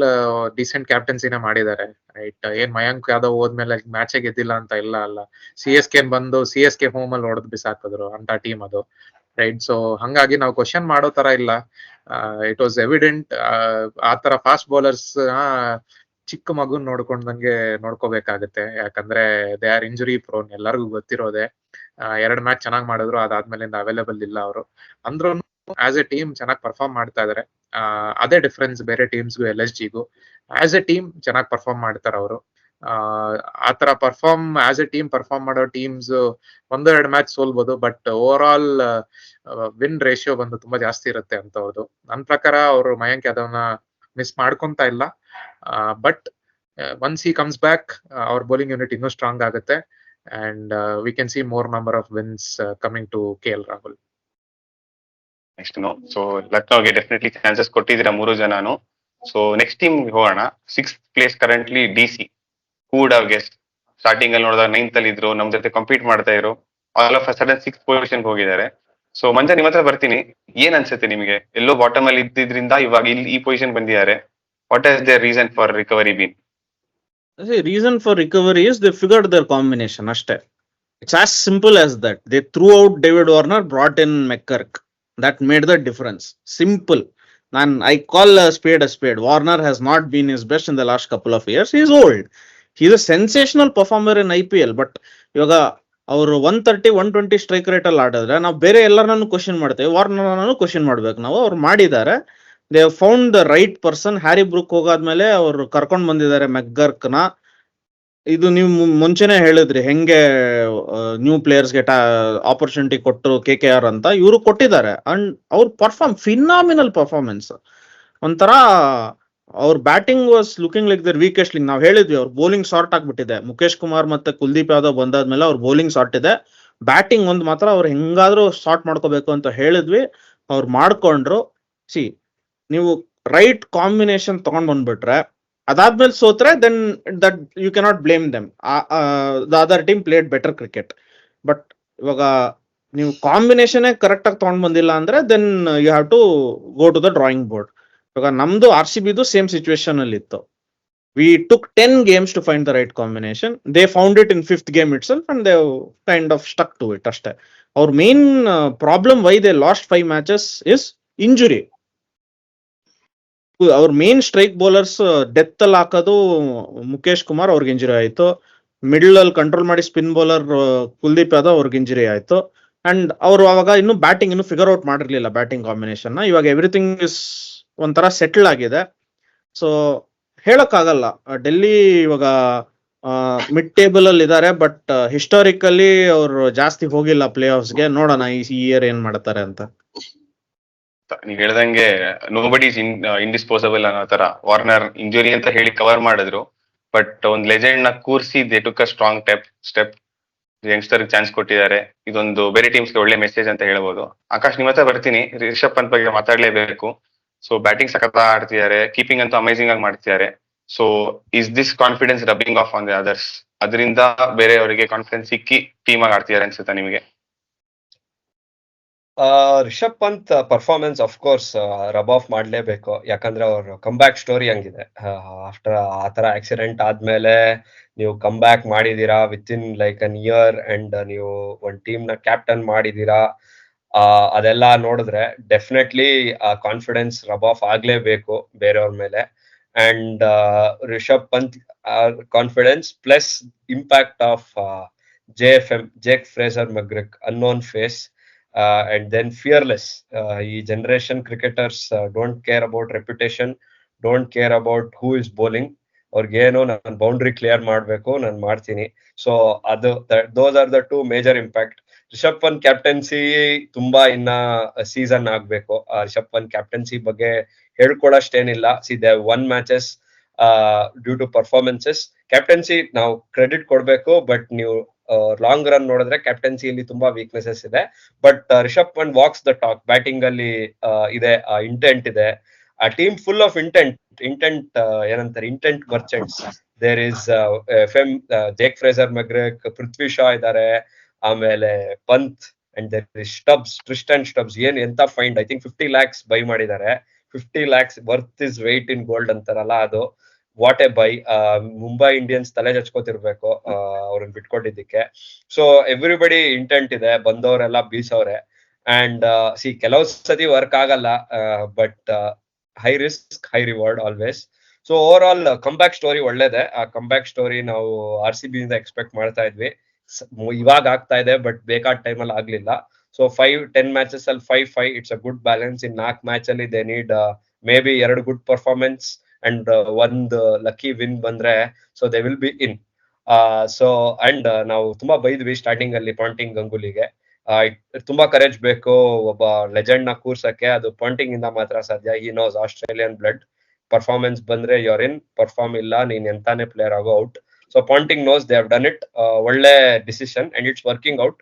decent ಕ್ಯಾಪ್ಟನ್ಸಿನ ಮಾಡಿದ್ದಾರೆ, right. ಏನ್ ಮಯಾಂಕ್ ಯಾದವ್ ಹೋದ್ಮೇಲೆ ಮ್ಯಾಚೇ ಗೆದ್ದಿಲ್ಲ ಅಂತ ಇಲ್ಲ ಅಲ್ಲ. CSK ಬಂದು CSK home ಅಲ್ಲಿ ಹೊಡೆದ್ ಬಿಸಾಕಿದ್ರು ಅಂತ ಟೀಮ್ ಅದು, ರೈಟ್. ಸೊ ಹಂಗಾಗಿ ನಾವು ಕ್ವಶನ್ ಮಾಡೋ ತರ ಇಲ್ಲ. It was evident. ಆ ತರ ಫಾಸ್ಟ್ ಬೌಲರ್ಸ್ ಚಿಕ್ಕ ಮಗುನ್ ನೋಡ್ಕೊಂಡಂಗೆ ನೋಡ್ಕೋಬೇಕಾಗತ್ತೆ. ಯಾಕಂದ್ರೆ ದೇ ಆರ್ ಇಂಜುರಿ ಪ್ರೋನ್, ಎಲ್ಲರಿಗೂ ಗೊತ್ತಿರೋದೆ. 2 ಮ್ಯಾಚ್ ಚೆನ್ನಾಗ್ ಮಾಡಿದ್ರು, ಅದಾದ್ಮೇಲಿಂದ ಅವೈಲೇಬಲ್ ಇಲ್ಲ ಅವರು. ಅಂದ್ರೂ ಆಸ್ ಎ ಟೀಮ್ ಚೆನ್ನಾಗಿ ಪರ್ಫಾರ್ಮ್ ಮಾಡ್ತಾ ಇದಾರೆ. ಅದೇ ಡಿಫ್ರೆನ್ಸ್ ಬೇರೆ ಟೀಮ್ಸ್ಗೂ LSGಗೂ. ಆಸ್ ಎ ಟೀಮ್ ಚೆನ್ನಾಗಿ ಪರ್ಫಾರ್ಮ್ ಮಾಡ್ತಾರೆ ಅವರು. ಆ ತರ ಆಸ್ ಎ ಟೀಮ್ ಪರ್ಫಾರ್ಮ್ ಮಾಡೋ ಟೀಮ್ಸ್ 1-2 ಮ್ಯಾಚ್ ಸೋಲ್ಬೋದು, but overall win ratio ಬಂದು ತುಂಬಾ ಜಾಸ್ತಿ ಇರುತ್ತೆ ಅಂತ ಅವ್ರದ್ದು. ನನ್ನ ಪ್ರಕಾರ ಅವರು ಮಯಾಂಕ್ ಯಾದವ್ನ ಮಿಸ್ ಮಾಡ್ಕೊಂತ ಇಲ್ಲ, but once he comes back ಅವ್ರ ಬೌಲಿಂಗ್ ಯೂನಿಟ್ ಇನ್ನೂ ಸ್ಟ್ರಾಂಗ್ ಆಗುತ್ತೆ and we can see more number of wins coming to KL Rahul. Next so ಲಕ್ನೋಗೆ ಡೆಫಿನೆಟ್ಲಿ ಚಾನ್ಸಸ್ ಕೊಟ್ಟಿದ್ದೀರಾ 3 ಜನನು. ಸೊ ನೆಕ್ಸ್ಟ್ ಟೀಮ್ ಹೋಗೋಣ. 6th place currently DC. Who would have guessed? Starting ಅಲ್ಲಿ ನೋಡಿದಾಗ 9th ಅಲ್ಲಿ ಇದ್ರು, ನಮ್ ಜೊತೆ ಕಂಪೀಟ್ ಮಾಡ್ತಾ ಇದ್ರು, all of a sudden 6th position ಹೋಗಿದ್ದಾರೆ. ಸೊ ಮಂಜ, ನಿಮ್ಮ ಹತ್ರ ಬರ್ತೀನಿ. ಏನ್ ಅನ್ಸುತ್ತೆ ನಿಮಗೆ? ಎಲ್ಲೋ ಬಾಟಮ್ ಅಲ್ಲಿ ಇದ್ದಿದ್ರಿಂದ ಇವಾಗ ಇಲ್ಲಿ ಈ ಪೊಸಿಷನ್ ಬಂದಿದ್ದಾರೆ. What is the reason for recovery been? The reason for recovery is they figured their combination. Ashte. It's as simple as that. They threw out David Warner, brought in McGurk. That made the difference. Simple. And I call a spade. Warner has not been his best in the last couple of years. He's old. He's a sensational performer in IPL. But ivaga ಅವರು 130, 120 strike rate ಅಲ್ಲಿ ಆಡಿದ್ರೆ ನಾವು ಬೇರೆ ಎಲ್ಲರನ್ನೂ question ಮಾಡ್ತೇವೆ, Warner question ಮಾಡ್ಬೇಕು ನಾವು. ಅವ್ರು ಮಾಡಿದ್ದಾರೆ. They found the right person. Harry Brook ಹೋಗಾದ್ಮೇಲೆ ಅವ್ರು ಕರ್ಕೊಂಡ್ ಬಂದಿದ್ದಾರೆ ಮೆಕ್ಗರ್ಕ್ ನ. ಇದು ನೀವು ಮುಂಚೆನೆ ಹೇಳಿದ್ರಿ ಹೆಂಗೆ ನ್ಯೂ ಪ್ಲೇಯರ್ಸ್ಗೆ ಆಪರ್ಚುನಿಟಿ ಕೊಟ್ಟರು KKR ಅಂತ. ಇವರು ಕೊಟ್ಟಿದ್ದಾರೆ ಅಂಡ್ ಅವ್ರು ಫಿನಾಮಿನಲ್ ಪರ್ಫಾರ್ಮೆನ್ಸ್. ಒಂಥರ ಅವ್ರ batting was looking like their weakest link. ನಾವು ಹೇಳಿದ್ವಿ ಅವ್ರ ಬೌಲಿಂಗ್ ಶಾರ್ಟ್ ಆಗ್ಬಿಟ್ಟಿದೆ. ಮುಖೇಶ್ ಕುಮಾರ್ ಮತ್ತೆ ಕುಲ್ದೀಪ್ ಯಾದವ್ ಬಂದಾದ್ಮೇಲೆ ಅವ್ರ ಬೌಲಿಂಗ್ ಶಾರ್ಟ್ ಇದೆ. ಬ್ಯಾಟಿಂಗ್ ಒಂದು ಮಾತ್ರ ಅವ್ರು ಹೆಂಗಾದ್ರೂ ಶಾರ್ಟ್ ಮಾಡ್ಕೋಬೇಕು ಅಂತ ಹೇಳಿದ್ವಿ, ಅವ್ರು ಮಾಡ್ಕೊಂಡ್ರು. ನೀವು ರೈಟ್ ಕಾಂಬಿನೇಷನ್ ತಗೊಂಡ್ ಬಂದ್ಬಿಟ್ರೆ, ಅದಾದ್ಮೇಲೆ ಸೋತ್ರೆ then that you cannot blame them. The other team played better cricket. But ಇವಾಗ ನೀವು ಕಾಂಬಿನೇಷನ್ ಕರೆಕ್ಟ್ ಆಗಿ ತಗೊಂಡ್ ಬಂದಿಲ್ಲ ಅಂದ್ರೆ then you have to go to the drawing board. ಇವಾಗ ನಮ್ದು RCBದು ಸೇಮ್ ಸಿಚುವೇಶನ್ ಅಲ್ಲಿ ಇತ್ತು. We took 10 games to find the right combination. They found it in 5th game itself and they kind of stuck to it ಅಷ್ಟೇ. ಅವ್ರ main problem why they last 5 matches is injury. ಅವ್ರ main strike bowlers death ಅಲ್ಲಿ ಹಾಕೋದು ಮುಖೇಶ್ ಕುಮಾರ್, ಅವ್ರಿಗೆ injury ಆಯ್ತು. Middle ಅಲ್ಲಿ control ಮಾಡಿ spin bowler Kuldeep Yadav, ಅವ್ರಿಗೆ ಇಂಜುರಿ ಆಯ್ತು. ಅಂಡ್ ಅವರು ಅವಾಗ ಇನ್ನು ಬ್ಯಾಟಿಂಗ್ ಇನ್ನು ಫಿಗರ್ ಔಟ್ ಮಾಡಿರ್ಲಿಲ್ಲ ಬ್ಯಾಟಿಂಗ್ ಕಾಂಬಿನೇಷನ್ ನ. ಇವಾಗ ಎವ್ರಿಥಿಂಗ್ ಇಸ್ ಒಂಥರ ಸೆಟಲ್ ಆಗಿದೆ. ಸೊ ಹೇಳಕ್ಕಾಗಲ್ಲ. ಡೆಲ್ಲಿ ಇವಾಗ ಮಿಡ್ ಟೇಬಲ್ ಅಲ್ಲಿ ಇದ್ದಾರೆ, ಬಟ್ ಹಿಸ್ಟಾರಿಕಲಿ ಅವರು ಜಾಸ್ತಿ ಹೋಗಿಲ್ಲ ಪ್ಲೇ ಆಫ್ಸ್ಗೆ. ನೋಡೋಣ ಈ ಇಯರ್ ಏನ್ ಮಾಡ್ತಾರೆ ಅಂತ. ನೀವ್ ಹೇಳ್ದಂಗೆ ನೋಬಡಿ ಇಸ್ ಇಂಡಿಸ್ಪೋಸಬಲ್ ಅನ್ನೋ ತರ ವಾರ್ನರ್ ಇಂಜುರಿ ಅಂತ ಹೇಳಿ ಕವರ್ ಮಾಡಿದ್ರು. ಬಟ್ ಒಂದ್ ಲೆಜೆಂಡ್ ನ ಕೂರ್ಸಿ they took a strong step. Youngster chance ಕೊಟ್ಟಿದ್ದಾರೆ. ಇದೊಂದು ಬೇರೆ ಟೀಮ್ಸ್ಗೆ ಒಳ್ಳೆ ಮೆಸೇಜ್ ಅಂತ ಹೇಳ್ಬೋದು. ಆಕಾಶ್, ನಿಮ್ಮ ಹತ್ರ ಬರ್ತೀನಿ. ರಿಷಬ್ ಪಂತ್ ಬಗ್ಗೆ ಮಾತಾಡ್ಲೇಬೇಕು. ಸೊ ಬ್ಯಾಟಿಂಗ್ ಸಖತ್ ಆಡ್ತಿದ್ದಾರೆ, ಕೀಪಿಂಗ್ ಅಂತೂ ಅಮೇಸಿಂಗ್ ಆಗಿ ಮಾಡ್ತಿದ್ದಾರೆ. So is this confidence rubbing off on the others? ಅದರಿಂದ ಬೇರೆಯವರಿಗೆ ಕಾನ್ಫಿಡೆನ್ಸ್ ಸಿಕ್ಕಿ ಟೀಮ್ ಆಗಿ ಆಡ್ತಿದ್ದಾರೆ ಅನ್ಸುತ್ತಾ ನಿಮಗೆ? Rishabh Pant performance of course rub off ಮಾಡ್ಲೇಬೇಕು. ಯಾಕಂದ್ರೆ ಅವ್ರ ಕಮ್ ಬ್ಯಾಕ್ ಸ್ಟೋರಿ ಹಂಗಿದೆ. ಆಫ್ಟರ್ ಆ ತರ ಆಕ್ಸಿಡೆಂಟ್ ಆದ್ಮೇಲೆ ನೀವು ಕಮ್ ಬ್ಯಾಕ್ ಮಾಡಿದೀರಾ within like an year and ನೀವು ಒಂದ್ ಟೀಮ್ ನ ಕ್ಯಾಪ್ಟನ್ ಮಾಡಿದೀರಾ. ಅದೆಲ್ಲ ನೋಡಿದ್ರೆ ಡೆಫಿನೆಟ್ಲಿ ಕಾನ್ಫಿಡೆನ್ಸ್ ರಬ್ ಆಫ್ ಆಗ್ಲೇಬೇಕು ಬೇರೆಯವ್ರ ಮೇಲೆ. And Rishabh Pant confidence plus impact of JFM, Jake Fraser McGurk, unknown face. And then fearless. ಈ generation cricketers don't care about reputation, don't care about who is bowling. ಅವ್ರಿಗೇನು ನಾನು boundary clear ಮಾಡ್ಬೇಕು, ನಾನು ಮಾಡ್ತೀನಿ. So ಅದು those are the 2 major impact. Rishabh Pant captaincy ತುಂಬಾ ಇನ್ನ season ಆಗ್ಬೇಕು. ರಿಷಬ್ ಪಂತ್ ಕ್ಯಾಪ್ಟನ್ಸಿ ಬಗ್ಗೆ ಹೇಳ್ಕೊಳಷ್ಟೇನಿಲ್ಲ. They won matches due to performances. Captaincy ನಾವು ಕ್ರೆಡಿಟ್ ಕೊಡ್ಬೇಕು, ಬಟ್ ನೀವು ಲಾಂಗ್ ರನ್ ನೋಡಿದ್ರೆ ಕ್ಯಾಪ್ಟನ್ಸಿಯಲ್ಲಿ ತುಂಬಾ ವೀಕ್ನೆಸಸ್ ಇದೆ. But Rishabh Pant walks the talk. Batting ಅಲ್ಲಿ ಇದೆ, ಇಂಟೆಂಟ್ ಇದೆ. ಆ ಟೀಮ್ ಫುಲ್ ಆಫ್ ಇಂಟೆಂಟ್ ಏನಂತಾರೆ, intent merchants. There is Jake Fraser McGurk, Prithvi Shaw ಇದ್ದಾರೆ, ಆಮೇಲೆ Pant and there is Tristan Stubbs. ಎಂತ find! I think 50 lakhs buy ಮಾಡಿದ್ದಾರೆ. 50 lakhs worth is weight in gold ಅಂತಾರಲ್ಲ, ಅದು what a buy. Mumbai Indians ತಲೆ ಚಚ್ಕೋತಿರ್ಬೇಕು ಅವ್ರನ್ನ ಬಿಟ್ಕೊಟ್ಟಿದ್ದಕ್ಕೆ. ಸೊ ಎವ್ರಿಬಡಿ ಇಂಟೆಂಟ್ ಇದೆ, ಬಂದವರೆಲ್ಲ ಬೀಸವ್ರೆ. ಅಂಡ್ ಕೆಲವು ಸತಿ ವರ್ಕ್ ಆಗಲ್ಲ, but high risk high reward always. So over all come back story ಒಳ್ಳೇದೆ. ಆ ಕಮ್ ಬ್ಯಾಕ್ ಸ್ಟೋರಿ ನಾವು RCB ಇಂದ ಎಕ್ಸ್ಪೆಕ್ಟ್ ಮಾಡ್ತಾ ಇದ್ವಿ. ಇವಾಗ ಆಗ್ತಾ ಇದೆ, ಬಟ್ ಬೇಕಾದ ಟೈಮಲ್ಲಿ ಆಗ್ಲಿಲ್ಲ. ಸೊ 5-10 matches ಅಲ್ಲಿ 5-5 it's a good balance. In 4 match ಅಲ್ಲಿ they need may be 2 good performance and ಒಂದು ಲಕ್ಕಿ ವಿನ್ ಬಂದ್ರೆ so they will be in. So and ನಾವು ತುಂಬಾ ಬೈದ್ವಿ ಸ್ಟಾರ್ಟಿಂಗ್ ಅಲ್ಲಿ ಪಾಂಟಿಂಗ್ ಗಂಗೂಲಿಗೆ. ತುಂಬಾ ಕರೇಜ್ ಬೇಕು ಒಬ್ಬ ಲೆಜೆಂಡ್ ನ ಕೂರ್ಸಕ್ಕೆ, ಅದು ಪಾಂಟಿಂಗ್ ಇಂದ ಮಾತ್ರ ಸಾಧ್ಯ. He knows Australian blood. Performance ಬಂದ್ರೆ ಯುವರ್ ಇನ್, ಪರ್ಫಾರ್ಮ್ ಇಲ್ಲ ನೀನ್ ಎಂತಾನೆ ಪ್ಲೇಯರ್ ಆಗೋ out. So Ponting knows they have done it. ಒಳ್ಳೆ decision and it's working out.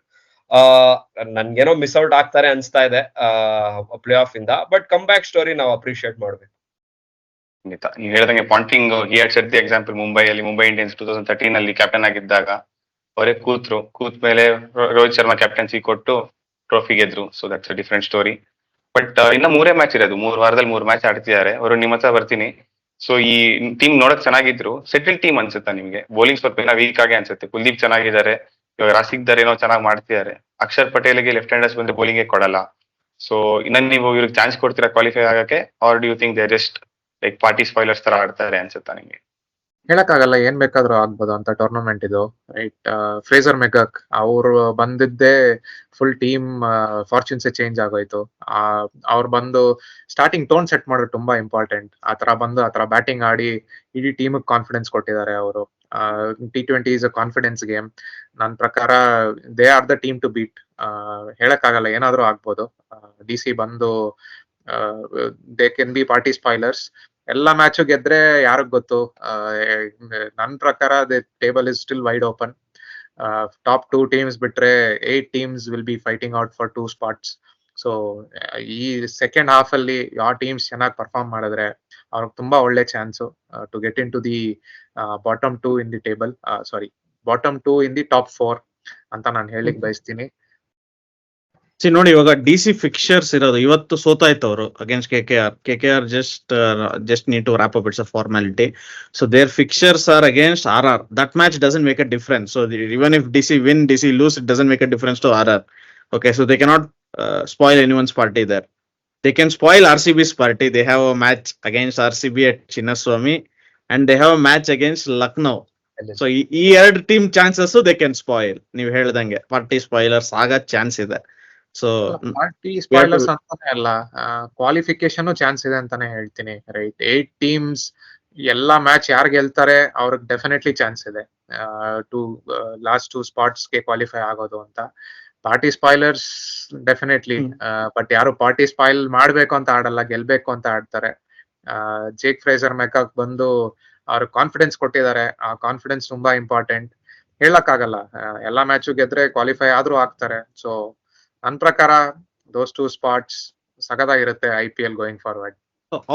ನನ್ಗೇನೋ ಮಿಸ್ ಔಟ್ ಆಗ್ತಾರೆ ಅನ್ಸ್ತಾ ಇದೆ ಪ್ಲೇ ಆಫ್ ಇಂದ, ಬಟ್ ಕಮ್ ಬ್ಯಾಕ್ ಸ್ಟೋರಿ ನಾವು ಅಪ್ರಿಶಿಯೇಟ್ ಮಾಡ್ಬೇಕು. ಖಂಡಿತ ನೀವು ಹೇಳ್ದಂಗೆ Ponting he had set the example Mumbai Indians 2013 ಅಲ್ಲಿ ಕ್ಯಾಪ್ಟನ್ ಆಗಿದ್ದಾಗ ಅವರೇ ಕೂತ್ ಮೇಲೆ ರೋಹಿತ್ ಶರ್ಮಾ ಕ್ಯಾಪ್ಟನ್ಸಿ ಕೊಟ್ಟು ಟ್ರೋಫಿ ಗೆದ್ರು. So that's a different story. But ಇನ್ನ 3 ಮ್ಯಾಚ್ ಇರೋದು, 3 ವಾರದಲ್ಲಿ 3 ಮ್ಯಾಚ್ ಆಡ್ತಿದ್ದಾರೆ ಅವರು. ನಿಮ್ಮ ಹತ್ರ ಬರ್ತೀನಿ. ಸೊ ಈ ಟೀಮ್ ನೋಡಕ್ ಚೆನ್ನಾಗಿದ್ರು, ಸೆಟಲ್ ಟೀಮ್ ಅನ್ಸುತ್ತಾ ನಿಮ್ಗೆ? ಬೌಲಿಂಗ್ ಸ್ವಲ್ಪ ಏನೋ ವೀಕ್ ಆಗಿ ಅನ್ಸುತ್ತೆ. ಕುಲ್ದೀಪ್ ಚೆನ್ನಾಗಿದ್ದಾರೆ, ಇವಾಗ ರಾಸಿಕ್ ದರ್ ಏನೋ ಚೆನ್ನಾಗಿ ಮಾಡ್ತಿದ್ದಾರೆ. ಅಕ್ಷರ್ ಪಟೇಲ್ಗೆ ಲೆಫ್ಟ್ ಹ್ಯಾಂಡರ್ಸ್ ಬಂದ್ರೆ ಬೌಲಿಂಗ್ ಕೊಡಲ್ಲ. ಸೊ ಇನ್ನ ನೀವು ಇವ್ರಿಗೆ ಚಾನ್ಸ್ ಕೊಡ್ತೀರಾ ಕ್ವಾಲಿಫೈ ಆಗಕ್ಕೆ, or do you think they just like party spoilers ತರ ಆಡ್ತಾರೆ ಅನ್ಸುತ್ತಾ ನಿಮ್ಗೆ? ಹೇಳಕ್ಕಾಗಲ್ಲ, ಏನ್ ಬೇಕಾದ್ರೂ ಆಗ್ಬೋದು ಅಂತ ಟೂರ್ನಮೆಂಟ್ ಇದು, ರೈಟ್. ಫ್ರೇಸರ್ ಮೆಗಕ್ ಅವ್ರು ಬಂದಿದ್ದೇ ಫುಲ್ ಟೀಮ್ ಫಾರ್ಚೂನ್ಸೇ ಚೇಂಜ್ ಆಗೋಯ್ತು. ಅವ್ರು ಬಂದು ಸ್ಟಾರ್ಟಿಂಗ್ ಟೋನ್ ಸೆಟ್ ಮಾಡೋದು ತುಂಬಾ ಇಂಪಾರ್ಟೆಂಟ್. ಆತರ ಬ್ಯಾಟಿಂಗ್ ಆಡಿ ಇಡೀ ಟೀಮ್ ಕಾನ್ಫಿಡೆನ್ಸ್ ಕೊಟ್ಟಿದ್ದಾರೆ ಅವರು. T20 is a confidence game. ನನ್ನ ಪ್ರಕಾರ they are the team to beat. ಹೇಳಕ್ಕಾಗಲ್ಲ, ಏನಾದ್ರೂ ಆಗ್ಬೋದು. DC ಬಂದು they can be party spoilers. ಎಲ್ಲಾ ಮ್ಯಾಚು ಗೆದ್ರೆ ಯಾರಿಗ್ ಗೊತ್ತು. ನನ್ ಪ್ರಕಾರ the table is still wide open. Top 2 teams ಬಿಟ್ರೆ 8 teams will be fighting out for 2 spots. So ಈ ಸೆಕೆಂಡ್ ಹಾಫ್ ಅಲ್ಲಿ ಯಾವ ಟೀಮ್ಸ್ ಚೆನ್ನಾಗಿ ಪರ್ಫಾರ್ಮ್ ಮಾಡಿದ್ರೆ ಅವ್ರಿಗೆ ತುಂಬಾ ಒಳ್ಳೆ chance to get into the bottom 2 in the table. Bottom 2 in the top 4 ಅಂತ ನಾನು ಹೇಳಿಕ್ ಬಯಸ್ತೀನಿ. ನೋಡಿ, ಇವಾಗ DC ಫಿಕ್ಚರ್ಸ್ ಇರೋದು ಇವತ್ತು ಸೋತಾಯ್ತು ಅವರು against KKR. Just need to wrap up, it's a formality. So their fixtures are against RR. That match doesn't make a difference. So even if DC win, DC lose, it doesn't make a difference to RR. Okay, so they cannot spoil anyone's party there. They can spoil RCB's party. They have a match against RCB at Chinnaswamy and they have a match against Lucknow. So ಈ ಎರಡು team chances they can spoil. ನೀವು ಹೇಳ್ದಂಗೆ party spoilers ಆಗ chance ಇದೆ. So party spoilers ಅಂತಾನೆ ಅಲ್ಲ, qualification chance ಇದೆ ಅಂತಾನೆ ಹೇಳ್ತೀನಿ, ರೈಟ್. 8 ಟೀಮ್ಸ್ ಎಲ್ಲಾ ಮ್ಯಾಚ್ ಯಾರು ಗೆಲ್ತಾರೆ ಅವ್ರಿಗೆ ಡೆಫಿನೆಟ್ಲಿ ಚಾನ್ಸ್ ಇದೆ ಟು ಲಾಸ್ಟ್ 2 ಸ್ಪಾಟ್ಸ್ ಗೆ ಕ್ವಾಲಿಫೈ ಆಗೋದು ಅಂತ. ಪಾರ್ಟಿ ಸ್ಪಾಯ್ಲರ್ಸ್ ಡೆಫಿನೆಟ್ಲಿ, ಬಟ್ ಯಾರು ಪಾರ್ಟಿ ಸ್ಪಾಯ್ಲ್ ಮಾಡ್ಬೇಕು ಅಂತ ಆಡಲ್ಲ, ಗೆಲ್ಬೇಕು ಅಂತ ಆಡ್ತಾರೆ. ಜೇಕ್ ಫ್ರೇಸರ್ ಮೆಕಾಕ್ ಬಂದು ಅವ್ರ ಕಾನ್ಫಿಡೆನ್ಸ್ ಕೊಟ್ಟಿದ್ದಾರೆ. ಆ ಕಾನ್ಫಿಡೆನ್ಸ್ ತುಂಬಾ ಇಂಪಾರ್ಟೆಂಟ್. ಹೇಳಕ್ಕಾಗಲ್ಲ, ಎಲ್ಲಾ ಮ್ಯಾಚು ಗೆದ್ರೆ ಕ್ವಾಲಿಫೈ ಆದ್ರೂ ಆಗ್ತಾರೆ. ಸೊ ನನ್ ಪ್ರಕಾರ ದೋಸ್ 2 ಸ್ಪಾಟ್ಸ್ ಸಖತ್ತಾಗಿರುತ್ತೆ IPL ಗೋಯಿಂಗ್ ಫಾರ್ವರ್ಡ್.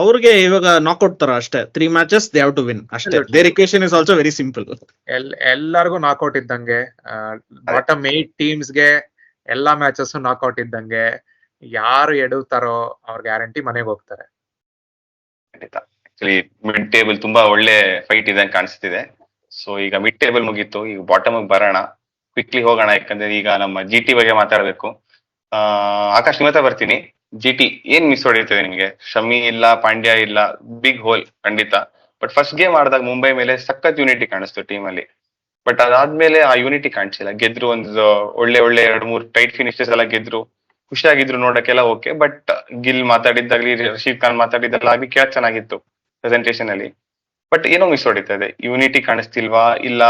ಅವ್ರಿಗೆ ಇವಾಗ ನಾಕ್ಔಟ್ ತರ ಅಷ್ಟೇ, 3 matches they have to win ಅಷ್ಟೇ. Their equation is also very simple. ಎಲ್ಲರಿಗೂ ನಾಕ್ಔಟ್ ಇದ್ದಂಗೆ. ಬಾಟಮ್ 8 ಟೀಮ್ಸ್ ಗೆ ಎಲ್ಲಾ ಮ್ಯಾಚಸ್ ನಾಕ್ಔಟ್ ಇದ್ದಂಗೆ. ಯಾರು ಎಡುತ್ತಾರೋ ಅವ್ರ ಗ್ಯಾರಂಟಿ ಮನೆಗೆ ಹೋಗ್ತಾರೆ. ಖಂಡಿತ. ಆಕ್ಚುಲಿ ಮಿಡ್ ಟೇಬಲ್ ತುಂಬಾ ಒಳ್ಳೆ ಫೈಟ್ ಇದೆ ಕಾಣಿಸ್ತಿದೆ. ಸೊ ಈಗ ಮಿಡ್ ಟೇಬಲ್ ಮುಗೀತು, ಈಗ ಬಾಟಮ್ ಬರೋಣ, ಕ್ವಿಕ್ಲಿ ಹೋಗೋಣ. ಯಾಕಂದ್ರೆ ಈಗ ನಮ್ಮ GT ಬಗ್ಗೆ ಮಾತಾಡ್ಬೇಕು. ಆಕಾಶ್ ನಿಮ್ಮ ಹತ್ರ ಬರ್ತೀನಿ. GT ಏನ್ ಮಿಸ್ ಹೊಡಿತದೆ ನಿಮ್ಗೆ? ಶಮಿ ಇಲ್ಲ, ಪಾಂಡ್ಯ ಇಲ್ಲ, ಬಿಗ್ ಹೋಲ್ ಖಂಡಿತ. ಬಟ್ ಫಸ್ಟ್ ಗೇಮ್ ಆಡಿದಾಗ ಮುಂಬೈ ಮೇಲೆ ಸಖತ್ ಯೂನಿಟಿ ಕಾಣಿಸ್ತು ಟೀಮ್ ಅಲ್ಲಿ. ಬಟ್ ಅದಾದ್ಮೇಲೆ ಆ ಯೂನಿಟಿ ಕಾಣಿಸಿಲ್ಲ. ಗೆದ್ರು ಒಂದು ಒಳ್ಳೆ 2-3 ಟೈಟ್ ಫಿನಿಶಸ್ ಎಲ್ಲ ಗೆದ್ರು, ಖುಷಿಯಾಗಿದ್ರು ನೋಡಕ್ಕೆಲ್ಲ. ಓಕೆ, ಬಟ್ ಗಿಲ್ ಮಾತಾಡಿದ್ದಾಗ್ಲಿ, ರಶೀದ್ ಖಾನ್ ಮಾತಾಡಿದ್ದಾಗ್ಲಿ ಕೇಳಕ್ ಚೆನ್ನಾಗಿತ್ತು ಪ್ರೆಸೆಂಟೇಷನ್ ಅಲ್ಲಿ. ಬಟ್ ಏನೋ ಮಿಸ್ ಹೊಡಿತಾ ಇದೆ. ಯೂನಿಟಿ ಕಾಣಿಸ್ತಿಲ್ವಾ, ಇಲ್ಲ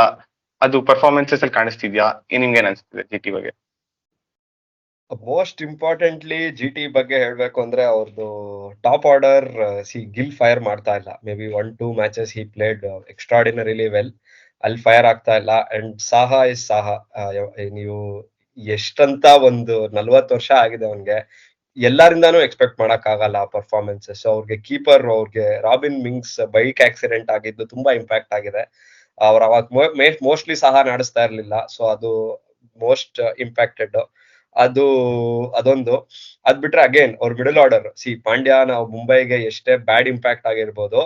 ಅದು ಪರ್ಫಾರ್ಮೆನ್ಸಸ್ ಅಲ್ಲಿ ಕಾಣಿಸ್ತಿದ್ಯಾ? ನಿಮ್ಗೆ ಏನ್ ಅನ್ಸ್ತಿದೆ GT ಬಗ್ಗೆ? ಮೋಸ್ಟ್ ಇಂಪಾರ್ಟೆಂಟ್ಲಿ GT ಬಗ್ಗೆ ಹೇಳ್ಬೇಕು ಅಂದ್ರೆ ಅವ್ರದ್ದು ಟಾಪ್ ಆರ್ಡರ್ ಗಿಲ್ ಫೈರ್ ಮಾಡ್ತಾ ಇಲ್ಲ. Maybe 1-2 matches he played extraordinarily well, ಅಲ್ಲಿ ಫೈರ್ ಆಗ್ತಾ ಇಲ್ಲ. And Saha is Saha. ನೀವು ಎಷ್ಟಂತ ಒಂದು 40 ವರ್ಷ ಆಗಿದೆ ಅವನ್ಗೆ, ಎಲ್ಲರಿಂದಾನು ಎಕ್ಸ್ಪೆಕ್ಟ್ ಮಾಡಕ್ ಆಗಲ್ಲ ಪರ್ಫಾರ್ಮೆನ್ಸಸ್. ಅವ್ರಿಗೆ ಕೀಪರ್, ಅವ್ರಿಗೆ ರಾಬಿನ್ ಮಿಂಗ್ಸ್ ಬೈಕ್ ಆಕ್ಸಿಡೆಂಟ್ ಆಗಿದ್ದು ತುಂಬಾ ಇಂಪ್ಯಾಕ್ಟ್ ಆಗಿದೆ. ಅವ್ರು ಅವಾಗ ಮೋಸ್ಟ್ಲಿ ಸಾಹಾ ನಡೆಸ್ತಾ ಇರ್ಲಿಲ್ಲ. ಸೊ ಅದು ಮೋಸ್ಟ್ ಇಂಪ್ಯಾಕ್ಟೆಡ್. ಅದೊಂದು. ಅದ್ ಬಿಟ್ರೆ ಅಗೇನ್ ಅವ್ರ ಮಿಡಲ್ ಆರ್ಡರ್ ಪಾಂಡ್ಯ, ನಾವು ಮುಂಬೈಗೆ ಎಷ್ಟೇ ಬ್ಯಾಡ್ ಇಂಪ್ಯಾಕ್ಟ್ ಆಗಿರ್ಬೋದು,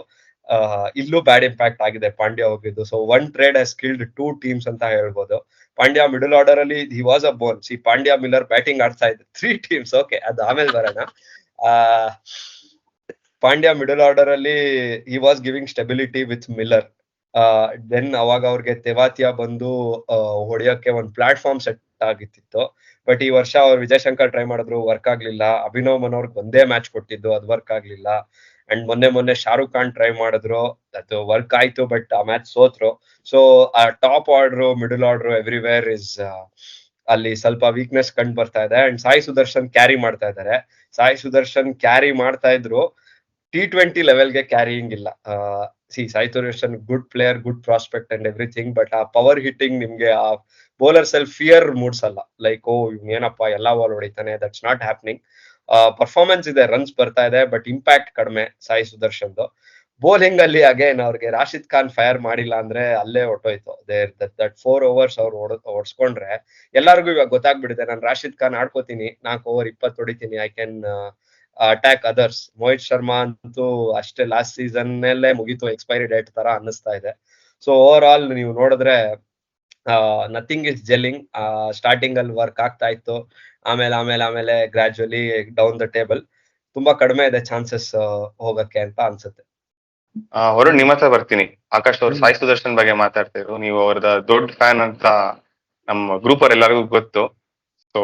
ಇಲ್ಲೂ ಬ್ಯಾಡ್ ಇಂಪ್ಯಾಕ್ಟ್ ಆಗಿದೆ ಪಾಂಡ್ಯ ಹೋಗಿದ್ದು. So 1 trade has killed 2 teams ಅಂತ ಹೇಳ್ಬೋದು. ಪಾಂಡ್ಯ ಮಿಡಲ್ ಆರ್ಡರ್ ಅಲ್ಲಿ he was a bone. Pandya Miller batting ಆಡ್ತಾ ಇದ್ರು 3 teams. ಓಕೆ, ಅದು ಆಮೇಲೆ ಬರೋಣ. ಪಾಂಡ್ಯ ಮಿಡಲ್ ಆರ್ಡರ್ ಅಲ್ಲಿ he was giving stability with Miller. Then ಅವಾಗ ಅವ್ರಿಗೆ ತೆವಾತಿಯಾ ಬಂದು ಹೊಡೆಯೋಕೆ ಒಂದು ಪ್ಲಾಟ್ಫಾರ್ಮ್ ಸೆಟ್ ಆಗಿತ್ತಿತ್ತು. ಬಟ್ ಈ ವರ್ಷ ಅವ್ರು ವಿಜಯ್ ಶಂಕರ್ ಟ್ರೈ ಮಾಡಿದ್ರು, ವರ್ಕ್ ಆಗ್ಲಿಲ್ಲ. ಅಭಿನವ್ ಮನೋರ್ಗ್ ಒಂದೇ ಮ್ಯಾಚ್ ಕೊಟ್ಟಿದ್ದು, ಅದು ವರ್ಕ್ ಆಗ್ಲಿಲ್ಲ. ಅಂಡ್ ಮೊನ್ನೆ ಶಾರುಖ್ ಖಾನ್ ಟ್ರೈ ಮಾಡಿದ್ರು, ಅದು ವರ್ಕ್ ಆಯ್ತು, ಬಟ್ ಆ ಮ್ಯಾಚ್ ಸೋತ್ರು. ಸೊ ಆ top order, middle order everywhere is ಅಲ್ಲಿ ಸ್ವಲ್ಪ ವೀಕ್ನೆಸ್ ಕಂಡು ಬರ್ತಾ ಇದೆ. ಅಂಡ್ ಸಾಯಿ ಸುದರ್ಶನ್ ಕ್ಯಾರಿ ಮಾಡ್ತಾ ಇದ್ದಾರೆ. ಸಾಯಿ ಸುದರ್ಶನ್ ಕ್ಯಾರಿ ಮಾಡ್ತಾ ಇದ್ರು, T20 ಲೆವೆಲ್ಗೆ ಕ್ಯಾರಿಯಿಂಗ್ ಇಲ್ಲ. Sai Sudarshan good player, good prospect and everything, but ಆ ಪವರ್ ಹಿಟ್ಟಿಂಗ್ ನಿಮ್ಗೆ ಆ ಬೌಲರ್ಸ್ ಅಲ್ಲಿ ಫಿಯರ್ ಮೂಡ್ಸಲ್ಲ. ಲೈಕ್ ಏನಪ್ಪಾ ಎಲ್ಲಾ ಬಾಲ್ ಹೊಡಿತಾನೆ, ದಟ್ಸ್ ನಾಟ್ ಹ್ಯಾಪ್ನಿಂಗ್. ಪರ್ಫಾರ್ಮೆನ್ಸ್ ಇದೆ, ರನ್ಸ್ ಬರ್ತಾ ಇದೆ, ಬಟ್ ಇಂಪ್ಯಾಕ್ಟ್ ಕಡಿಮೆ ಸಾಯಿ ಸುದರ್ಶನ್ದು. ಬೌಲಿಂಗ್ ಅಲ್ಲಿ ಅಗೇನ್ ಅವ್ರಿಗೆ ರಾಶಿದ್ ಖಾನ್ ಫೈರ್ ಮಾಡಿಲ್ಲ ಅಂದ್ರೆ ಅಲ್ಲೇ ಹೊಟ್ಟೋಯ್ತು. ದಟ್ 4 overs ಅವ್ರು ಹೊಡ್ಸ್ಕೊಂಡ್ರೆ ಎಲ್ಲರಿಗೂ ಇವಾಗ ಗೊತ್ತಾಗ್ಬಿಟ್ಟಿದೆ, ನಾನು ರಾಶಿದ್ ಖಾನ್ ಆಡ್ಕೋತೀನಿ, 4 over 20 ಹೊಡಿತೀನಿ, I can attack others. Mohit Sharma ಅಂತೂ ಅಷ್ಟೇ, ಲಾಸ್ಟ್ ಸೀಸನ್ ನಲ್ಲೇ ಮುಗೀತು, ಎಕ್ಸ್ಪೈರಿ ಡೇಟ್ ತರ ಅನ್ನಿಸ್ತಾ ಇದೆ. ಸೊ ಓವರ್ ಆಲ್ ನೀವು ನೋಡಿದ್ರೆ ನಥಿಂಗ್ ಇಸ್ ಜೆಲ್ಲಿಂಗ್. ಸ್ಟಾರ್ಟಿಂಗ್ ಅಲ್ಲಿ ವರ್ಕ್ ಆಗ್ತಾ ಇತ್ತು, ಆಮೇಲೆ ಗ್ರಾಜುವಲಿ ಡೌನ್ ದ ಟೇಬಲ್. ತುಂಬಾ ಕಡಿಮೆ ಇದೆ ಚಾನ್ಸಸ್ ಹೋಗಕ್ಕೆ ಅಂತ ಅನ್ಸುತ್ತೆ. ವರುಣ್, ನಿಮ್ಮ ಹತ್ರ ಬರ್ತೀನಿ. ಆಕಾಶ್ ಅವರು ಸಾಯಿ ಸುದರ್ಶನ್ ಬಗ್ಗೆ ಮಾತಾಡ್ತಿದ್ರು, ನೀವು ಅವ್ರದ ದೊಡ್ಡ ಫ್ಯಾನ್ ಅಂತ ನಮ್ಮ ಗ್ರೂಪ್ ಅವ್ರ ಎಲ್ಲರಿಗೂ ಗೊತ್ತು. So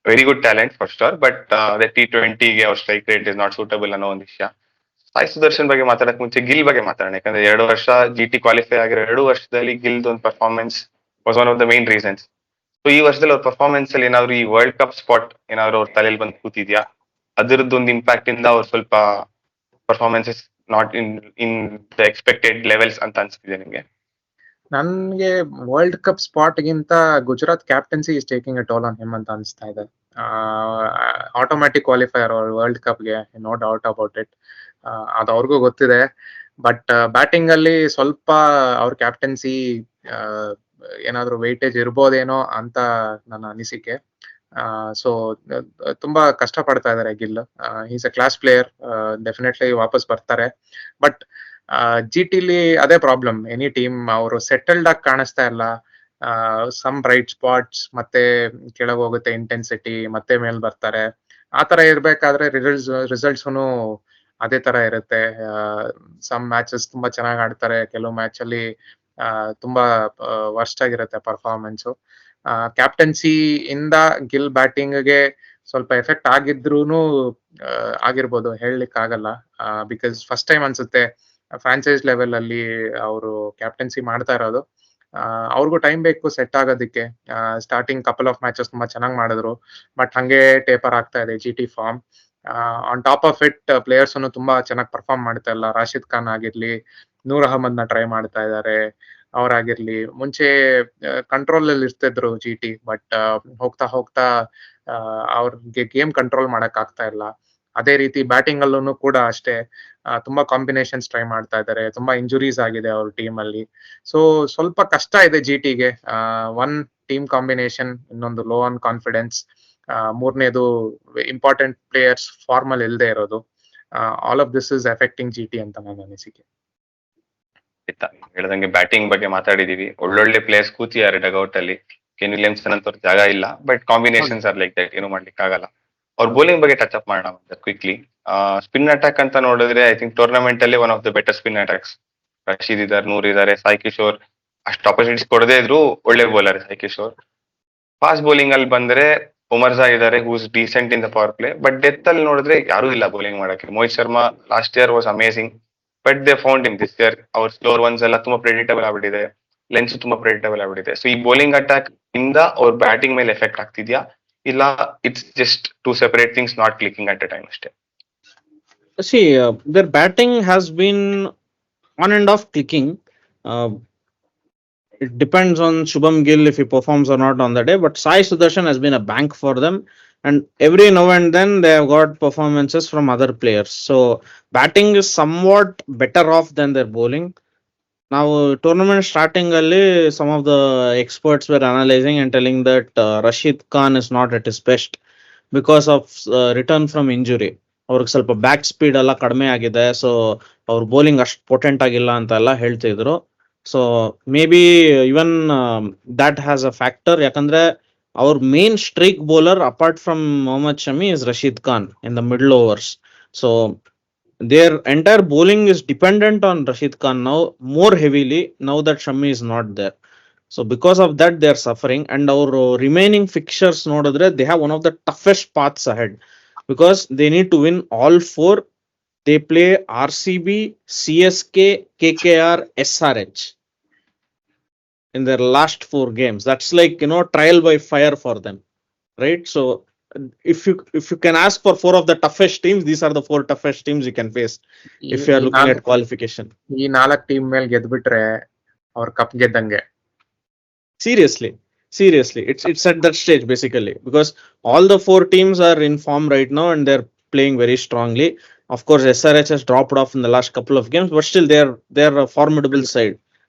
very good talent for sure, but ಅದೇ T20ಗೆ ಅವ್ರ strike rate is not suitable ಅನ್ನೋ ಒಂದು ವಿಷಯ. ಸಾಯಿ ಸುದರ್ಶನ್ ಬಗ್ಗೆ ಮಾತಾಡಕ್ ಮುಂಚೆ ಗಿಲ್ ಬಗ್ಗೆ ಮಾತಾಡೋಣ. ಯಾಕಂದ್ರೆ 2 ವರ್ಷ GT ಕ್ವಾಲಿಫೈ ಆಗಿರೋ 2 ವರ್ಷದಲ್ಲಿ ಗಿಲ್ದ್ ಒಂದು performance was one of the main reasons. So ಈ ವರ್ಷದಲ್ಲಿ ಅವ್ರ ಪರ್ಫಾರ್ಮೆನ್ಸ್ ಅಲ್ಲಿ ಏನಾದ್ರು ಈ ವರ್ಲ್ಡ್ ಕಪ್ ಸ್ಪಾಟ್ ಏನಾದ್ರು ಅವ್ರ ತಲೆಯಲ್ಲಿ ಬಂದು ಕೂತಿದ್ಯಾ? ಅದರದ್ದು ಒಂದು ಇಂಪ್ಯಾಕ್ಟ್ ಇಂದ ಅವ್ರು ಸ್ವಲ್ಪ performances not in the expected levels ಅಂತ ಅನ್ಸ್ತಿದೆ ನಿಮ್ಗೆ? ನನ್ಗೆ ವರ್ಲ್ಡ್ ಕಪ್ ಸ್ಪಾಟ್ ಗಿಂತ Gujarat captaincy is taking a toll on him ಅಂತ ಅನಿಸ್ತಾ ಇದೆ. ಆಟೋಮ್ಯಾಟಿಕ್ ಕ್ವಾಲಿಫೈಯರ್ ವರ್ಲ್ಡ್ ಕಪ್ಗೆ, ನೋ ಡೌಟ್ ಅಬೌಟ್ ಇಟ್. ಅದು ಅವ್ರಿಗೂ ಗೊತ್ತಿದೆ. ಬಟ್ ಬ್ಯಾಟಿಂಗ್ ಅಲ್ಲಿ ಸ್ವಲ್ಪ ಅವ್ರ ಕ್ಯಾಪ್ಟನ್ಸಿ ಏನಾದ್ರು ವೆಯ್ಟೇಜ್ ಇರ್ಬೋದೇನೋ ಅಂತ ನನ್ನ ಅನಿಸಿಕೆ. ಸೊ ತುಂಬಾ ಕಷ್ಟ ಪಡ್ತಾ ಇದಾರೆ Gill. Is a class player, definitely ವಾಪಸ್ ಬರ್ತಾರೆ. ಬಟ್ GTಲಿ ಅದೇ ಪ್ರಾಬ್ಲಮ್. ಎನಿ ಟೀಮ್ ಅವರು ಸೆಟಲ್ಡ್ ಆಗಿ ಕಾಣಿಸ್ತಾ ಇಲ್ಲ. ಸಮ್ ಬ್ರೈಟ್ ಸ್ಪಾಟ್ಸ್, ಮತ್ತೆ ಕೆಳಗೆ ಹೋಗುತ್ತೆ ಇಂಟೆನ್ಸಿಟಿ, ಮತ್ತೆ ಮೇಲ್ ಬರ್ತಾರೆ. ಆ ತರ ಇರ್ಬೇಕಾದ್ರೆ ರಿಸಲ್ಟ್ಸ್ ಅದೇ ತರ ಇರುತ್ತೆ. ಸಮ್ ಮ್ಯಾಚಸ್ ತುಂಬಾ ಚೆನ್ನಾಗಿ ಆಡ್ತಾರೆ, ಕೆಲವು ಮ್ಯಾಚ್ ಅಲ್ಲಿ ತುಂಬಾ ವರ್ಸ್ಟ್ ಆಗಿರುತ್ತೆ ಪರ್ಫಾರ್ಮೆನ್ಸ್. ಕ್ಯಾಪ್ಟನ್ಸಿ ಇಂದ ಗಿಲ್ ಬ್ಯಾಟಿಂಗ್ಗೆ ಸ್ವಲ್ಪ ಎಫೆಕ್ಟ್ ಆಗಿದ್ರೂನು ಆಗಿರ್ಬೋದು, ಹೇಳಲಿಕ್ಕೆ ಆಗಲ್ಲ. ಬಿಕಾಸ್ ಫಸ್ಟ್ ಟೈಮ್ ಅನ್ಸುತ್ತೆ ಫ್ರಾಂಚೈಸ್ ಲೆವೆಲ್ ಅಲ್ಲಿ ಅವರು ಕ್ಯಾಪ್ಟನ್ಸಿ ಮಾಡ್ತಾ ಇರೋದು. ಅವ್ರಿಗೂ ಟೈಮ್ ಬೇಕು ಸೆಟ್ ಆಗೋದಕ್ಕೆ. ಸ್ಟಾರ್ಟಿಂಗ್ ಕಪಲ್ ಆಫ್ ಮ್ಯಾಚಸ್ ತುಂಬಾ ಚೆನ್ನಾಗಿ ಮಾಡಿದ್ರು, ಬಟ್ ಹಂಗೆ ಟೇಪರ್ ಆಗ್ತಾ ಇದೆ GT form. On top of it players ತುಂಬಾ ಚೆನ್ನಾಗಿ ಪರ್ಫಾರ್ಮ್ ಮಾಡ್ತಾ ಇಲ್ಲ. ರಾಶಿದ್ ಖಾನ್ ಆಗಿರ್ಲಿ, ನೂರ್ ಅಹಮದ್ ನ ಟ್ರೈ ಮಾಡ್ತಾ ಇದ್ದಾರೆ. ಅವರಾಗಿರ್ಲಿ ಮುಂಚೆ ಕಂಟ್ರೋಲ್ ಅಲ್ಲಿ ಇರ್ತಿದ್ರು GT, ಬಟ್ ಹೋಗ್ತಾ ಅವ್ರಿಗೆ ಗೇಮ್ ಕಂಟ್ರೋಲ್ ಮಾಡಕ್ ಆಗ್ತಾ ಇಲ್ಲ. ಅದೇ ರೀತಿ ಬ್ಯಾಟಿಂಗ್ ಅಲ್ಲೂ ಕೂಡ ಅಷ್ಟೇ, ತುಂಬಾ ಕಾಂಬಿನೇಷನ್ಸ್ ಟ್ರೈ ಮಾಡ್ತಾ ಇದ್ದಾರೆ. ತುಂಬಾ ಇಂಜುರೀಸ್ ಆಗಿದೆ ಅವ್ರ ಟೀಮ್ ಅಲ್ಲಿ. ಸೊ ಸ್ವಲ್ಪ ಕಷ್ಟ ಇದೆ GTಗೆ. ಒನ್ ಟೀಮ್ ಕಾಂಬಿನೇಷನ್, ಇನ್ನೊಂದು ಲೋ ಆನ್ ಕಾನ್ಫಿಡೆನ್ಸ್, ಮೂರನೇದು ಇಂಪಾರ್ಟೆಂಟ್ ಪ್ಲೇಯರ್ಸ್ ಫಾರ್ಮ್ ಅಲ್ಲಿ ಇಲ್ಲದೆ ಇರೋದು. All of this is affecting GT ಅಂತ ನನ್ನ ಅನಿಸಿಕೆ. ಹೇಳ್ದಂಗೆ ಬ್ಯಾಟಿಂಗ್ ಬಗ್ಗೆ ಮಾತಾಡಿದೀವಿ. ಒಳ್ಳೊಳ್ಳೆ ಪ್ಲೇಯರ್ಸ್ ಕೂತಿದ್ದಾರೆ ಡಗೌಟ್ ಅಲ್ಲಿ. ಕೆನ್ ವಿಲಿಯಮ್ಸನ್ ಅಂತ ಜಾಗ ಇಲ್ಲ, but combinations are like that, ಏನು ಮಾಡ್ಲಿಕ್ಕೆ ಆಗಲ್ಲ. ಅವ್ರ ಬೌಲಿಂಗ್ ಬಗ್ಗೆ ಟಚ್ ಅಪ್ ಮಾಡೋಣ ಕ್ವಿಕ್ಲಿ. ಸ್ಪಿನ್ ಅಟ್ಯಾಕ್ ಅಂತ ನೋಡಿದ್ರೆ ಐ ಥಿಂಕ್ ಟೂರ್ನಮೆಂಟ್ ಅಲ್ಲಿ one of the better spin attacks. Rashid ಇದಾರೆ, ನೂರ್ ಇದಾರೆ, ಸಾಯಿ ಕಿಶೋರ್ ಅಷ್ಟು ಆಪರ್ಚುನಿಟೀಸ್ ಕೊಡದೇ ಇದ್ರು ಒಳ್ಳೆ bowler Sai Kishore. Fast bowling ಅಲ್ಲಿ ಬಂದ್ರೆ ಉಮರ್ಜಾ ಇದಾರೆ, who's decent in the power play. But death ಅಲ್ಲಿ ನೋಡಿದ್ರೆ ಯಾರು ಇಲ್ಲ ಬೌಲಿಂಗ್ ಮಾಡಕ್ಕೆ. Mohit Sharma last year was amazing, but they found in this year. ಅವ್ರ ಸ್ಲೋರ್ ಒನ್ಸ್ ಎಲ್ಲ ತುಂಬಾ ಪ್ರೆಡಿಟಬಲ್ ಆಗ್ಬಿಟ್ಟಿದೆ, ಲೆನ್ಸ್ ತುಂಬಾ ಪ್ರೆಡಿಟಬಲ್ ಆಗ್ಬಿಟ್ಟಿದೆ. ಸೊ ಈ ಬೌಲಿಂಗ್ ಅಟ್ಯಾಕ್ ಇಂದ ಅವ್ರ ಬ್ಯಾಟಿಂಗ್ ಮೇಲೆ ಎಫೆಕ್ಟ್ ಆಗ್ತಿದ್ಯಾ, ಇಲ್ಲ it's just two separate things not clicking at a time ಅಷ್ಟೇ? See, their batting has been on and off clicking. It depends on Shubham Gill if he performs or not on the day. But Sai Sudarshan has been a bank for them, and every now and then they have got performances from other players. So batting is somewhat better off than their bowling. Now, tournament starting early, some of the experts were analyzing and telling that Rashid Khan is not at his best because of return from injury. ಅವ್ರಿಗೆ ಸ್ವಲ್ಪ back speed ಎಲ್ಲ ಕಡಿಮೆ ಆಗಿದೆ, so ಅವ್ರ bowling ಅಷ್ಟು potent ಆಗಿಲ್ಲ ಅಂತ ಎಲ್ಲ ಹೇಳ್ತಿದ್ರು. So maybe even that has a factor. ಯಾಕಂದ್ರೆ ಅವ್ರ main strike bowler apart from Mohammed Shami is Rashid Khan in the middle overs. So their entire bowling is dependent on Rashid Khan now more heavily now that Shami is not there. So because of that they are suffering, and our remaining fixtures nodidre they have one of the toughest paths ahead, because they need to win all 4 They play RCB, CSK, KKR, SRH in their last 4 games. That's like, trial by fire for them, right? So if you can ask for 4 of the toughest teams, these are the 4 toughest teams you can face ಈ if you are ಈ looking ನಾಲ್ at qualification. ಈ 4 team ಮೇಲೆ ಗೆದ್ಬಿಟ್ರೆ ಅವ್ರ cup ಗೆದ್ದಂಗೆ. Seriously, it's at that stage basically, because all the 4 teams are in form right now and they're playing very strongly. Of course, SRH has dropped off in the last couple of games, but still they're a formidable side.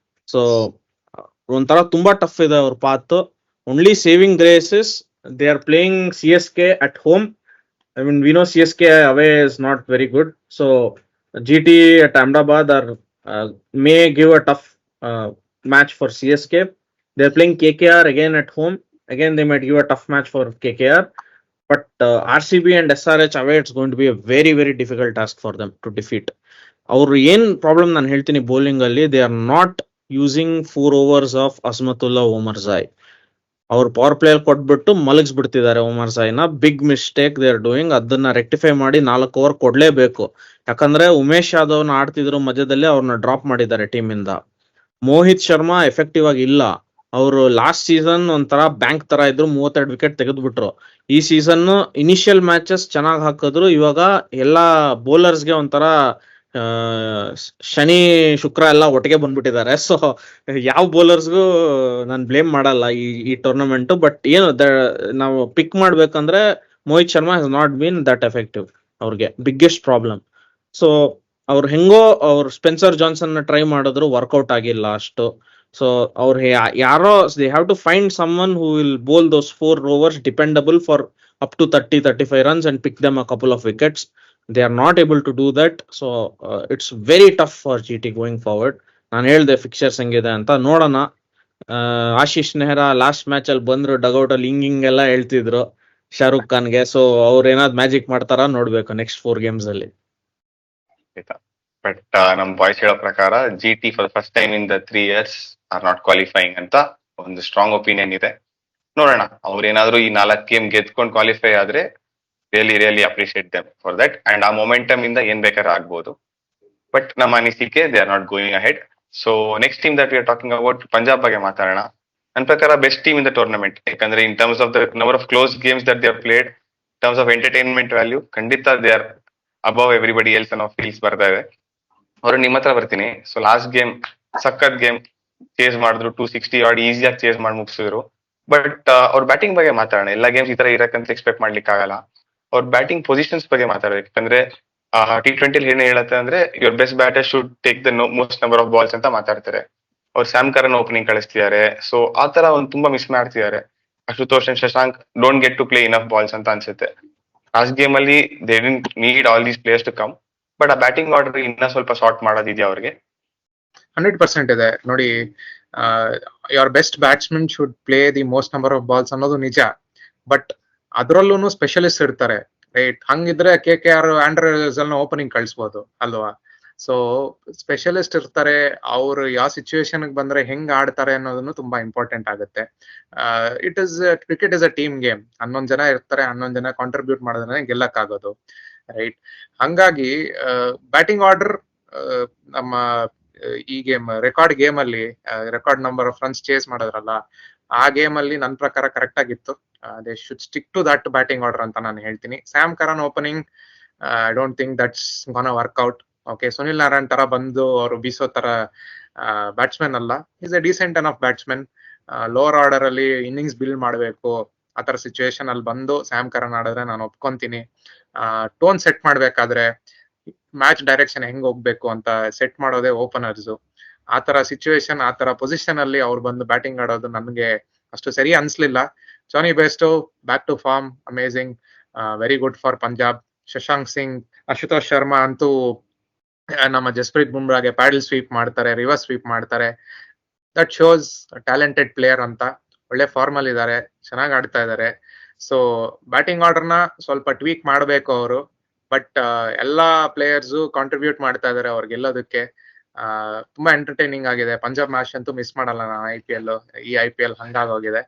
So ಒಂಥರ ತುಂಬಾ tough ಇದೆ ಅವ್ರ path. Only saving grace is they are playing CSK at home. I mean, we know CSK away is not very good. So GT at Ahmedabad may give a tough match for CSK. They're playing KKR again at home. Again, they might give a tough match for KKR. But RCB and SRH away, it's going to be a very, very difficult task for them to defeat. ಅವ್ರು ಏನ್ problem ನಾನು ಹೇಳ್ತೀನಿ bowling ಅಲ್ಲಿ, they are not using 4 overs of Azmatullah Omarzai. ಅವ್ರು powerplay ಅಲ್ಲಿ ಕೊಟ್ಬಿಟ್ಟು ಮಲಗಿಸ್ಬಿಡ್ತಿದ್ದಾರೆ ಒಮರ್ಜಾಯ್ನ. Big mistake they are doing. ಅದನ್ನ ರೆಕ್ಟಿಫೈ ಮಾಡಿ 4 over ಕೊಡ್ಲೇಬೇಕು. ಯಾಕಂದ್ರೆ ಉಮೇಶ್ ಯಾದವ್ನ ಆಡ್ತಿದ್ರು ಮಧ್ಯದಲ್ಲಿ, ಅವ್ರನ್ನ ಡ್ರಾಪ್ ಮಾಡಿದ್ದಾರೆ ಟೀಮ್ ಇಂದ. ಮೋಹಿತ್ ಶರ್ಮಾ ಎಫೆಕ್ಟಿವ್ ಆಗಿ ಇಲ್ಲ. ಅವರು ಲಾಸ್ಟ್ ಸೀಸನ್ ಒಂಥರ ಬ್ಯಾಂಕ್ ತರ ಇದ್ರು, 32 ವಿಕೆಟ್ ತೆಗೆದ್ಬಿಟ್ರು. ಈ ಸೀಸನ್ ಇನಿಷಿಯಲ್ ಮ್ಯಾಚಸ್ ಚೆನ್ನಾಗಿ ಹಾಕಿದ್ರು. ಇವಾಗ ಎಲ್ಲಾ ಬೌಲರ್ಸ್ಗೆ ಒಂಥರ ಶನಿ ಶುಕ್ರ ಎಲ್ಲ ಒಟ್ಟಿಗೆ ಬಂದ್ಬಿಟ್ಟಿದ್ದಾರೆ. ಸೊ ಯಾವ ಬೌಲರ್ಸ್ಗೂ ನಾನು ಬ್ಲೇಮ್ ಮಾಡಲ್ಲ ಈ ಟೂರ್ನಮೆಂಟ್. ಬಟ್ ಏನು ನಾವು ಪಿಕ್ ಮಾಡ್ಬೇಕಂದ್ರೆ Mohit Sharma has not been that effective. ಅವ್ರಿಗೆ ಬಿಗ್ಗೆಸ್ಟ್ ಪ್ರಾಬ್ಲಮ್. ಸೊ ಅವ್ರು ಹೆಂಗೋ ಸ್ಪೆನ್ಸರ್ ಜಾನ್ಸನ್ ಟ್ರೈ ಮಾಡಿದ್ರು, ವರ್ಕೌಟ್ ಆಗಿಲ್ಲ ಅಷ್ಟು. ಸೊ ಅವ್ರು ಯಾರೋ they have to find someone who will bowl those 4 overs dependable for up to 30-35 runs and pick them a couple of wickets. They are not able to do that. So it's very tough for GT going forward. ನಾನು ಹೇಳ್ದೆ fixtures ಹೆಂಗಿದೆ ಅಂತ, ನೋಡೋಣ. Ashish Nehra last match ಅಲ್ಲಿ ಬಂದ್ರು, dugout ಅಲ್ಲಿ ಹಿಂಗ್ ಎಲ್ಲ ಹೇಳ್ತಿದ್ರು ಶಾರುಖ್ ಖಾನ್ಗೆ. ಸೊ ಅವ್ರು ಏನಾದ್ರು ಮ್ಯಾಜಿಕ್ ಮಾಡ್ತಾರ ನೋಡ್ಬೇಕು ನೆಕ್ಸ್ಟ್ 4 games ಅಲ್ಲಿ. ಬಟ್ ನಮ್ ಬಾಯ್ಸ್ ಹೇಳೋ ಪ್ರಕಾರ GT for first time in the 3 years are not qualifying ಅಂತ ಒಂದು ಸ್ಟ್ರಾಂಗ್ ಒಪಿನಿಯನ್ ಇದೆ. ನೋಡೋಣ, ಅವ್ರೇನಾದ್ರೂ ಈ 4 game ಗೆದ್ಕೊಂಡು ಕ್ವಾಲಿಫೈ ಆದ್ರೆ really appreciate them for that. And ಆ ಮೊಮೆಂಟಮ್ ಇಂದ ಏನ್ ಬೇಕಾದ್ರೆ ಆಗ್ಬೋದು. ಬಟ್ ನಮ್ಮ ಅನಿಸಿಕೆ they are not going ahead. So next team that we are talking about Punjab ಬಗ್ಗೆ ಮಾತಾಡೋಣ. ನನ್ನ ಪ್ರಕಾರ best team in the tournament. ಯಾಕಂದ್ರೆ in terms of the number of close games that they are played, terms of entertainment value, ಖಂಡಿತ they are above everybody else ಅನ್ನೋ feels ಬರ್ತಾ ಇದೆ. ಅವ್ರು ನಿಮ್ಮ ಹತ್ರ ಬರ್ತೀನಿ. ಸೊ ಲಾಸ್ಟ್ ಗೇಮ್ ಸಖತ್ ಗೇಮ್ ಚೇಸ್ ಮಾಡಿದ್ರು, 260 odd ಈಸಿಯಾಗಿ ಚೇಸ್ ಮಾಡಿ ಮುಗಿಸಿದ್ರು. ಬಟ್ ಅವ್ರ ಬ್ಯಾಟಿಂಗ್ ಬಗ್ಗೆ ಮಾತಾಡೋಣ. ಎಲ್ಲಾ ಗೇಮ್ಸ್ ಈ ತರ ಇರಕ್ಕಂತ ಎಕ್ಸ್ಪೆಕ್ಟ್ ಮಾಡ್ಲಿಕ್ಕೆ ಆಗಲ್ಲ. ಅವ್ರ ಬ್ಯಾಟಿಂಗ್ ಪೊಸಿಷನ್ಸ್ ಬಗ್ಗೆ ಮಾತಾಡ್ಬೇಕು. ಯಾಕಂದ್ರೆ T20 ಏನ್ ಹೇಳುತ್ತೆ ಅಂದ್ರೆ your best batter should take the most number of balls ಅಂತ ಮಾತಾಡ್ತಾರೆ. ಅವ್ರು ಸ್ಯಾಮ್ ಕರನ್ ಓಪನಿಂಗ್ ಕಳಿಸ್ತಿದ್ದಾರೆ. ಸೊ ಆ ತರ ಒಂದು ತುಂಬಾ ಮಿಸ್ ಮಾಡ್ತಿದ್ದಾರೆ. Ashutosh and Shashank don't get to play enough balls ಅಂತ ಅನ್ಸುತ್ತೆ. ಲಾಸ್ಟ್ ಗೇಮ್ ಅಲ್ಲಿ they didn't need all these players to come. But ಆ ಬ್ಯಾಟಿಂಗ್ ಆರ್ಡರ್ ಇನ್ನ ಸ್ವಲ್ಪ ಶಾರ್ಟ್ ಮಾಡೋದಿದೆಯಾ ಅವ್ರಿಗೆ? 100% ಇದೆ ನೋಡಿ. Your best batsman should play the most number of balls ಅನ್ನೋದು ನಿಜ. ಬಟ್ ಅದ್ರಲ್ಲೂ ಸ್ಪೆಷಲಿಸ್ಟ್ ಇರ್ತಾರೆ, ರೈಟ್? ಹಂಗಿದ್ರೆ KKR ಆಂಡ್ರೂಸ್ ಓಪನಿಂಗ್ ಕಳಿಸ್ಬೋದು ಅಲ್ವಾ? ಸೊ ಸ್ಪೆಷಲಿಸ್ಟ್ ಇರ್ತಾರೆ. ಅವ್ರು ಯಾವ ಸಿಚುವೇಶನ್ ಬಂದ್ರೆ ಹೆಂಗ್ ಆಡ್ತಾರೆ ಅನ್ನೋದನ್ನು ತುಂಬಾ ಇಂಪಾರ್ಟೆಂಟ್ ಆಗುತ್ತೆ. Cricket is a team game. 11 ಜನ ಇರ್ತಾರೆ, 11 ಜನ ಕಾಂಟ್ರಿಬ್ಯೂಟ್ ಮಾಡಿದ್ರೆ ಗೆಲ್ಲಕ್ ಆಗೋದು, ರೈಟ್? ಹಂಗಾಗಿ ಬ್ಯಾಟಿಂಗ್ ಆರ್ಡರ್ ನಮ್ಮ ಈ ಗೇಮ್ ರೆಕಾರ್ಡ್ ಗೇಮ್ ಅಲ್ಲಿ record number of runs chase ಮಾಡಿದ್ರಲ್ಲ, ಆ ಗೇಮ್ ಅಲ್ಲಿ ನನ್ನ ಪ್ರಕಾರ ಕರೆಕ್ಟ್ ಆಗಿತ್ತು. They should stick to that batting order ಅಂತ ನಾನು ಹೇಳ್ತೀನಿ. Sam Curran opening I don't think that's gonna work out. Okay, Sunil Narayan ತರ ಬಂದು ಅವರು ಬೀಸೋ ತರ ಬ್ಯಾಟ್ಸ್ಮನ್ ಅಲ್ಲ. Is a decent enough batsman. Lower order ಅಲ್ಲಿ ಇನ್ನಿಂಗ್ಸ್ ಬಿಲ್ಡ್ ಮಾಡಬೇಕು, ಆ ತರ ಸಿಚುವೇಶನ್ ಅಲ್ಲಿ ಬಂದು ಸ್ಯಾಮ್ ಕರನ್ ಆಡಿದ್ರೆ ನಾನು ಒಪ್ಕೊಂತೀನಿ. ಟೋನ್ ಸೆಟ್ ಮಾಡ್ಬೇಕಾದ್ರೆ ಮ್ಯಾಚ್ ಡೈರೆಕ್ಷನ್ ಹೆಂಗ್ ಹೋಗ್ಬೇಕು ಅಂತ ಸೆಟ್ ಮಾಡೋದೇ ಓಪನರ್ಸ್. ಆ ತರ ಸಿಚುವೇಶನ್, ಆ ತರ ಪೊಸಿಷನ್ ಅಲ್ಲಿ ಅವ್ರು ಬಂದು ಬ್ಯಾಟಿಂಗ್ ಆಡೋದು ನನ್ಗೆ ಅಷ್ಟು ಸರಿ ಅನ್ಸ್ಲಿಲ್ಲ. Jonny Bairstow back to form, amazing, very good for Punjab. Shashank Singh, Ashutosh Sharma ಅಂತೂ ನಮ್ಮ ಜಸ್ಪ್ರೀತ್ ಬುಮ್ರಾಗೆ ಪ್ಯಾಡಲ್ ಸ್ವೀಪ್ ಮಾಡ್ತಾರೆ, ರಿವರ್ಸ್ ಸ್ವೀಪ್ ಮಾಡ್ತಾರೆ. ದಟ್ ಶೋಸ್ ಟ್ಯಾಲೆಂಟೆಡ್ ಪ್ಲೇಯರ್ ಅಂತ. ಒಳ್ಳೆ ಫಾರ್ಮ್ ಅಲ್ಲಿ ಇದ್ದಾರೆ, ಚೆನ್ನಾಗಿ ಆಡ್ತಾ ಇದ್ದಾರೆ. ಸೊ ಬ್ಯಾಟಿಂಗ್ ಆರ್ಡರ್ನ ಸ್ವಲ್ಪ ಟ್ವೀಕ್ ಮಾಡ್ಬೇಕು ಅವರು. ಬಟ್ ಎಲ್ಲಾ ಪ್ಲೇಯರ್ಸ್ ಕಾಂಟ್ರಿಬ್ಯೂಟ್ ಮಾಡ್ತಾ ಇದಾರೆ ಅವ್ರಿಗೆ ಗೆಲ್ಲೋದಕ್ಕೆ. ತುಂಬಾ ಎಂಟರ್ಟೈನಿಂಗ್ ಆಗಿದೆ. ಪಂಜಾಬ್ ಮ್ಯಾಚ್ ಅಂತೂ ಮಿಸ್ ಮಾಡಲ್ಲ ನಾನು. ಈ IPL ಹಂಗಾಗೋಗಿದೆ.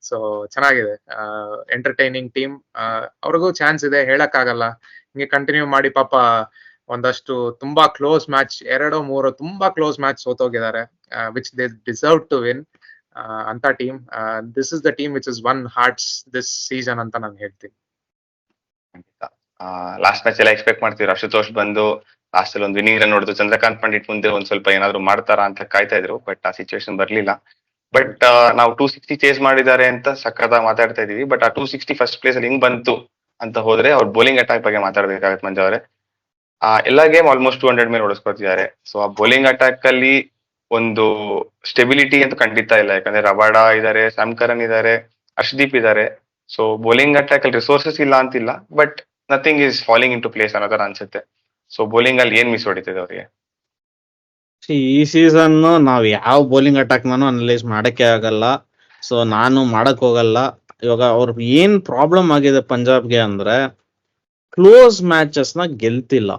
ಸೊ ಚೆನ್ನಾಗಿದೆ, ಎಂಟರ್ಟೈನಿಂಗ್ ಟೀಮ್. ಅವ್ರಿಗೂ ಚಾನ್ಸ್ ಇದೆ, ಹೇಳಕ್ ಆಗಲ್ಲ. ಹಿಂಗೆ ಕಂಟಿನ್ಯೂ ಮಾಡಿ ಪಾಪ ಒಂದಷ್ಟು ತುಂಬಾ ಕ್ಲೋಸ್ ಮ್ಯಾಚ್, 2-3 ತುಂಬಾ ಕ್ಲೋಸ್ ಮ್ಯಾಚ್ ಸೋತೋಗಿದ್ದಾರೆ, which they deserve to win. ಅಂತ team, this is the team which is won hearts this season ಅಂತ ನಾನು ಹೇಳ್ತೀನಿ. ಲಾಸ್ಟ್ ಮ್ಯಾಚ್ ಎಲ್ಲ ಎಕ್ಸ್ಪೆಕ್ಟ್ ಮಾಡ್ತೀವಿ ಅಶುತೋಷ್ ಬಂದು ಲಾಸ್ಟ್ ಅಲ್ಲಿ ಒಂದು ವಿನಿಂಗ್ ರನ್ ಹೊಡೆದು ಚಂದ್ರಕಾಂತ್ ಪಂಡಿತ್ ಮುಂದೆ ಒಂದ್ ಸ್ವಲ್ಪ ಏನಾದ್ರು ಮಾಡ್ತಾರಾ ಅಂತ ಕಾಯ್ತಾ ಇದ್ರು, ಬಟ್ ಆ ಸಿಚುವೇಶನ್ ಬರ್ಲಿಲ್ಲ. ಬಟ್ ನಾವು 260 ಚೇಸ್ ಮಾಡಿದ್ದಾರೆ ಅಂತ ಸಕ್ಕತ್ತಾಗಿ ಮಾತಾಡ್ತಾ ಇದೀವಿ, ಬಟ್ ಆ 260 ಫಸ್ಟ್ ಪ್ಲೇಸ್ ಅಲ್ಲಿ ಹಿಂಗ್ ಬಂತು ಅಂತ ಹೋದ್ರೆ ಅವ್ರ ಬೌಲಿಂಗ್ ಅಟ್ಯಾಕ್ ಬಗ್ಗೆ ಮಾತಾಡ್ಬೇಕಾಗತ್ತೆ ಮಂಜು ಅವರೇ. ಎಲ್ಲಾ ಗೇಮ್ ಆಲ್ಮೋಸ್ಟ್ 200 ಮೇಲೆ ಹೊಡೆಸ್ಕೊತಿದ್ದಾರೆ. ಸೊ ಆ ಬೌಲಿಂಗ್ ಅಟ್ಯಾಕ್ ಅಲ್ಲಿ ಒಂದು ಸ್ಟೆಬಿಲಿಟಿ ಅಂತ ಖಂಡಿತ ಇಲ್ಲ, ಯಾಕಂದ್ರೆ ರಬಾಡಾ ಇದಾರೆ, ಸ್ಯಾಮ್ ಕರನ್ ಇದಾರೆ, ಹರ್ಷದೀಪ್ ಇದಾರೆ. ಸೊ ಬೌಲಿಂಗ್ ಅಟ್ಯಾಕ್ ಅಲ್ಲಿ ರಿಸೋರ್ಸಸ್ ಇಲ್ಲ ಅಂತಿಲ್ಲ, but nothing is falling into place ಅನ್ನೋದರ ಅನ್ಸುತ್ತೆ. ಸೊ ಬೌಲಿಂಗ್ ಅಲ್ಲಿ ಏನ್ ಮಿಸ್ ಹೊಡಿತಿದೆ ಅವರಿಗೆ? ಈ ಸೀಸನ್ ನಾವ್ ಯಾವ ಬೌಲಿಂಗ್ ಅಟ್ಯಾಕ್ ನಾನು ಅನಲೈಸ್ ಮಾಡಕ್ಕೆ ಆಗಲ್ಲ, ಸೊ ನಾನು ಮಾಡಕ್ ಹೋಗಲ್ಲ. ಇವಾಗ ಅವ್ರ ಏನ್ ಪ್ರಾಬ್ಲಮ್ ಆಗಿದೆ ಪಂಜಾಬ್ಗೆ ಅಂದ್ರೆ ಕ್ಲೋಸ್ ಮ್ಯಾಚಸ್ ನ ಗೆಲ್ತಿಲ್ಲ.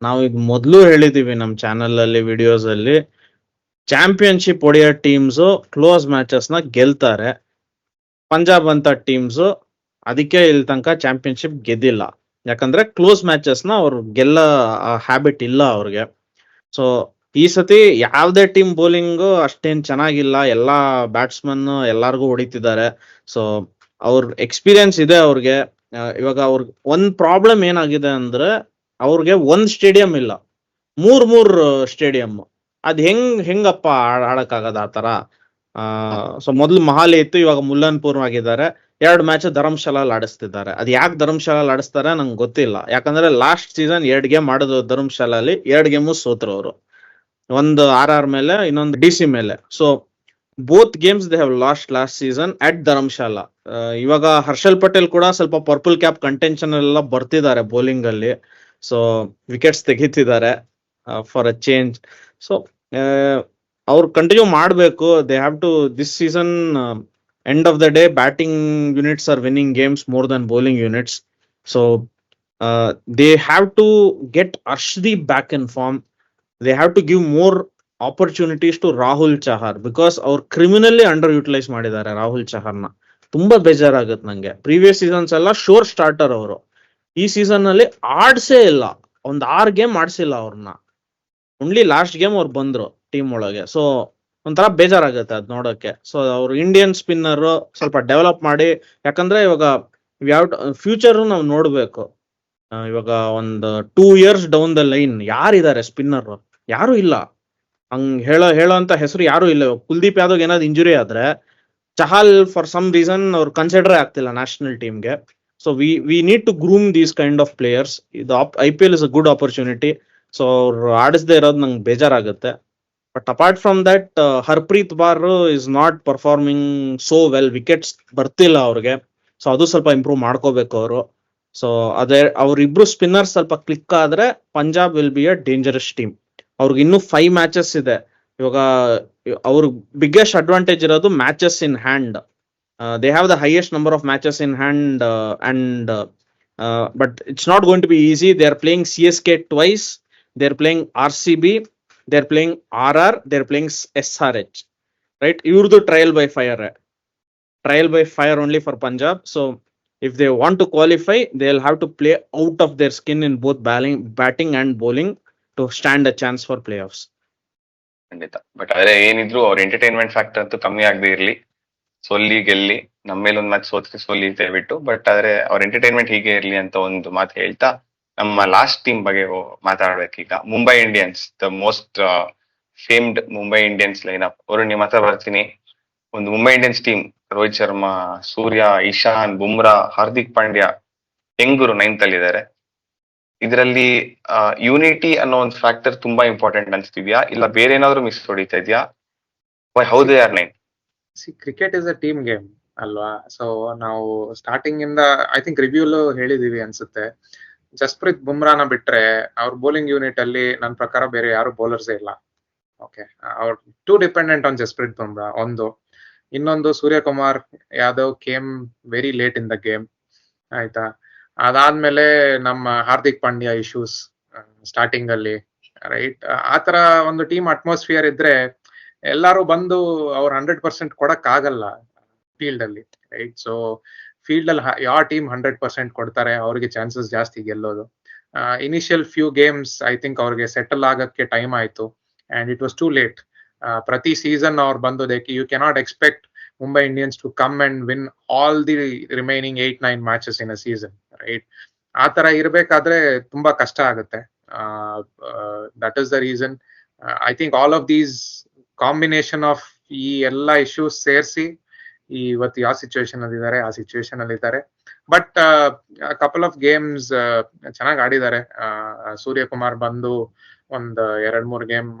ನಾವು ಈಗ ಮೊದ್ಲು ಹೇಳಿದೀವಿ ನಮ್ ಚಾನೆಲ್ ಅಲ್ಲಿ ವಿಡಿಯೋಸ್ ಅಲ್ಲಿ, ಚಾಂಪಿಯನ್ಶಿಪ್ ಹೊಡೆಯೋ ಟೀಮ್ಸ್ ಕ್ಲೋಸ್ ಮ್ಯಾಚಸ್ ನ ಗೆಲ್ತಾರೆ. ಪಂಜಾಬ್ ಅಂತ ಟೀಮ್ಸ್ ಅದಕ್ಕೆ ಇಲ್ಲಿ ತನಕ ಚಾಂಪಿಯನ್ಶಿಪ್ ಗೆದ್ದಿಲ್ಲ, ಯಾಕಂದ್ರೆ ಕ್ಲೋಸ್ ಮ್ಯಾಚಸ್ ನ ಅವ್ರು ಗೆಲ್ಲ ಹ್ಯಾಬಿಟ್ ಇಲ್ಲ ಅವ್ರಿಗೆ. ಸೊ ಈ ಸತಿ ಯಾವ್ದೇ ಟೀಮ್ ಬೌಲಿಂಗ್ ಅಷ್ಟೇನ್ ಚೆನ್ನಾಗಿಲ್ಲ, ಎಲ್ಲಾ ಬ್ಯಾಟ್ಸ್ಮನ್ ಎಲ್ಲಾರ್ಗು ಹೊಡಿತಿದ್ದಾರೆ. ಸೊ ಅವ್ರ ಎಕ್ಸ್ಪೀರಿಯನ್ಸ್ ಇದೆ ಅವ್ರಿಗೆ. ಇವಾಗ ಅವ್ರಿಗೆ ಒಂದ್ ಪ್ರಾಬ್ಲಮ್ ಏನಾಗಿದೆ ಅಂದ್ರೆ ಅವ್ರಿಗೆ ಒಂದ್ ಸ್ಟೇಡಿಯಂ ಇಲ್ಲ, ಮೂರ್ ಸ್ಟೇಡಿಯಂ. ಅದ್ ಹೆಂಗಪ್ಪ ಆಡಕ್ಕಾಗದ ಆತರ? ಸೊ ಮೊದ್ಲು ಮಹಾಲಿ ಇತ್ತು, ಇವಾಗ ಮುಲ್ಲನ್ಪುರ್ ಆಗಿದ್ದಾರೆ. 2 ಮ್ಯಾಚ್ ಧರ್ಮಶಾಲಾ ಆಡಿಸ್ತಿದ್ದಾರೆ. ಅದ್ ಯಾಕೆ ಧರ್ಮಶಾಲಾ ಆಡಿಸ್ತಾರೆ ನಂಗೆ ಗೊತ್ತಿಲ್ಲ, ಯಾಕಂದ್ರೆ ಲಾಸ್ಟ್ ಸೀಸನ್ 2 ಗೇಮ್ ಆಡೋದು ಧರ್ಮಶಾಲಲ್ಲಿ, 2 ಗೇಮು ಸೋತ್ರು ಅವರು. ಒಂದು RR ಮೇಲೆ, ಇನ್ನೊಂದು DC ಮೇಲೆ. So both games they have lost season at Dharamshala. ಇವಾಗ ಹರ್ಷಲ್ ಪಟೇಲ್ ಕೂಡ ಸ್ವಲ್ಪ ಪರ್ಪಲ್ ಕ್ಯಾಪ್ ಕಂಟೆನ್ಷನ್ ಎಲ್ಲ ಬರ್ತಿದ್ದಾರೆ ಬೌಲಿಂಗ್ ಅಲ್ಲಿ. ಸೊ ವಿಕೆಟ್ಸ್ ತೆಗಿತಿದ್ದಾರೆ ಫಾರ್ ಅ ಚೇಂಜ್. ಸೊ ಅವ್ರು ಕಂಟಿನ್ಯೂ ಮಾಡ್ಬೇಕು. They have to this season, end of the day batting units are winning games more than bowling units. So they have to get Arshdeep back in form. They have to give more opportunities to Rahul Chahar, because ಅವ್ರು ಕ್ರಿಮಿನಲಿ under utilise ಮಾಡಿದ್ದಾರೆ ರಾಹುಲ್ ಚಹರ್ನ. ತುಂಬಾ ಬೇಜಾರಾಗುತ್ತೆ ನಂಗೆ. Previous seasons ಎಲ್ಲ sure starter ಅವರು, ಈ season ಅಲ್ಲಿ ಆಡ್ಸೇ ಇಲ್ಲ, ಒಂದ್ 6 ಗೇಮ್ ಆಡ್ಸಿಲ್ಲ ಅವ್ರನ್ನ. ಓನ್ಲಿ ಲಾಸ್ಟ್ ಗೇಮ್ ಅವ್ರು ಬಂದ್ರು ಟೀಮ್ ಒಳಗೆ. ಸೊ ಒಂಥರ ಬೇಜಾರಾಗುತ್ತೆ ಅದ್ ನೋಡೋಕೆ. ಸೊ ಅವ್ರು ಇಂಡಿಯನ್ ಸ್ಪಿನ್ನರ್ ಸ್ವಲ್ಪ ಡೆವಲಪ್ ಮಾಡಿ, ಯಾಕಂದ್ರೆ ಇವಾಗ ಫ್ಯೂಚರ್ ನಾವು ನೋಡ್ಬೇಕು. ಇವಾಗ ಒಂದು 2 years ಡೌನ್ ದ ಲೈನ್ ಯಾರಿದ್ದಾರೆ ಸ್ಪಿನ್ನರ್? ಯಾರು ಇಲ್ಲ. ಹಂಗ್ ಹೇಳೋ ಅಂತ ಹೆಸರು ಯಾರು ಇಲ್ಲ. ಕುಲ್ದೀಪ್ ಯಾದವ್ ಏನಾದ್ರು ಇಂಜುರಿ ಆದ್ರೆ, ಚಹಲ್ ಫಾರ್ ಸಮ್ ರೀಸನ್ ಅವ್ರು ಕನ್ಸಿಡರ್ ಆಗ್ತಿಲ್ಲ ನ್ಯಾಷನಲ್ ಟೀಮ್ಗೆ. So we need to groom these kind of players. ಇದು IPL is a good opportunity. So ಅವ್ರು ಆಡಿಸದೇ ಇರೋದು ನಂಗೆ ಬೇಜಾರಾಗುತ್ತೆ. But apart from that, Harpreet Brar is not performing so well. Wickets ಬರ್ತಿಲ್ಲ ಅವ್ರಿಗೆ. ಸೊ ಅದು ಸ್ವಲ್ಪ ಇಂಪ್ರೂವ್ ಮಾಡ್ಕೋಬೇಕು ಅವರು. ಸೊ ಅದೇ ಅವ್ರಿಬ್ರು ಸ್ಪಿನ್ನರ್ಸ್ ಸ್ವಲ್ಪ ಕ್ಲಿಕ್ ಆದ್ರೆ Punjab will be a dangerous team. ಅವ್ರಿಗೆ ಇನ್ನೂ 5 ಮ್ಯಾಚಸ್ ಇದೆ. ಇವಾಗ ಅವ್ರ ಬಿಗ್ಗೆಸ್ಟ್ ಅಡ್ವಾಂಟೇಜ್ ಇರೋದು matches in hand. They have the highest number of matches in hand, and but it's not going to be easy. They are playing CSK twice, they are playing RCB, they are playing RR, they are playing SRH, right? ಇವ್ರದ್ದು trial by fire only for Punjab. So if they want to qualify, they'll have to play out of their skin in both batting and bowling to stand a chance for playoffs. ಖಂಡಿತ. But ಆದ್ರೆ ಏನಿದ್ರು ಅವ್ರ entertainment factor ಅಂತೂ ಕಮ್ಮಿ ಆಗದೆ ಇರ್ಲಿ. ಸೋಲ್ಲಿ ಗೆಲ್ಲಿ, ನಮ್ಮ ಮೇಲೆ ಒಂದ್ ಮ್ಯಾಚ್ ಸೋತ್ರಿ ಸೋಲ್ಲಿ ದಯವಿಟ್ಟು, ಬಟ್ ಆದ್ರೆ ಅವ್ರ ಎಂಟರ್ಟೈನ್ಮೆಂಟ್ ಹೀಗೆ ಇರ್ಲಿ ಅಂತ ಒಂದು ಮಾತು ಹೇಳ್ತಾ, ನಮ್ಮ ಲಾಸ್ಟ್ ಟೀಮ್ ಬಗ್ಗೆ ಮಾತಾಡ್ಬೇಕೀಗ. Mumbai Indians, the most famed Mumbai Indians lineup. ಅವರು ನಿಮ್ಮ ಹತ್ರ ಬರ್ತೀನಿ. ಒಂದು ಮುಂಬೈ ಇಂಡಿಯನ್ಸ್ ಟೀಮ್, ರೋಹಿತ್ ಶರ್ಮಾ, ಸೂರ್ಯ, ಇಶಾನ್, ಬುಮ್ರಾ, ಹಾರ್ದಿಕ್ ಪಾಂಡ್ಯ, ಹೆಂಗೂರು 9th ಅಲ್ಲಿ ಇದ್ದಾರೆ. ಇದರಲ್ಲಿ ಯೂನಿಟಿ ಅನ್ನೋ ಒಂದು ಫ್ಯಾಕ್ಟರ್ ತುಂಬಾ ಇಂಪಾರ್ಟೆಂಟ್ ಅನ್ಸ್ತಿದ್ಯಾ, ಇಲ್ಲ ಬೇರೆ ಏನಾದ್ರು ಮಿಸ್ ಹೊಡಿತಾ ಇದೆಯಾ? How they are 9? Cricket is a team game ಅಲ್ವಾ? ಸೊ ನಾವು ಸ್ಟಾರ್ಟಿಂಗ್ ಇಂದ ಐ ಥಿಂಕ್ ರಿವ್ಯೂಲು ಹೇಳಿದೀವಿ ಅನ್ಸುತ್ತೆ. ಜಸ್ಪ್ರೀತ್ ಬುಮ್ರಾನ ಬಿಟ್ರೆ ಅವ್ರ ಬೌಲಿಂಗ್ ಯೂನಿಟ್ ಅಲ್ಲಿ ನನ್ನ ಪ್ರಕಾರ ಬೇರೆ ಯಾರು ಬೌಲರ್ಸೇ ಇಲ್ಲ. ಓಕೆ, ಅವ್ರು too dependent on Jasprit Bumrah. ಇನ್ನೊಂದು Suryakumar Yadav came very late in the game, ಆಯ್ತಾ? ಅದಾದ್ಮೇಲೆ ನಮ್ಮ ಹಾರ್ದಿಕ್ ಪಾಂಡ್ಯ ಇಶ್ಯೂಸ್ ಸ್ಟಾರ್ಟಿಂಗ್ ಅಲ್ಲಿ, ರೈಟ್? ಆತರ ಒಂದು ಟೀಮ್ ಅಟ್ಮಾಸ್ಫಿಯರ್ ಇದ್ರೆ ಎಲ್ಲಾರು ಬಂದು ಅವ್ರ 100% ಕೊಡಕ್ ಆಗಲ್ಲ ಫೀಲ್ಡ್ ಅಲ್ಲಿ, ರೈಟ್? ಸೊ ಫೀಲ್ಡ್ ಅಲ್ಲಿ ಯಾವ ಟೀಮ್ 100% ಕೊಡ್ತಾರೆ ಅವ್ರಿಗೆ ಚಾನ್ಸಸ್ ಜಾಸ್ತಿ ಗೆಲ್ಲೋದು. Initial few games I think ಅವ್ರಿಗೆ ಸೆಟಲ್ ಆಗಕ್ಕೆ ಟೈಮ್ ಆಯ್ತು and it was too late. ಪ್ರತಿ ಸೀಸನ್ ಅವ್ರು ಬಂದು you cannot expect Mumbai Indians to come and win all the remaining 8-9 matches in a season, right? ಆ ತರ ಇರ್ಬೇಕಾದ್ರೆ ತುಂಬಾ ಕಷ್ಟ ಆಗುತ್ತೆ. That is the reason I think all of these combination of ಈ ಎಲ್ಲಾ ಇಶ್ಯೂಸ್ ಸೇರಿಸಿ ಇವತ್ತು ಯಾವ ಸಿಚುವೇಶನ್ ಅಲ್ಲಿ ಇದ್ದಾರೆ, ಆ ಸಿಚುವೇಶನ್ ಅಲ್ಲಿ ಇದ್ದಾರೆ. ಬಟ್ ಕಪಲ್ ಆಫ್ ಗೇಮ್ಸ್ ಚೆನ್ನಾಗಿ ಆಡಿದ್ದಾರೆ. ಸೂರ್ಯಕುಮಾರ್ ಬಂದು ಒಂದ್ 2-3 ಗೇಮ್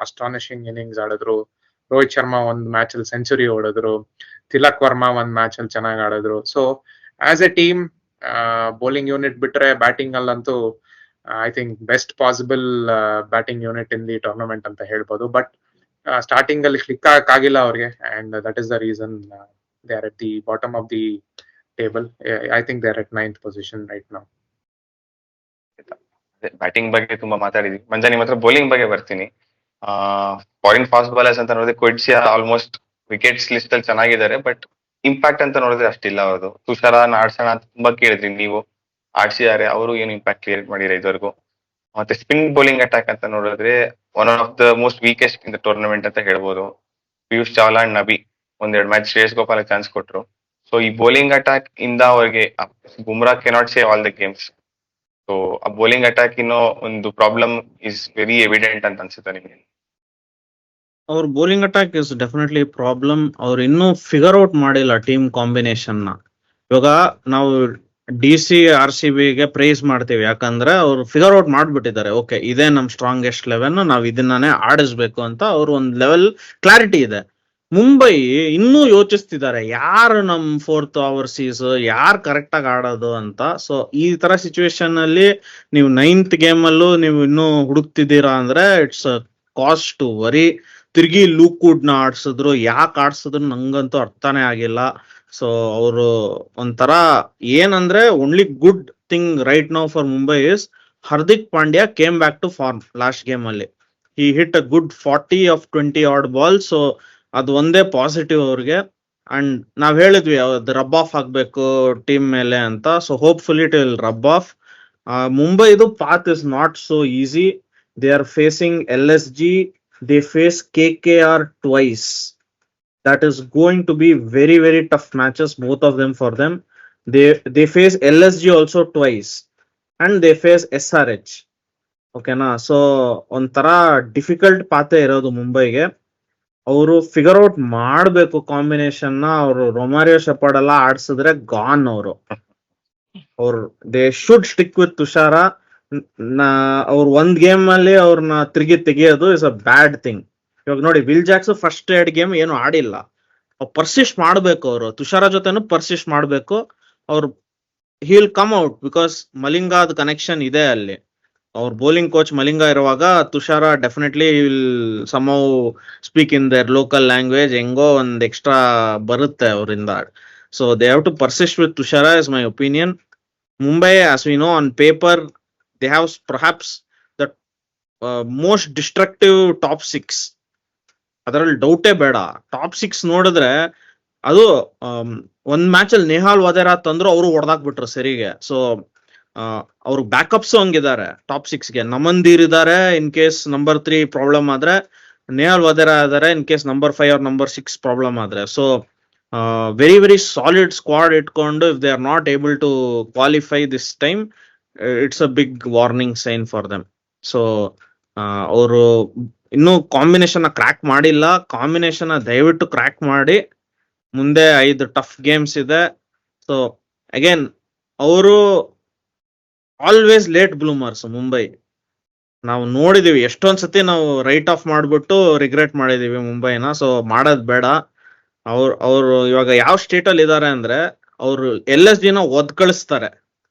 ಅಸ್ಟಾನಿಶಿಂಗ್ ಇನ್ನಿಂಗ್ಸ್ ಆಡಿದ್ರು. ರೋಹಿತ್ ಶರ್ಮಾ ಒಂದ್ ಮ್ಯಾಚ್ ಅಲ್ಲಿ ಸೆಂಚುರಿ ಹೊಡೆದ್ರು. ತಿಲಕ್ ವರ್ಮಾ ಒಂದ್ ಮ್ಯಾಚ್ ಅಲ್ಲಿ ಚೆನ್ನಾಗಿ ಆಡಿದ್ರು. So as a team bowling unit ಬಿಟ್ರೆ ಬ್ಯಾಟಿಂಗ್ ಅಲ್ಲಂತೂ I think best possible batting unit in the tournament ಅಂತ ಹೇಳ್ಬೋದು. ಬಟ್ ಸ್ಟಾರ್ಟಿಂಗ್ ಅಲ್ಲಿ ಕ್ಲಿಕ್ ಆಗಿಲ್ಲ ಅವ್ರಿಗೆ and that is the reason they are at the bottom of the table. I think they are at 9th position right now. Batting ಬಗ್ಗೆ ತುಂಬಾ ಮಾತಾಡಿದ್ವಿ. ಮಂಜಾ, ನಿಮ್ಮ ಹತ್ರ ಬೌಲಿಂಗ್ ಬಗ್ಗೆ ಬರ್ತೀನಿ. ಫಾರಿನ್ ಫಾಸ್ಟ್ ಬಾಲರ್ಸ್ ಅಂತ ನೋಡಿದ್ರೆ ಕೊಡ್ಸಿಯಾ ಆಲ್ಮೋಸ್ಟ್ ವಿಕೆಟ್ಸ್ ಲಿಸ್ಟ್ ಅಲ್ಲಿ ಚೆನ್ನಾಗಿದ್ದಾರೆ, ಬಟ್ ಇಂಪ್ಯಾಕ್ಟ್ ಅಂತ ನೋಡಿದ್ರೆ ಅಷ್ಟಿಲ್ಲ ಅವ್ರದ್ದು. ತುಷಾರನ ಆಡ್ಸೋಣ ಅಂತ ತುಂಬಾ ಕೇಳಿದ್ರಿ ನೀವು, ಆಡ್ಸಿದ್ದಾರೆ, ಅವರು ಏನು ಇಂಪ್ಯಾಕ್ಟ್ ಕ್ರಿಯೇಟ್ ಮಾಡಿದ್ದಾರೆ ಇದುವರೆಗೂ. ಮತ್ತೆ ಸ್ಪಿನ್ ಬೌಲಿಂಗ್ ಅಟ್ಯಾಕ್ ಅಂತ ನೋಡಿದ್ರೆ one of the most weakest in the tournament ಅಂತ ಹೇಳ್ಬೋದು. Piyush Chawla and Nabi 1-2 match Shreyas Gopal chance ಕೊಟ್ರು. ಸೊ ಈ ಬೌಲಿಂಗ್ ಅಟ್ಯಾಕ್ ಇಂದ ಅವ್ರಿಗೆ Bumrah cannot save all the games. So ಆ ಬೌಲಿಂಗ್ ಅಟ್ಯಾಕ್ ಇನ್ನೋ ಒಂದು ಪ್ರಾಬ್ಲಮ್ ಇಸ್ ವೆರಿ ಎವಿಡೆಂಟ್ ಅಂತ ಅನ್ಸುತ್ತೆ ನಿಮಗೆ? ಅವ್ರ bowling attack is definitely problem. ಅವ್ರು ಇನ್ನೂ ಫಿಗರ್ ಔಟ್ ಮಾಡಿಲ್ಲ ಟೀಮ್ ಕಾಂಬಿನೇಷನ್ ನ. ಇವಾಗ ನಾವು RCB ಗೆ ಪ್ರೈಸ್ ಮಾಡ್ತೀವಿ, ಯಾಕಂದ್ರೆ ಅವ್ರು ಫಿಗರ್ ಔಟ್ ಮಾಡ್ಬಿಟ್ಟಿದ್ದಾರೆ. ಓಕೆ, ಇದೇ ನಮ್ ಸ್ಟ್ರಾಂಗೆಸ್ಟ್ ಲೆವೆನ್, ನಾವ್ ಇದನ್ನೇ ಆಡಿಸ್ಬೇಕು ಅಂತ ಅವ್ರು ಒಂದ್ ಲೆವೆಲ್ ಕ್ಲಾರಿಟಿ ಇದೆ. ಮುಂಬೈ ಇನ್ನೂ ಯೋಚಿಸ್ತಿದ್ದಾರೆ ಯಾರು ನಮ್ 4th ಓವರ್ಸೀಸ್, ಯಾರು ಕರೆಕ್ಟ್ ಆಗಿ ಆಡೋದು ಅಂತ. ಸೊ ಈ ತರ ಸಿಚುವೇಶನ್ ಅಲ್ಲಿ ನೀವು 9th ಗೇಮ್ ಅಲ್ಲೂ ನೀವು ಇನ್ನೂ ಹುಡುಕ್ತಿದ್ದೀರಾ ಅಂದ್ರೆ ಇಟ್ಸ್ ಕಾಸ್ ಟು ವರಿ. ತಿರ್ಗಿ ಲೂಕ್ವುಡ್ ನ ಆಡ್ಸಿದ್ರು, ಯಾಕೆ ಆಡ್ಸಿದ್ರು ನಂಗಂತೂ ಅರ್ಥನೇ ಆಗಿಲ್ಲ. ಸೊ ಅವರು ಒಂಥರ ಏನಂದ್ರೆ only good thing right now for Mumbai is Hardik Pandya came back to form last game ಅಲ್ಲಿ. He hit a good 40 of 20 odd balls. So ಅದು ಒಂದೇ ಪಾಸಿಟಿವ್ ಅವ್ರಿಗೆ. ಅಂಡ್ ನಾವ್ ಹೇಳಿದ್ವಿ ಅದು ರಬ್ ಆಫ್ ಆಗ್ಬೇಕು ಟೀಮ್ ಮೇಲೆ ಅಂತ. So hopefully it will rub off. ಮುಂಬೈದು path is not so easy. They are facing LSG, they face KKR twice. That is going to be very, very tough matches, both of them for them. They face LSG also twice, and they face SRH. Okay na? So ಒಂಥರ difficult ಪಾತೆ ಇರೋದು ಮುಂಬೈಗೆ. ಅವರು figure out ಮಾಡಬೇಕು combination ನ. ಅವರು ರೊಮಾರಿಯೋ shepherd ಎಲ್ಲ ಆಡ್ಸಿದ್ರೆ gone ಅವರು. They should stick with Tushar. ಅವ್ರ ಒಂದ್ ಗೇಮ್ ಅಲ್ಲಿ ಅವ್ರನ್ನ ತಿರುಗಿ ತೆಗಿಯೋದು ಇಸ್ ಅ ಬ್ಯಾಡ್ ಥಿಂಗ್. ಇವಾಗ ನೋಡಿ, ವಿಲ್ ಜಾಕ್ಸ್ ಫಸ್ಟ್ 2 ಗೇಮ್ ಏನು ಆಡಿಲ್ಲ. ಪರ್ಸಿಸ್ಟ್ ಮಾಡ್ಬೇಕು ಅವರು, ತುಷಾರ ಜೊತೆನು ಪರ್ಸಿಸ್ಟ್ ಮಾಡ್ಬೇಕು ಅವ್ರು. He will come out because ಮಲಿಂಗಾದ ಕನೆಕ್ಷನ್ ಇದೆ ಅಲ್ಲಿ. ಅವ್ರ ಬೌಲಿಂಗ್ ಕೋಚ್ ಮಲಿಂಗ ಇರುವಾಗ Thushara definitely will somehow speak in their local language. ಹೆಂಗೋ ಒಂದ್ ಎಕ್ಸ್ಟ್ರಾ ಬರುತ್ತೆ ಅವರಿಂದ. So they have to persist with Thushara is my opinion. Mumbai, as we know, on paper they have perhaps the most destructive top 6. ಅದರಲ್ಲಿ ಡೌಟೇ ಬೇಡ. Top 6 ನೋಡಿದ್ರೆ ಅದು ಒಂದ್ match ಅಲ್ಲಿ ನೇಹಾಲ್ ವದೇರಾ ತಂದ್ರು, ಅವರು ಹೊಡೆದಾಕ್ಬಿಟ್ರು ಸರಿಗೆ. ಸೊ ಅವ್ರ ಬ್ಯಾಕಪ್ಸ್ ಹಂಗಿದ್ದಾರೆ ಟಾಪ್ 6ಗೆ. ನಮಂದೀರ್ ಇದಾರೆ ಇನ್ ಕೇಸ್ ನಂಬರ್ 3 ಪ್ರಾಬ್ಲಮ್ ಆದ್ರೆ, ನೇಹಾಲ್ ವದೇರಾ ಇದಾರೆ in case number 5 or number 6 problem ಆದ್ರೆ. So very very solid squad ಇಟ್ಕೊಂಡು if they are not able to qualify this time, it's a big warning sign for them. So ಅವರು ಇನ್ನೂ combination crack ಮಾಡಿಲ್ಲ. Combination ದಯವಿಟ್ಟು crack ಮಾಡಿ. ಮುಂದೆ 5 tough games ಇದೆ. So again ಅವರು ಆಲ್ವೇಸ್ ಲೇಟ್ ಬ್ಲೂಮರ್ಸ್ ಮುಂಬೈ. ನಾವು ನೋಡಿದೀವಿ ಎಷ್ಟೊಂದ್ಸತಿ ನಾವು ರೈಟ್ ಆಫ್ ಮಾಡ್ಬಿಟ್ಟು ರಿಗ್ರೆಟ್ ಮಾಡಿದೀವಿ ಮುಂಬೈನ. ಸೊ ಮಾಡೋದ್ ಬೇಡ. ಅವ್ರು ಇವಾಗ ಯಾವ ಸ್ಟೇಟ್ ಅಲ್ಲಿ ಇದಾರೆ ಅಂದ್ರೆ, ಅವರು LSG ನ ಒದ್ ಕಳಿಸ್ತಾರೆ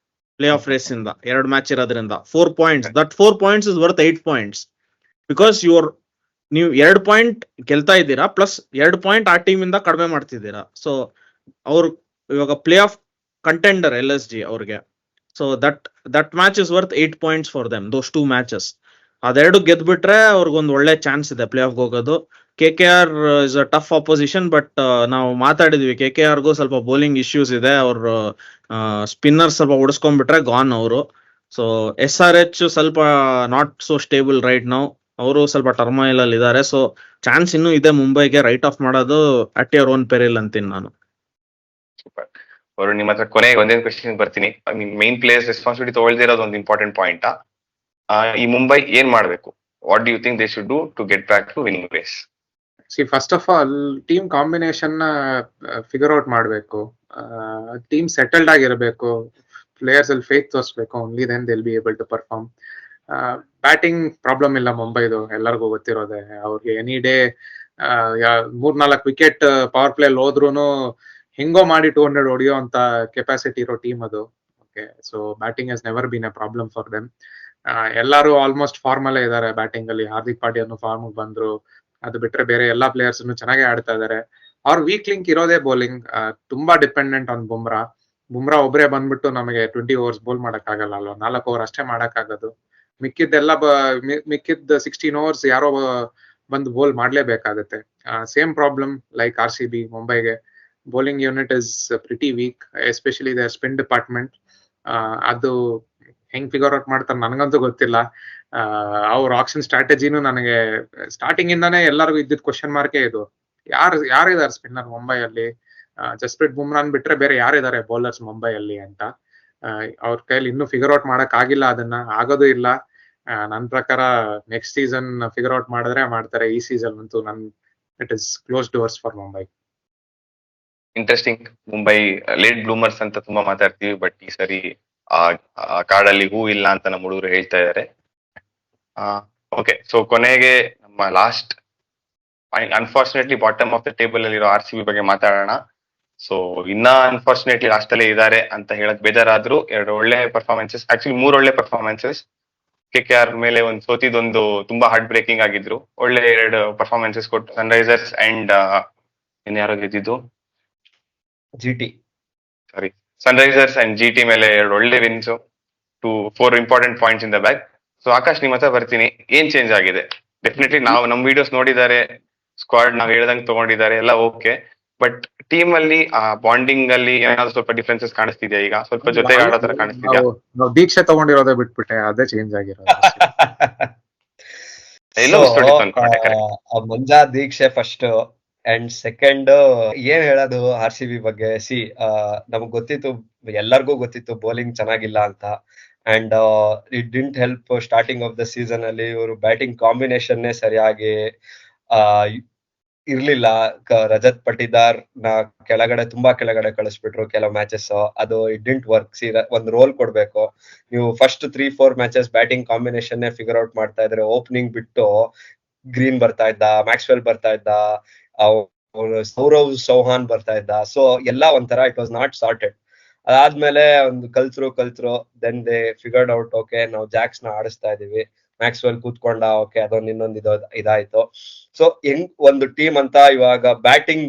ಪ್ಲೇ ಆಫ್ ರೇಸ್ ಇಂದ. 2 ಮ್ಯಾಚ್ ಇರೋದ್ರಿಂದ 4 points. That 4 points is worth 8 points because ನೀವು 2 ಪಾಯಿಂಟ್ ಗೆಲ್ತಾ ಇದ್ದೀರಾ, ಪ್ಲಸ್ 2 ಪಾಯಿಂಟ್ ಆ ಟೀಮ್ ಇಂದ ಕಡಿಮೆ ಮಾಡ್ತಿದ್ದೀರಾ. ಸೊ ಅವ್ರು ಇವಾಗ ಪ್ಲೇ ಆಫ್ ಕಂಟೆಂಡರ್ LSG ಅವ್ರಿಗೆ. So that match is worth 8 points for them, those 2 matches. ಅದೆರಡು ಗೆದ್ಬಿಟ್ರೆ ಅವ್ರಿಗೊಂದು ಒಳ್ಳೆ ಚಾನ್ಸ್ ಇದೆ ಪ್ಲೇ ಆಫ್ ಹೋಗೋದು. KKR is a tough opposition, but ನಾವು ಮಾತಾಡಿದ್ವಿ KKRಗೂ ಸ್ವಲ್ಪ ಬೌಲಿಂಗ್ ಇಶ್ಯೂಸ್ ಇದೆ. ಅವ್ರ ಸ್ಪಿನ್ನರ್ ಸ್ವಲ್ಪ ಉಡಿಸ್ಕೊಂಡ್ಬಿಟ್ರೆ ಗಾನ್ ಅವರು. ಸೊ SRH ಸ್ವಲ್ಪ not so stable right now. ಅವರು ಸ್ವಲ್ಪ ಟರ್ಮೈಲ್ ಅಲ್ಲಿ ಇದ್ದಾರೆ. ಸೊ ಚಾನ್ಸ್ ಇನ್ನೂ ಇದೆ ಮುಂಬೈಗೆ ರೈಟ್ ಆಫ್ ಮಾಡೋದು ಅಟ್ ಯುವರ್ ಓನ್ ಪೆರಿಲ್ ಅಂತೀನಿ ನಾನು. ಸೂಪರ್. ಅವರು ನಿಮ್ಮ ಹತ್ರ ಕೊನೆಗೆ ಒಂದೇ ಕ್ವೆಶ್ಚನ್ ಬರ್ತೀನಿ. ಮೈನ್ ಪ್ಲೇಯರ್ಸ್ ರೆಸ್ಪಾನ್ಸಿಬಿಲಿಟಿ ತಗೊಳ್ದಿರೋದು ಒಂದು ಇಂಪಾರ್ಟೆಂಟ್ ಪಾಯಿಂಟ್. ಈ ಮುಂಬೈ ಏನ್ ಮಾಡ್ಬೇಕು? What do you think they should do to get back to winning race? First of all team combination figure out ಮಾಡಬೇಕು. ಟೀಮ್ ಸೆಟಲ್ಡ್ ಆಗಿರಬೇಕು. ಪ್ಲೇಯರ್ಸ್ ಅಲ್ಲಿ ಫೇತ್ ತೋರಿಸ್ಬೇಕು. Only then they'll be able to perform. Batting problem ಇಲ್ಲ ಮುಂಬೈದು, ಎಲ್ಲರಿಗೂ ಗೊತ್ತಿರೋದೆ. ಅವ್ರಿಗೆ any day 3-4 wicket power play ಹೋದ್ರುನು ಹೆಂಗೋ ಮಾಡಿ 200 ಹೊಡಿಯೋ ಅಂತ ಕೆಪಾಸಿಟಿ ಇರೋ ಟೀಮ್ ಅದು. Okay, so batting has never been a problem for them. ಎಲ್ಲರೂ ಆಲ್ಮೋಸ್ಟ್ ಫಾರ್ಮ್ ಅಲ್ಲೇ ಇದ್ದಾರೆ ಬ್ಯಾಟಿಂಗ್ ಅಲ್ಲಿ. ಹಾರ್ದಿಕ್ ಪಾಂಡ್ಯನು ಫಾರ್ಮ್ ಬಂದ್ರು. ಅದು ಬಿಟ್ರೆ ಬೇರೆ ಎಲ್ಲಾ ಪ್ಲೇಯರ್ಸ್ ಚೆನ್ನಾಗಿ ಆಡ್ತಾ ಇದಾರೆ. ಅವ್ರ ವೀಕ್ ಲಿಂಕ್ ಇರೋದೇ ಬೌಲಿಂಗ್. ತುಂಬಾ ಡಿಪೆಂಡೆಂಟ್ ಆನ್ ಬುಮ್ರಾ ಒಬ್ಬರೇ ಬಂದ್ಬಿಟ್ಟು ನಮಗೆ 20 ಓವರ್ಸ್ ಬೌಲ್ ಮಾಡಕ್ ಆಗಲ್ಲ ಅಲ್ವಾ. 4 ಓವರ್ ಅಷ್ಟೇ ಮಾಡಕ್ ಆಗೋದು. ಮಿಕ್ಕಿದ್ದೆಲ್ಲ ಮಿಕ್ಕಿದ್ದ 16 ಓವರ್ಸ್ ಯಾರೋ ಬಂದು ಬೌಲ್ ಮಾಡ್ಲೇಬೇಕಾಗತ್ತೆ. Same problem like RCB. ಮುಂಬೈಗೆ bowling unit is pretty weak, especially their spin department. ಅದು ಹೆಂಗ್ ಫಿಗರ್ ಔಟ್ ಮಾಡ್ತಾರೆ ನನಗಂತೂ ಗೊತ್ತಿಲ್ಲ. ಅವ್ರ ಆಕ್ಷನ್ ಸ್ಟ್ರಾಟಜಿನೂ ನನಗೆ ಸ್ಟಾರ್ಟಿಂಗ್ ಇಂದಾನೇ ಎಲ್ಲರಿಗೂ ಇದ್ದಿದ್ ಕ್ವಶನ್ ಮಾರ್ಕೆ ಇದು. ಯಾರಿದ್ದಾರೆ ಸ್ಪಿನ್ನರ್ ಮುಂಬೈಯಲ್ಲಿ? ಜಸ್ಪ್ರೀತ್ ಬುಮ್ರಾನ್ ಬಿಟ್ರೆ ಬೇರೆ ಯಾರಿದ್ದಾರೆ ಬೌಲರ್ಸ್ ಮುಂಬೈಯಲ್ಲಿ ಅಂತ. ಅವ್ರ ಕೈಲಿ ಇನ್ನೂ ಫಿಗರ್ ಔಟ್ ಮಾಡಕ್ ಆಗಿಲ್ಲ. ಅದನ್ನ ಆಗೋದು ಇಲ್ಲ. ನನ್ನ ಪ್ರಕಾರ ನೆಕ್ಸ್ಟ್ ಸೀಸನ್ ಫಿಗರ್ ಔಟ್ ಮಾಡಿದ್ರೆ ಮಾಡ್ತಾರೆ. ಈ ಸೀಸನ್ ಅಂತೂ it is close doors for Mumbai. Interesting. Mumbai late bloomers ಅಂತ ತುಂಬಾ ಮಾತಾಡ್ತೀವಿ, ಬಟ್ ಈ ಸರಿ ಆ ಕಾಡಲ್ಲಿ ಹೂ ಇಲ್ಲ ಅಂತ ನಮ್ಮ ಹುಡುಗರು ಹೇಳ್ತಾ ಇದ್ದಾರೆ. ಓಕೆ, ಸೊ ಕೊನೆಗೆ ನಮ್ಮ last point, unfortunately bottom of the table ಅಲ್ಲಿರೋ RCB ಬಗ್ಗೆ ಮಾತಾಡೋಣ. ಸೊ ಇನ್ನ ಅನ್ಫಾರ್ಚುನೇಟ್ಲಿ ಲಾಸ್ಟ್ ಅಲ್ಲೇ ಇದ್ದಾರೆ ಅಂತ ಹೇಳಕ್ ಬೇಜಾರಾದ್ರೂ 2 ಒಳ್ಳೆ ಪರ್ಫಾರ್ಮೆನ್ಸಸ್, ಆಕ್ಚುಲಿ 3 ಒಳ್ಳೆ ಪರ್ಫಾರ್ಮೆನ್ಸಸ್. KKR ಮೇಲೆ ಒಂದು ಸೋತಿದೊಂದು ತುಂಬಾ ಹಾರ್ಟ್ ಬ್ರೇಕಿಂಗ್ ಆಗಿದ್ರು. ಒಳ್ಳೆ 2 ಪರ್ಫಾರ್ಮೆನ್ಸಸ್ ಕೊಟ್ಟು ಸನ್ರೈಸರ್ಸ್ ಅಂಡ್ ಇನ್ಯಾರೋ ಗೆದ್ದಿದ್ದು GT. Sorry, Sunrisers and GT ಮೇಲೆ 2 ಒಳ್ಳೆ wins, 4 important points in the back. So Akash, ನಿಮ್ಮ ಹತ್ರ ಬರ್ತೀನಿ. ಏನ್ ಚೇಂಜ್ ಆಗಿದೆ? ಡೆಫಿನೆಟ್ಲಿ ನಾವು ನಮ್ ವಿಡಿಯೋಸ್ ನೋಡಿದ್ದಾರೆ, ಸ್ಕ್ವಾಡ್ ನಾವ್ ಹೇಳ್ದಂಗೆ ತಗೊಂಡಿದ್ದಾರೆ, ಎಲ್ಲ ಓಕೆ. ಬಟ್ ಟೀಮ್ ಅಲ್ಲಿ ಆ ಬಾಂಡಿಂಗ್ ಅಲ್ಲಿ ಏನಾದ್ರು ಸ್ವಲ್ಪ ಡಿಫ್ರೆನ್ಸಸ್ ಕಾಣಿಸ್ತಿದ್ಯಾ? ಈಗ ಸ್ವಲ್ಪ ಜೊತೆಗೆ ಆಡೋ ತರ ಕಾಣಿಸ್ತಿದ್ಯಾ? ನಾವು ದೀಕ್ಷೆ ತಗೊಂಡಿರೋದೇ ಬಿಟ್ಬಿಟ್ಟೆ, ಅದೇ ಚೇಂಜ್ ಆಗಿರೋದು. ಎಲ್ಲೋ ಮಿಸ್ಟೋಡಿತ್ತು ಅನ್ಕೊಂಡೆ. ಕರೆಕ್ಟ್. ಮುಂಜಾ ದೀಕ್ಷೆ ಫಸ್ಟ್ ಅಂಡ್ ಸೆಕೆಂಡ್ ಏನ್ ಹೇಳೋದು RCB ಬಗ್ಗೆ. ನಮಗ್ ಗೊತ್ತಿತ್ತು, ಎಲ್ಲರಿಗೂ ಗೊತ್ತಿತ್ತು ಬೌಲಿಂಗ್ ಚೆನ್ನಾಗಿಲ್ಲ ಅಂತ. And it didn't help starting of the season ಅಲ್ಲಿ ಇವರು ಬ್ಯಾಟಿಂಗ್ ಕಾಂಬಿನೇಷನ್ ಸರಿಯಾಗಿ ಇರ್ಲಿಲ್ಲ. ರಜತ್ ಪಟಿದಾರ್ ನ ತುಂಬಾ ಕೆಳಗಡೆ ಕಳಿಸ್ಬಿಟ್ರು ಕೆಲವು ಮ್ಯಾಚಸ್. ಅದು ಇಟ್ ಡಿಂಟ್ ವರ್ಕ್. ಒಂದ್ ರೋಲ್ ಕೊಡ್ಬೇಕು. ನೀವು first 3-4 matches batting combination figure out ಮಾಡ್ತಾ ಇದ್ರೆ, ಓಪನಿಂಗ್ ಬಿಟ್ಟು ಗ್ರೀನ್ ಬರ್ತಾ ಇದ್ದ, ಮ್ಯಾಕ್ಸ್ವೆಲ್ ಬರ್ತಾ ಇದ್ದ, ಸೌರವ್ ಚೌಹಾನ್ ಬರ್ತಾ ಇದ್ದ. ಸೊ ಎಲ್ಲ ಒಂಥರ ಇಟ್ ವಾಸ್ ನಾಟ್ ಸಾರ್ಟೆಡ್. ಅದಾದ್ಮೇಲೆ ಒಂದು ಕಲ್ತ್ರು then they figured out, okay ನಾವು ಜಾಕ್ಸ್ ನ ಆಡಿಸ್ತಾ ಇದೀವಿ, ಮ್ಯಾಕ್ಸ್ವೆಲ್ ಕೂತ್ಕೊಂಡ, ಓಕೆ ಅದೊಂದು ಇನ್ನೊಂದು ಇದಾಯ್ತು. ಸೊ ಹೆಂಗ್ ಒಂದು ಟೀಮ್ ಅಂತ ಇವಾಗ ಬ್ಯಾಟಿಂಗ್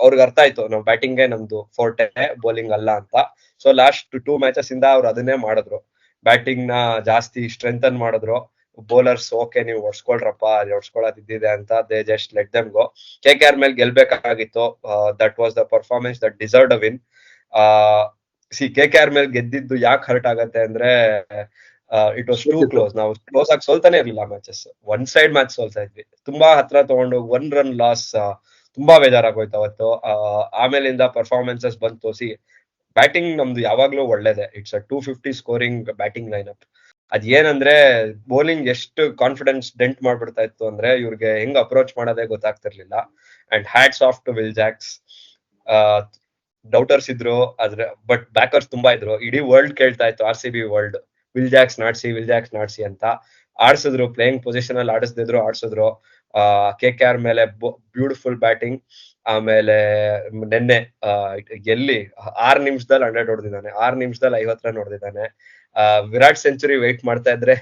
ಅವ್ರಿಗೆ ಅರ್ಥ ಆಯ್ತು, ನಾವು ಬ್ಯಾಟಿಂಗೇ ನಮ್ದು ಫೋರ್ಟೆ, ಬೌಲಿಂಗ್ ಅಲ್ಲ ಅಂತ. ಸೊ ಲಾಸ್ಟ್ 2 ಮ್ಯಾಚಸ್ ಇಂದ ಅವ್ರು ಅದನ್ನೇ ಮಾಡಿದ್ರು, ಬ್ಯಾಟಿಂಗ್ ನ ಜಾಸ್ತಿ ಸ್ಟ್ರೆಂಥನ್ ಮಾಡಿದ್ರು. ಬೌಲರ್ಸ್ ಓಕೆ ನೀವು ಹೊಡ್ಸ್ಕೊಳ್ರಪ್ಪ, ಹೊಡ್ಸ್ಕೊಳದಿದ್ದಿದೆ ಅಂತ they just let them go. KKR ಮೇಲೆ ಗೆಲ್ಬೇಕಾಗಿತ್ತು. That was the performance that deserved a win. KKR ಮೇಲೆ ಗೆದ್ದಿದ್ದು ಯಾಕೆ ಹರ್ಟ್ ಆಗತ್ತೆ ಅಂದ್ರೆ, ಇಟ್ ವಾಸ್ ಟೂ ಕ್ಲೋಸ್. ನಾವು ಕ್ಲೋಸ್ ಆಗಿ ಸೋಲ್ತಾನೆ ಇರ್ಲಿಲ್ಲ ಮ್ಯಾಚಸ್. ಒನ್ ಸೈಡ್ ಮ್ಯಾಚ್ ಸೋಲ್ತಾ ಇದ್ವಿ. ತುಂಬಾ ಹತ್ರ ತಗೊಂಡು 1 ರನ್ ಲಾಸ್. ತುಂಬಾ ಬೇಜಾರಾಗೋಯ್ತು ಅವತ್ತು. ಆಮೇಲಿಂದ ಪರ್ಫಾರ್ಮೆನ್ಸಸ್ ಬಂತು. ಬ್ಯಾಟಿಂಗ್ ನಮ್ದು ಯಾವಾಗ್ಲೂ ಒಳ್ಳೇದೆ. It's a 250 scoring batting line up. ಅದ್ ಏನಂದ್ರೆ ಬೌಲಿಂಗ್ ಎಷ್ಟು ಕಾನ್ಫಿಡೆನ್ಸ್ ಡೆಂಟ್ ಮಾಡ್ಬಿಡ್ತಾ ಇತ್ತು ಅಂದ್ರೆ, ಇವ್ರಿಗೆ ಹೆಂಗ್ ಅಪ್ರೋಚ್ ಮಾಡೋದೇ ಗೊತ್ತಾಗ್ತಿರ್ಲಿಲ್ಲ. And hats off to Will Jacks. Doubters ಇದ್ರು ಆದ್ರೆ, ಬಟ್ ಬ್ಯಾಕರ್ಸ್ ತುಂಬಾ ಇದ್ರು. ಇಡೀ ವರ್ಲ್ಡ್ ಕೇಳ್ತಾ ಇತ್ತು, RCB ವರ್ಲ್ಡ್, ವಿಲ್ ಜಾಕ್ಸ್ ನಾಡ್ಸಿ ಅಂತ. ಆಡ್ಸಿದ್ರು, ಪ್ಲೇಯಿಂಗ್ ಪೊಸಿಷನ್ ಅಲ್ಲಿ ಆಡ್ಸಿದ್ರು. KKR ಮೇಲೆ ಬ್ಯೂಟಿಫುಲ್ ಬ್ಯಾಟಿಂಗ್. ಆಮೇಲೆ ನಿನ್ನೆ ಎಲ್ಲಿ 6 ನಿಮಿಷದಲ್ಲಿ 100 ಹೊಡೆದಿದ್ದಾನೆ, 6 ನಿಮಿಷದಲ್ಲಿ 50 ರನ್ ಹೊಡೆದಿದ್ದಾನೆ. ವಿರಾಟ್ ಸೆಂಚುರಿ ವೇಟ್ ಮಾಡ್ತಾ ಇದ್ರೆ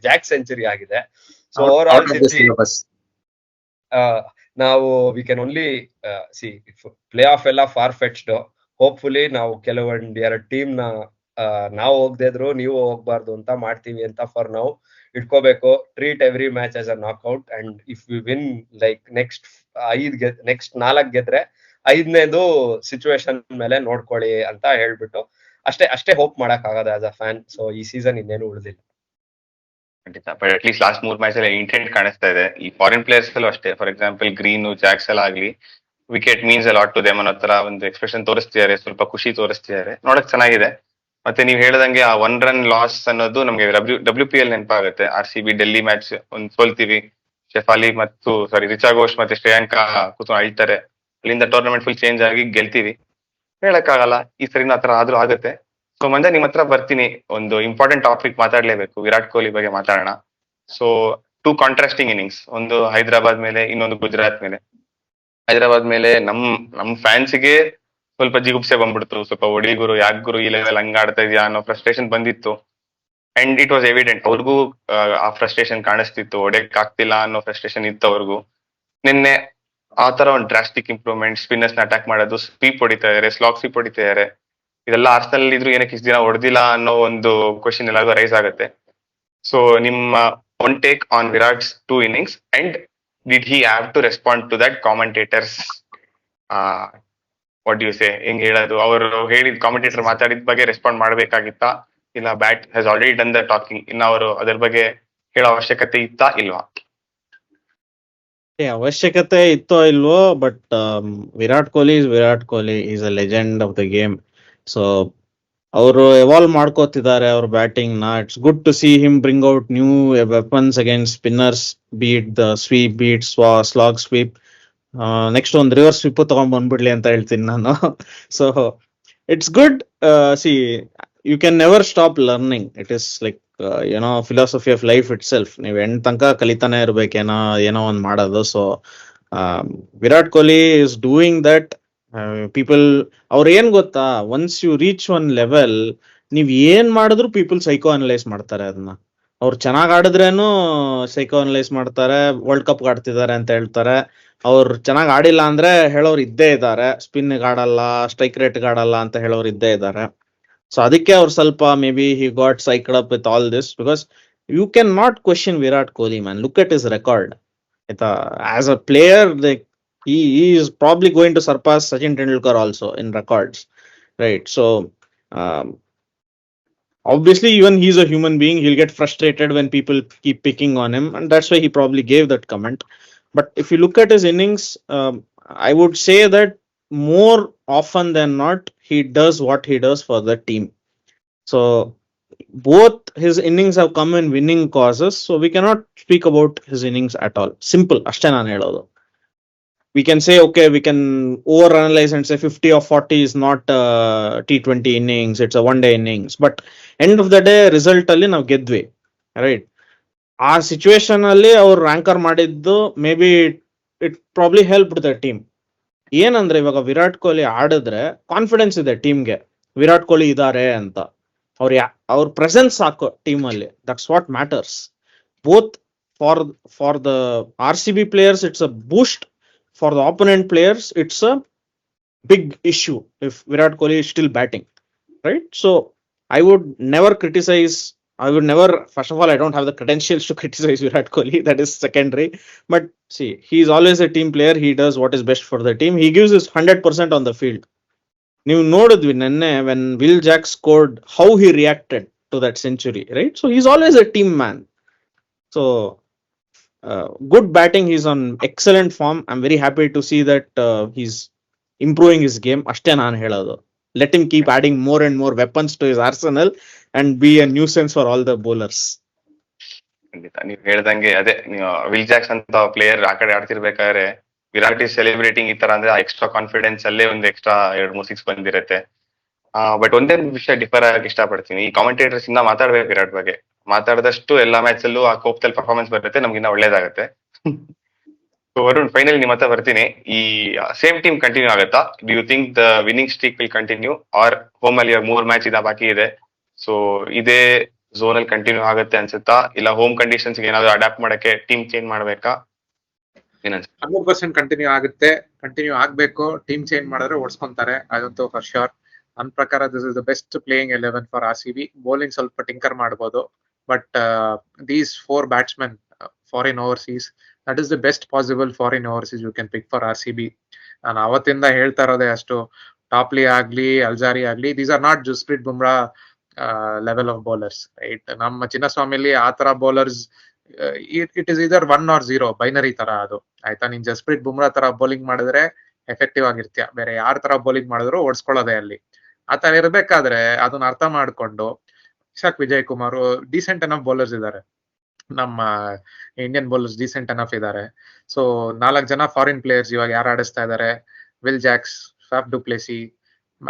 ಜಾಕ್ ಸೆಂಚುರಿ ಆಗಿದೆ. ಸೊ ಓವರ್ ಆಲ್ ನಾವು we can only play of ಎಲ್ಲ ಫಾರ್ ಫೆಚ್ಡ್. ಹೋಪ್ಫುಲಿ ನಾವು ಕೆಲವೊಂದ್ 2 ಟೀಮ್ ನ ನಾವು ಹೋಗದೆ ಇದ್ರು ನೀವು ಹೋಗ್ಬಾರ್ದು ಅಂತ ಮಾಡ್ತೀವಿ ಅಂತ ಫಾರ್ ನಾವು ಇಟ್ಕೋಬೇಕು. Treat every match as a knockout. And if we win like next 4 ಗೆದ್ರೆ 5ನೇದು ಸಿಚುವೇಶನ್ ಮೇಲೆ ನೋಡ್ಕೊಳ್ಳಿ ಅಂತ ಹೇಳ್ಬಿಟ್ಟು ಅಷ್ಟೇ ಹೋಪ್ ಮಾಡಕ್ ಆಗದ ಆಸ್ ಅ ಫ್ಯಾನ್. ಸೊ ಈ ಸೀಸನ್ ಇನ್ನೇನು ಉಳಿದಿಲ್ಲ. ಖಂಡಿತ. But at least last 3 match ಅಲ್ಲಿ ಇಂಟೆಂಟ್ ಕಾಣಿಸ್ತಾ ಇದೆ. ಈ ಫಾರಿನ್ ಪ್ಲೇಯರ್ಸ್ ಅಲ್ಲೂ ಅಷ್ಟೇ. ಫಾರ್ ಎಕ್ಸಾಂಪಲ್ ಗ್ರೀನ್, ಜಾಕ್ಸ್ ಎಲ್ಲ ಆಗ್ಲಿ, wicket means a lot to them ಅನ್ನೋ ತರ ಒಂದು ಎಕ್ಸ್ಪ್ರೆಷನ್ ತೋರಿಸ್ತಿದ್ದಾರೆ, ಸ್ವಲ್ಪ ಖುಷಿ ತೋರಿಸ್ತಿದ್ದಾರೆ, ನೋಡಕ್ ಚೆನ್ನಾಗಿದೆ. ಮತ್ತೆ ನೀವ್ ಹೇಳ್ದಂಗೆ ಆ 1 ರನ್ ಲಾಸ್ ಅನ್ನೋದು ನಮ್ಗೆ WPL ನೆನಪಾಗುತ್ತೆ. RCB ಡೆಲ್ಲಿ ಮ್ಯಾಚ್ ಒಂದ್ ಸೋಲ್ತೀವಿ, ಶೆಫಾಲಿ ಮತ್ತು ರಿಚಾ ಘೋಷ್ ಮತ್ತೆ ಶ್ರೇಯಾಂಕ ಕೂತ್ಕೊಂಡು ಅಳ್ತಾರೆ, ಅಲ್ಲಿಂದ ಟೂರ್ನಮೆಂಟ್ ಫುಲ್ ಚೇಂಜ್ ಆಗಿ ಗೆಲ್ತೀವಿ. ಹೇಳಕ್ಕಾಗಲ್ಲ ಈ ಸರಿನ ಆತರ ಆದ್ರೂ ಆಗುತ್ತೆ. ಸೊ ಮಂಜ ನಿಮ್ ಹತ್ರ ಬರ್ತೀನಿ, ಒಂದು ಇಂಪಾರ್ಟೆಂಟ್ ಟಾಪಿಕ್ ಮಾತಾಡ್ಲೇಬೇಕು, ವಿರಾಟ್ ಕೊಹ್ಲಿ ಬಗ್ಗೆ ಮಾತಾಡೋಣ. ಸೊ 2 ಕಾಂಟ್ರಾಸ್ಟಿಂಗ್ ಇನ್ನಿಂಗ್ಸ್, ಒಂದು ಹೈದರಾಬಾದ್ ಮೇಲೆ, ಇನ್ನೊಂದು ಗುಜರಾತ್ ಮೇಲೆ. ಹೈದರಾಬಾದ್ ಮೇಲೆ ನಮ್ ಫ್ಯಾನ್ಸ್ಗೆ ಸ್ವಲ್ಪ ಜಿಗುಪ್ಸೆ ಬಂದ್ಬಿಡ್ತು, ಸ್ವಲ್ಪ ಒಡಿಗುರು ಯಾಕೆ ಗುರು ಈ ಲೆವೆಲ್ ಹಂಗ ಆಡ್ತಾ ಇದೆಯಾ ಅನ್ನೋ ಫ್ರಸ್ಟ್ರೇಷನ್ ಬಂದಿತ್ತು. ಅಂಡ್ ಇಟ್ ವಾಸ್ ಎವಿಡೆಂಟ್, ಅವ್ರಿಗೂ ಆ ಫ್ರಸ್ಟ್ರೇಷನ್ ಕಾಣಿಸ್ತಿತ್ತು, ಹೊಡೆಯಕ್ ಆಗ್ತಿಲ್ಲ ಅನ್ನೋ ಫ್ರಸ್ಟ್ರೇಷನ್ ಇತ್ತು ಅವ್ರಿಗೂ. ನಿನ್ನೆ ಆ ತರ ಒಂದು ಡ್ರಾಸ್ಟಿಕ್ ಇಂಪ್ರೂವ್ಮೆಂಟ್, ಸ್ಪಿನ್ನರ್ಸ್ ನ ಅಟ್ಯಾಕ್ ಮಾಡೋದು, ಸ್ವೀಪ್ ಹೊಡಿತಾ ಇದಾರೆ, ಸ್ಲಾಗ್ ಸ್ವೀಪ್ ಹೊಡಿತಾ ಇದಾರೆ. ಇದೆಲ್ಲ ಆರ್ಸೆನಲ್ ಇದ್ರು ಏನಕ್ಕೆ ಇಷ್ಟು ದಿನ ಹೊಡೆದಿಲ್ಲ ಅನ್ನೋ ಒಂದು ಕ್ವಶನ್ ಎಲ್ಲಾದ್ರೂ ರೈಸ್ ಆಗುತ್ತೆ. ಸೊ ನಿಮ್ಮ one take on Virat's 2 innings and did he have to respond to that commentators, what you say, ಹೆಂಗ್ ಹೇಳೋದು, ಅವರು ಹೇಳಿದ ಕಾಮೆಂಟೇಟರ್ ಮಾತಾಡಿದ ಬಗ್ಗೆ ರೆಸ್ಪಾಂಡ್ ಮಾಡ್ಬೇಕಾಗಿತ್ತಾ, ಇಲ್ಲ bat has already done the talking, ಇನ್ನ ಅವರು ಅದ್ರ ಬಗ್ಗೆ ಹೇಳೋ ಅವಶ್ಯಕತೆ ಇತ್ತಾ ಇಲ್ವಾ? ಅವಶ್ಯಕತೆ ಇತ್ತೋ ಇಲ್ವೋ, but Virat Kohli is Virat Kohli, is a legend of the game. So ಅವರು ಎವಾಲ್ವ್ ಮಾಡ್ಕೋತಿದ್ದಾರೆ ಅವ್ರ ಬ್ಯಾಟಿಂಗ್ ನ. It's good to see him bring out new weapons against spinners, beat the sweep, beat slag sweep. Next ಒಂದು ರಿವರ್ಸ್ ಸ್ವೀಪ್ ತಗೊಂಡ್ ಬಂದ್ಬಿಡ್ಲಿ ಅಂತ ಹೇಳ್ತೀನಿ ನಾನು. So it's good. See, you can never stop learning. It is like philosophy of life itself. ನೀವು end ತನಕ ಕಲಿತಾನೆ ಇರ್ಬೇಕೇನೋ, ಏನೋ ಒಂದ್ ಮಾಡೋದು. So Virat Kohli is doing that. People ಅವ್ರ ಏನ್ ಗೊತ್ತಾ, once you reach one level, ನೀವ್ ಏನ್ ಮಾಡಿದ್ರು ಪೀಪಲ್ ಸೈಕೋ ಅನಲೈಸ್ ಮಾಡ್ತಾರೆ ಅದನ್ನ. ಅವ್ರು ಚೆನ್ನಾಗ್ ಆಡಿದ್ರೇನು ಸೈಕೋ ಅನಲೈಸ್ ಮಾಡ್ತಾರೆ, ವರ್ಲ್ಡ್ ಕಪ್ ಆಡ್ತಿದ್ದಾರೆ ಅಂತ ಹೇಳ್ತಾರೆ. ಅವ್ರು ಚೆನ್ನಾಗ್ ಆಡಿಲ್ಲ ಅಂದ್ರೆ ಹೇಳೋರು ಇದ್ದೇ ಇದ್ದಾರೆ, ಸ್ಪಿನ್ ಆಡಲ್ಲ, ಸ್ಟ್ರೈಕ್ ರೇಟ್ ಆಡಲ್ಲ ಅಂತ ಹೇಳೋರು ಇದ್ದೇ ಇದ್ದಾರೆ. ಸೊ ಅದಕ್ಕೆ ಅವ್ರು ಸ್ವಲ್ಪ maybe he got psyched up with all this, because you can not question Virat Kohli, man. Look at his record. ಆಯ್ತಾ, as a player he is probably going to surpass Sachin Tendulkar also in records, right? So obviously even he's a human being, he'll get frustrated when people keep picking on him, and that's why he probably gave that comment. But if you look at his innings, I would say that more often than not he does what he does for the team. So both his innings have come in winning causes, so we cannot speak about his innings at all. Simple, ashte naan helodu. We can say, okay, we can overanalyze and say 50 or 40 is not T20 innings, it's a one-day innings. But end of the day, result ಅಲ್ಲಿ ನಾವು ಗೆದ್ವಿ, right? ಆ situation ಅಲ್ಲಿ ಅವ್ರು ranker ಮಾಡಿದ್ದು may be it probably helped the team. ಏನಂದ್ರೆ ಇವಾಗ ವಿರಾಟ್ ಕೊಹ್ಲಿ ಆಡಿದ್ರೆ confidence ಇದೆ ಟೀಮ್ಗೆ, ವಿರಾಟ್ ಕೊಹ್ಲಿ ಇದಾರೆ ಅಂತ. ಅವ್ರ ಪ್ರೆಸೆನ್ಸ್ ಸಾಕು ಟೀಮ್ ಅಲ್ಲಿ, that's what matters. Both for the RCB players it's a boost, for the opponent players it's a big issue if Virat Kohli is still batting, right? So I would never, first of all, I don't have the credentials to criticize Virat Kohli, that is secondary. But see, he is always a team player, he does what is best for the team, he gives his 100% on the field. ನೀವು ನೋಡಿದ್ವಿ ನೆನ್ನೆ when Will Jack scored, how he reacted to that century, right? So he's always a team man. So good batting, he's on excellent form. I'm very happy to see that he's improving his game. Ashte naan helodu, let him keep adding more and more weapons to his arsenal and be a nuisance for all the bowlers. ಖಂಡಿತ ನೀವ್ ಹೇಳ್ದಂಗೆ ಅದೇ, will Jacks ಅಂತ player ಆ ಕಡೆ ಆಡ್ತಿರ್ಬೇಕಾದ್ರೆ Virat is celebrating ಈ ತರ ಅಂದ್ರೆ ಆ ಎಕ್ಸ್ಟ್ರಾ ಕಾನ್ಫಿಡೆನ್ಸ್ ಅಲ್ಲೇ ಒಂದು ಎಕ್ಸ್ಟ್ರಾ 2-3 6 ಬಂದಿರುತ್ತೆ. ಬಟ್ ಒಂದೇ ವಿಷಯ ಡಿಫರ್ ಆಗಕ್ಕೆ ಇಷ್ಟಪಡ್ತೀನಿ, ಈ ಕಾಮೆಂಟೇಟರ್ಸ್ ಇಂದ ಮಾತಾಡ್ಬೇಕು ವಿರಾಟ್ ಬಗ್ಗೆ. ಮಾತಾಡಿದಷ್ಟು ಎಲ್ಲಾ ಮ್ಯಾಚ್ ಅಲ್ಲೂ ಆ ಕೋಪದಲ್ಲಿ ಪರ್ಫಾರ್ಮೆನ್ಸ್ ಬರುತ್ತೆ, ನಮ್ಗಿನ್ನ ಒಳ್ಳೇದಾಗುತ್ತೆ. ವರುಣ್, ಫೈನಲ್ ನಿಮ್ಮ ಹತ್ರ ಬರ್ತೀನಿ. ಈ ಸೇಮ್ ಟೀಮ್ ಕಂಟಿನ್ಯೂ ಆಗುತ್ತಾ? Do you think the winning streak will continue, or home ಅಲ್ಲಿ 3 ಮ್ಯಾಚ್ ಬಾಕಿ ಇದೆ, ಸೊ ಇದೇ ಝೋನ್ ಅಲ್ಲಿ ಕಂಟಿನ್ಯೂ ಆಗುತ್ತೆ ಅನ್ಸುತ್ತಾ, ಇಲ್ಲ ಹೋಮ್ ಕಂಡೀಷನ್ಸ್ ಏನಾದ್ರು ಅಡಾಪ್ಟ್ ಮಾಡಕ್ಕೆ ಟೀಮ್ ಚೇಂಜ್ ಮಾಡ್ಬೇಕಾ? 100% ಕಂಟಿನ್ಯೂ ಆಗ್ಬೇಕು. ಟೀಮ್ ಚೇಂಜ್ ಮಾಡಿದ್ರೆ ಓಡಿಸ್ಕೊಂತಾರೆ, ಅದಂತೂ ಫಾರ್ ಶೋರ್. ನನ್ನ ಪ್ರಕಾರ this is the best playing 11 for RCB. Bowling ಸ್ವಲ್ಪ ಟಿಂಕರ್ ಮಾಡ್ಬೋದು, but these 4 batsmen foreign overseas, that is the best possible foreign overseas you can pick for RCB. ನಾನು ಅವತ್ತಿಂದ ಹೇಳ್ತಾ ಇರೋದೇ, ಅಷ್ಟು ಟಾಪ್ಲಿ ಆಗ್ಲಿ, ಅಲ್ಜಾರಿ ಆಗ್ಲಿ, these are not Jasprit Bumrah level of bowlers, right? ನಮ್ಮ ಚಿನ್ನಸ್ವಾಮಿಲಿ ಆ ತರ ಬೌಲರ್ಸ್, ಇಟ್ ಇಸ್ ಇದರ್ 1 or 0 ಬೈನರಿ ತರ ಅದು, ಆಯ್ತಾ? ನೀನ್ ಜಸ್ಪ್ರೀತ್ ಬುಮ್ರಾ ತರ ಬೌಲಿಂಗ್ ಮಾಡಿದ್ರೆ ಎಫೆಕ್ಟಿವ್ ಆಗಿರ್ತೀಯ, ಬೇರೆ ಯಾರ ತರ ಬೌಲಿಂಗ್ ಮಾಡಿದ್ರು ಓಡಿಸ್ಕೊಳ್ಳೋದೆ ಅಲ್ಲಿ. ಆತರ ಇರ್ಬೇಕಾದ್ರೆ ಅದನ್ನ ಅರ್ಥ ಮಾಡ್ಕೊಂಡು Vyshak Vijay Kumar decent enough bowlers ಇದಾರೆ, ನಮ್ಮ ಇಂಡಿಯನ್ ಬೌಲರ್ಸ್ ಡೀಸೆಂಟ್ ಎನಫ್ ಇದಾರೆ. ಸೊ 4 ಜನ ಫಾರಿನ್ ಪ್ಲೇಯರ್ಸ್ ಇವಾಗ ಯಾರು ಆಡಿಸ್ತಾ ಇದಾರೆ, Will Jacks, Faf du Plessis,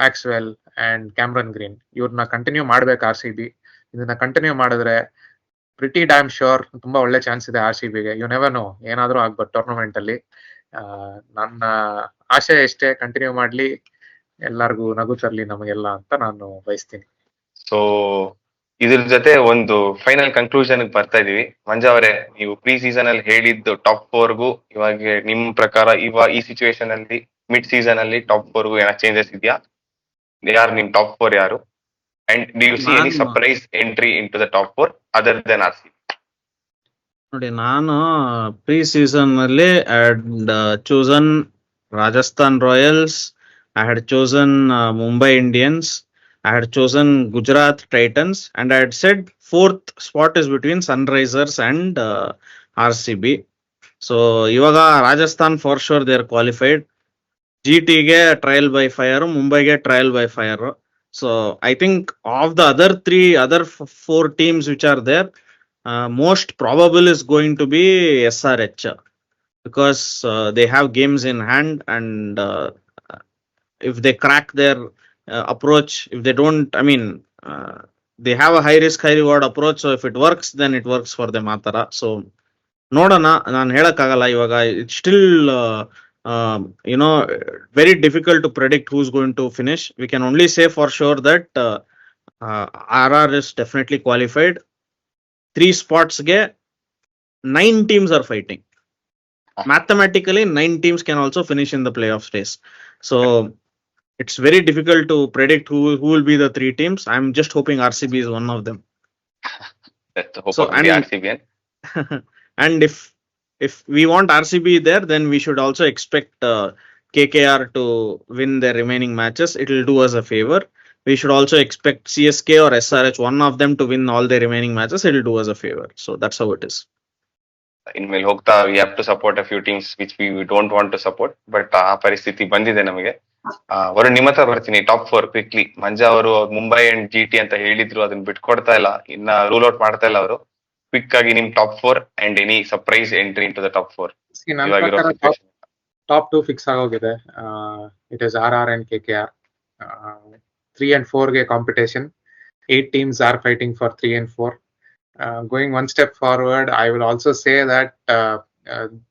Maxwell and Cameron Green, ಇವ್ರನ್ನ ಕಂಟಿನ್ಯೂ ಮಾಡ್ಬೇಕು RCB. ಇದನ್ನ ಕಂಟಿನ್ಯೂ ಮಾಡಿದ್ರೆ ಪ್ರಿಟಿ ಡ್ಯಾಮ್ ಶ್ಯೂರ್ ತುಂಬಾ ಒಳ್ಳೆ ಚಾನ್ಸ್ ಇದೆ RCBಗೆ. ಯು ನೆವರ್ ನೋ, ಏನಾದ್ರೂ ಆಗ್ಬೋದು ಟೂರ್ನಮೆಂಟ್ ಅಲ್ಲಿ. ನನ್ನ ಆಶೆ ಎಷ್ಟೇ, ಕಂಟಿನ್ಯೂ ಮಾಡ್ಲಿ, ಎಲ್ಲಾರ್ಗು ನಗು ತರ್ಲಿ ನಮಗೆಲ್ಲ ಅಂತ ನಾನು ಬಯಸ್ತೀನಿ. ಸೊ ಇದ್ರ ಜೊತೆ ಒಂದು ಫೈನಲ್ ಕನ್ಕ್ಲೂಷನ್ ಬರ್ತಾ ಇದೀವಿ. ಮಂಜಾ ಅವರೇ, ನೀವು ಪ್ರೀ ಸೀಸನ್ ಅಲ್ಲಿ ಹೇಳಿದ್ದು ಟಾಪ್ 4ಗೂ ಇವಾಗ ನಿಮ್ ಪ್ರಕಾರ ಈ ಸಿಚುವೇಶನ್ ಅಲ್ಲಿ ಮಿಡ್ ಸೀಸನ್ ಅಲ್ಲಿ ಟಾಪ್ 4ಗೂ ಏನೋ ಚೇಂಜಸ್ ಇದೆಯಾ? ಯಾರು ನಿಮ್ ಟಾಪ್ 4 ಯಾರು? And do you see any surprise entry into the top 4 other than RCB? ನೋಡಿ, ನಾನು ಪ್ರೀ ಸೀಸನ್ ಅಲ್ಲಿ chosen Rajasthan Royals, I had chosen Mumbai Indians, I had chosen Gujarat Titans, and I had said fourth spot is between Sunrisers and RCB. So ಇವಾಗ Rajasthan for sure they are qualified. GT ಗೆ trial by fire, Mumbai ಗೆ trial by fire. So I think of the other 4 teams which are there, most probable is going to be SRH, because they have games in hand, and if they crack their approach, if they don't, I mean, they have a high risk high reward approach, so if it works, then it works for them ಆತರ. So ನೋಡೋಣ, ನಾನು ಹೇಳಕ್ಕಾಗಲ್ಲ ಇವಾಗ. It's still very difficult to predict who's going to finish. We can only say for sure that RR is definitely qualified. 3 spots ge 9 teams are fighting. Mathematically 9 teams can also finish in the playoff race. So it's very difficult to predict who will be the 3 teams. I'm just hoping RCB is one of them. That's the hope So, of the RCB. And if we want RCB there, then we should also expect KKR to win their remaining matches. It will do us a favor. We should also expect CSK or SRH, one of them, to win all their remaining matches. It will do us a favor. So that's how it is. ಇನ್ಮೇಲೆ ಹೋಗ್ತಾ we have to support a few teams which we don't want to support, but ಆ ಪರಿಸ್ಥಿತಿ ಬಂದಿದೆ ನಮಗೆ. ವರುಣ್, ನಿಮ್ಮ ಹತ್ರ ಬರ್ತೀನಿ. Top 4 quickly. Manja ಅವರು ಮುಂಬೈ ಅಂಡ್ GT ಅಂತ ಹೇಳಿದ್ರು, ಅದನ್ನ ಬಿಟ್ಕೊಡ್ತಾ ಇಲ್ಲ, ಇನ್ನ ರೂಲ್ ಔಟ್ ಮಾಡ್ತಾ ಇಲ್ಲ ಅವರು. ಕ್ವಿಕ್ ಆಗಿ ನಿಮ್ top 4 and any surprise entry into the top 4. Top 2 fix ಆಗೋಗಿದೆ. It is RR and KKR. 3 and 4 ಗೆ competition. 8 teams are fighting for 3 and 4. Going one step forward, I will also say that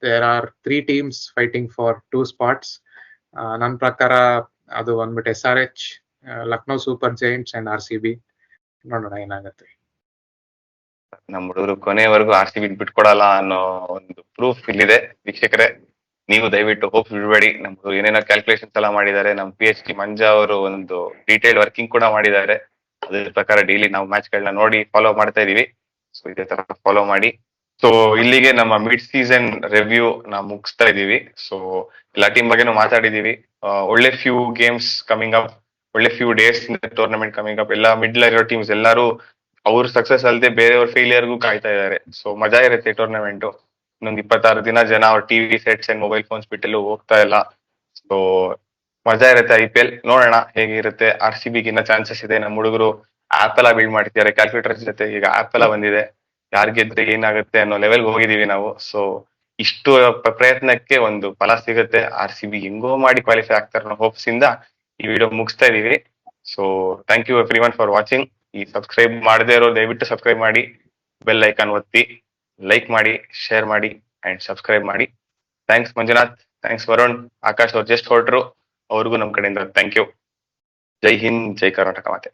there are 3 teams fighting for 2 spots. ನನ್ನ ಪ್ರಕಾರ ಅದು ಬಂದ್ಬಿಟ್ಟು SRH, Lucknow super Giants and RCB. ನೋಡೋಣ ಏನಾಗುತ್ತೆ. ನಮ್ಮ ಹುಡುಗರು ಕೊನೆವರೆಗೂ RCB ಬಿಟ್ಕೊಡಲ್ಲ ಅನ್ನೋ ಒಂದು ಪ್ರೂಫ್ ಇಲ್ಲಿದೆ. ವೀಕ್ಷಕರೇ, ನೀವು ದಯವಿಟ್ಟು ಹೋಪ್ ಬಿಡಬೇಡಿ. ನಮ್ಮ ಹುಡುಗರು ಏನೇನೋ ಕ್ಯಾಲ್ಕುಲೇಷನ್ಸ್ ಎಲ್ಲ ಮಾಡಿದ್ದಾರೆ. ನಮ್ಮ PhD ಮಂಜಾ ಅವರು ಒಂದು ಡೀಟೇಲ್ ವರ್ಕಿಂಗ್ ಕೂಡ ಮಾಡಿದ್ದಾರೆ. ಅದ್ರ ಪ್ರಕಾರ ಡೈಲಿ ನಾವು ಮ್ಯಾಚ್ ಗಳನ್ನ ನೋಡಿ ಫಾಲೋ ಮಾಡ್ತಾ ಇದೀವಿ. ಸೊ ಇದೇ ತರ ಫಾಲೋ ಮಾಡಿ. ಸೊ ಇಲ್ಲಿಗೆ ನಮ್ಮ ಮಿಡ್ ಸೀಸನ್ ರಿವ್ಯೂ ನಾವು ಮುಗಿಸ್ತಾ ಇದೀವಿ. ಸೊ ಎಲ್ಲಾ ಟೀಮ್ ಬಗ್ಗೆನೂ ಮಾತಾಡಿದೀವಿ. ಒಳ್ಳೆ ಫ್ಯೂ ಗೇಮ್ಸ್ ಕಮಿಂಗ್ ಅಪ್, ಒಳ್ಳೆ few days tournament coming up. ಎಲ್ಲ ಮಿಡ್ಲ್ ಇರೋ ಟೀಮ್ಸ್ ಎಲ್ಲರೂ ಅವ್ರ ಸಕ್ಸಸ್ ಅಲ್ಲದೆ ಬೇರೆಯವ್ರ ಫೇಲಿಯರ್ಗೂ ಕಾಯ್ತಾ ಇದ್ದಾರೆ. ಸೊ ಮಜಾ ಇರುತ್ತೆ ಟೂರ್ನಮೆಂಟ್. ಇನ್ನೊಂದು 26 ದಿನ ಜನ ಅವ್ರ TV sets and mobile phones ಬಿಟ್ಟೆಲ್ಲೂ ಹೋಗ್ತಾ ಇಲ್ಲ. ಸೊ ಮಜಾ ಇರುತ್ತೆ IPL. ನೋಡೋಣ ಹೇಗಿರುತ್ತೆ. RCBಗೆ ಇನ್ನ ಚಾನ್ಸಸ್ ಇದೆ. ನಮ್ಮ ಹುಡುಗರು ಆಪ್ ಎಲ್ಲ ಬಿಲ್ಡ್ ಮಾಡ್ತಿದ್ದಾರೆ ಕ್ಯಾಲ್ಕುಲೇಟರ್ ಜೊತೆ. ಈಗ ಆಪ್ ಎಲ್ಲ ಬಂದಿದೆ. ಯಾರ್ ಗೆದ್ರೆ ಏನಾಗುತ್ತೆ ಅನ್ನೋ ಲೆವೆಲ್ ಹೋಗಿದೀವಿ ನಾವು. ಸೊ ಇಷ್ಟು ಪ್ರಯತ್ನಕ್ಕೆ ಒಂದು ಫಲ ಸಿಗುತ್ತೆ. RCB ಹೆಂಗೋ ಮಾಡಿ ಕ್ವಾಲಿಫೈ ಆಗ್ತಾರೆ ಅನ್ನೋ ಹೋಪ್ಸ್ ಇಂದ ಈ ವಿಡಿಯೋ ಮುಗಿಸ್ತಾ ಇದೀವಿ. So thank you everyone for watching. ಈ ಸಬ್ಸ್ಕ್ರೈಬ್ ಮಾಡದೇ ಇರೋ ದಯವಿಟ್ಟು ಸಬ್ಸ್ಕ್ರೈಬ್ ಮಾಡಿ, ಬೆಲ್ ಐಕಾನ್ ಒತ್ತಿ, ಲೈಕ್ ಮಾಡಿ, ಶೇರ್ ಮಾಡಿ ಅಂಡ್ ಸಬ್ಸ್ಕ್ರೈಬ್ ಮಾಡಿ. Thanks Manjunath, thanks Varun. ಆಕಾಶ್ ಅವ್ರು ಜಸ್ಟ್ ಹೊರಟ್ರು, ಅವ್ರಿಗೂ ನಮ್ ಕಡೆಯಿಂದ ಥ್ಯಾಂಕ್ ಯು. ಜೈ ಹಿಂದ್, ಜೈ ಕರ್ನಾಟಕ ಮಾತೆ.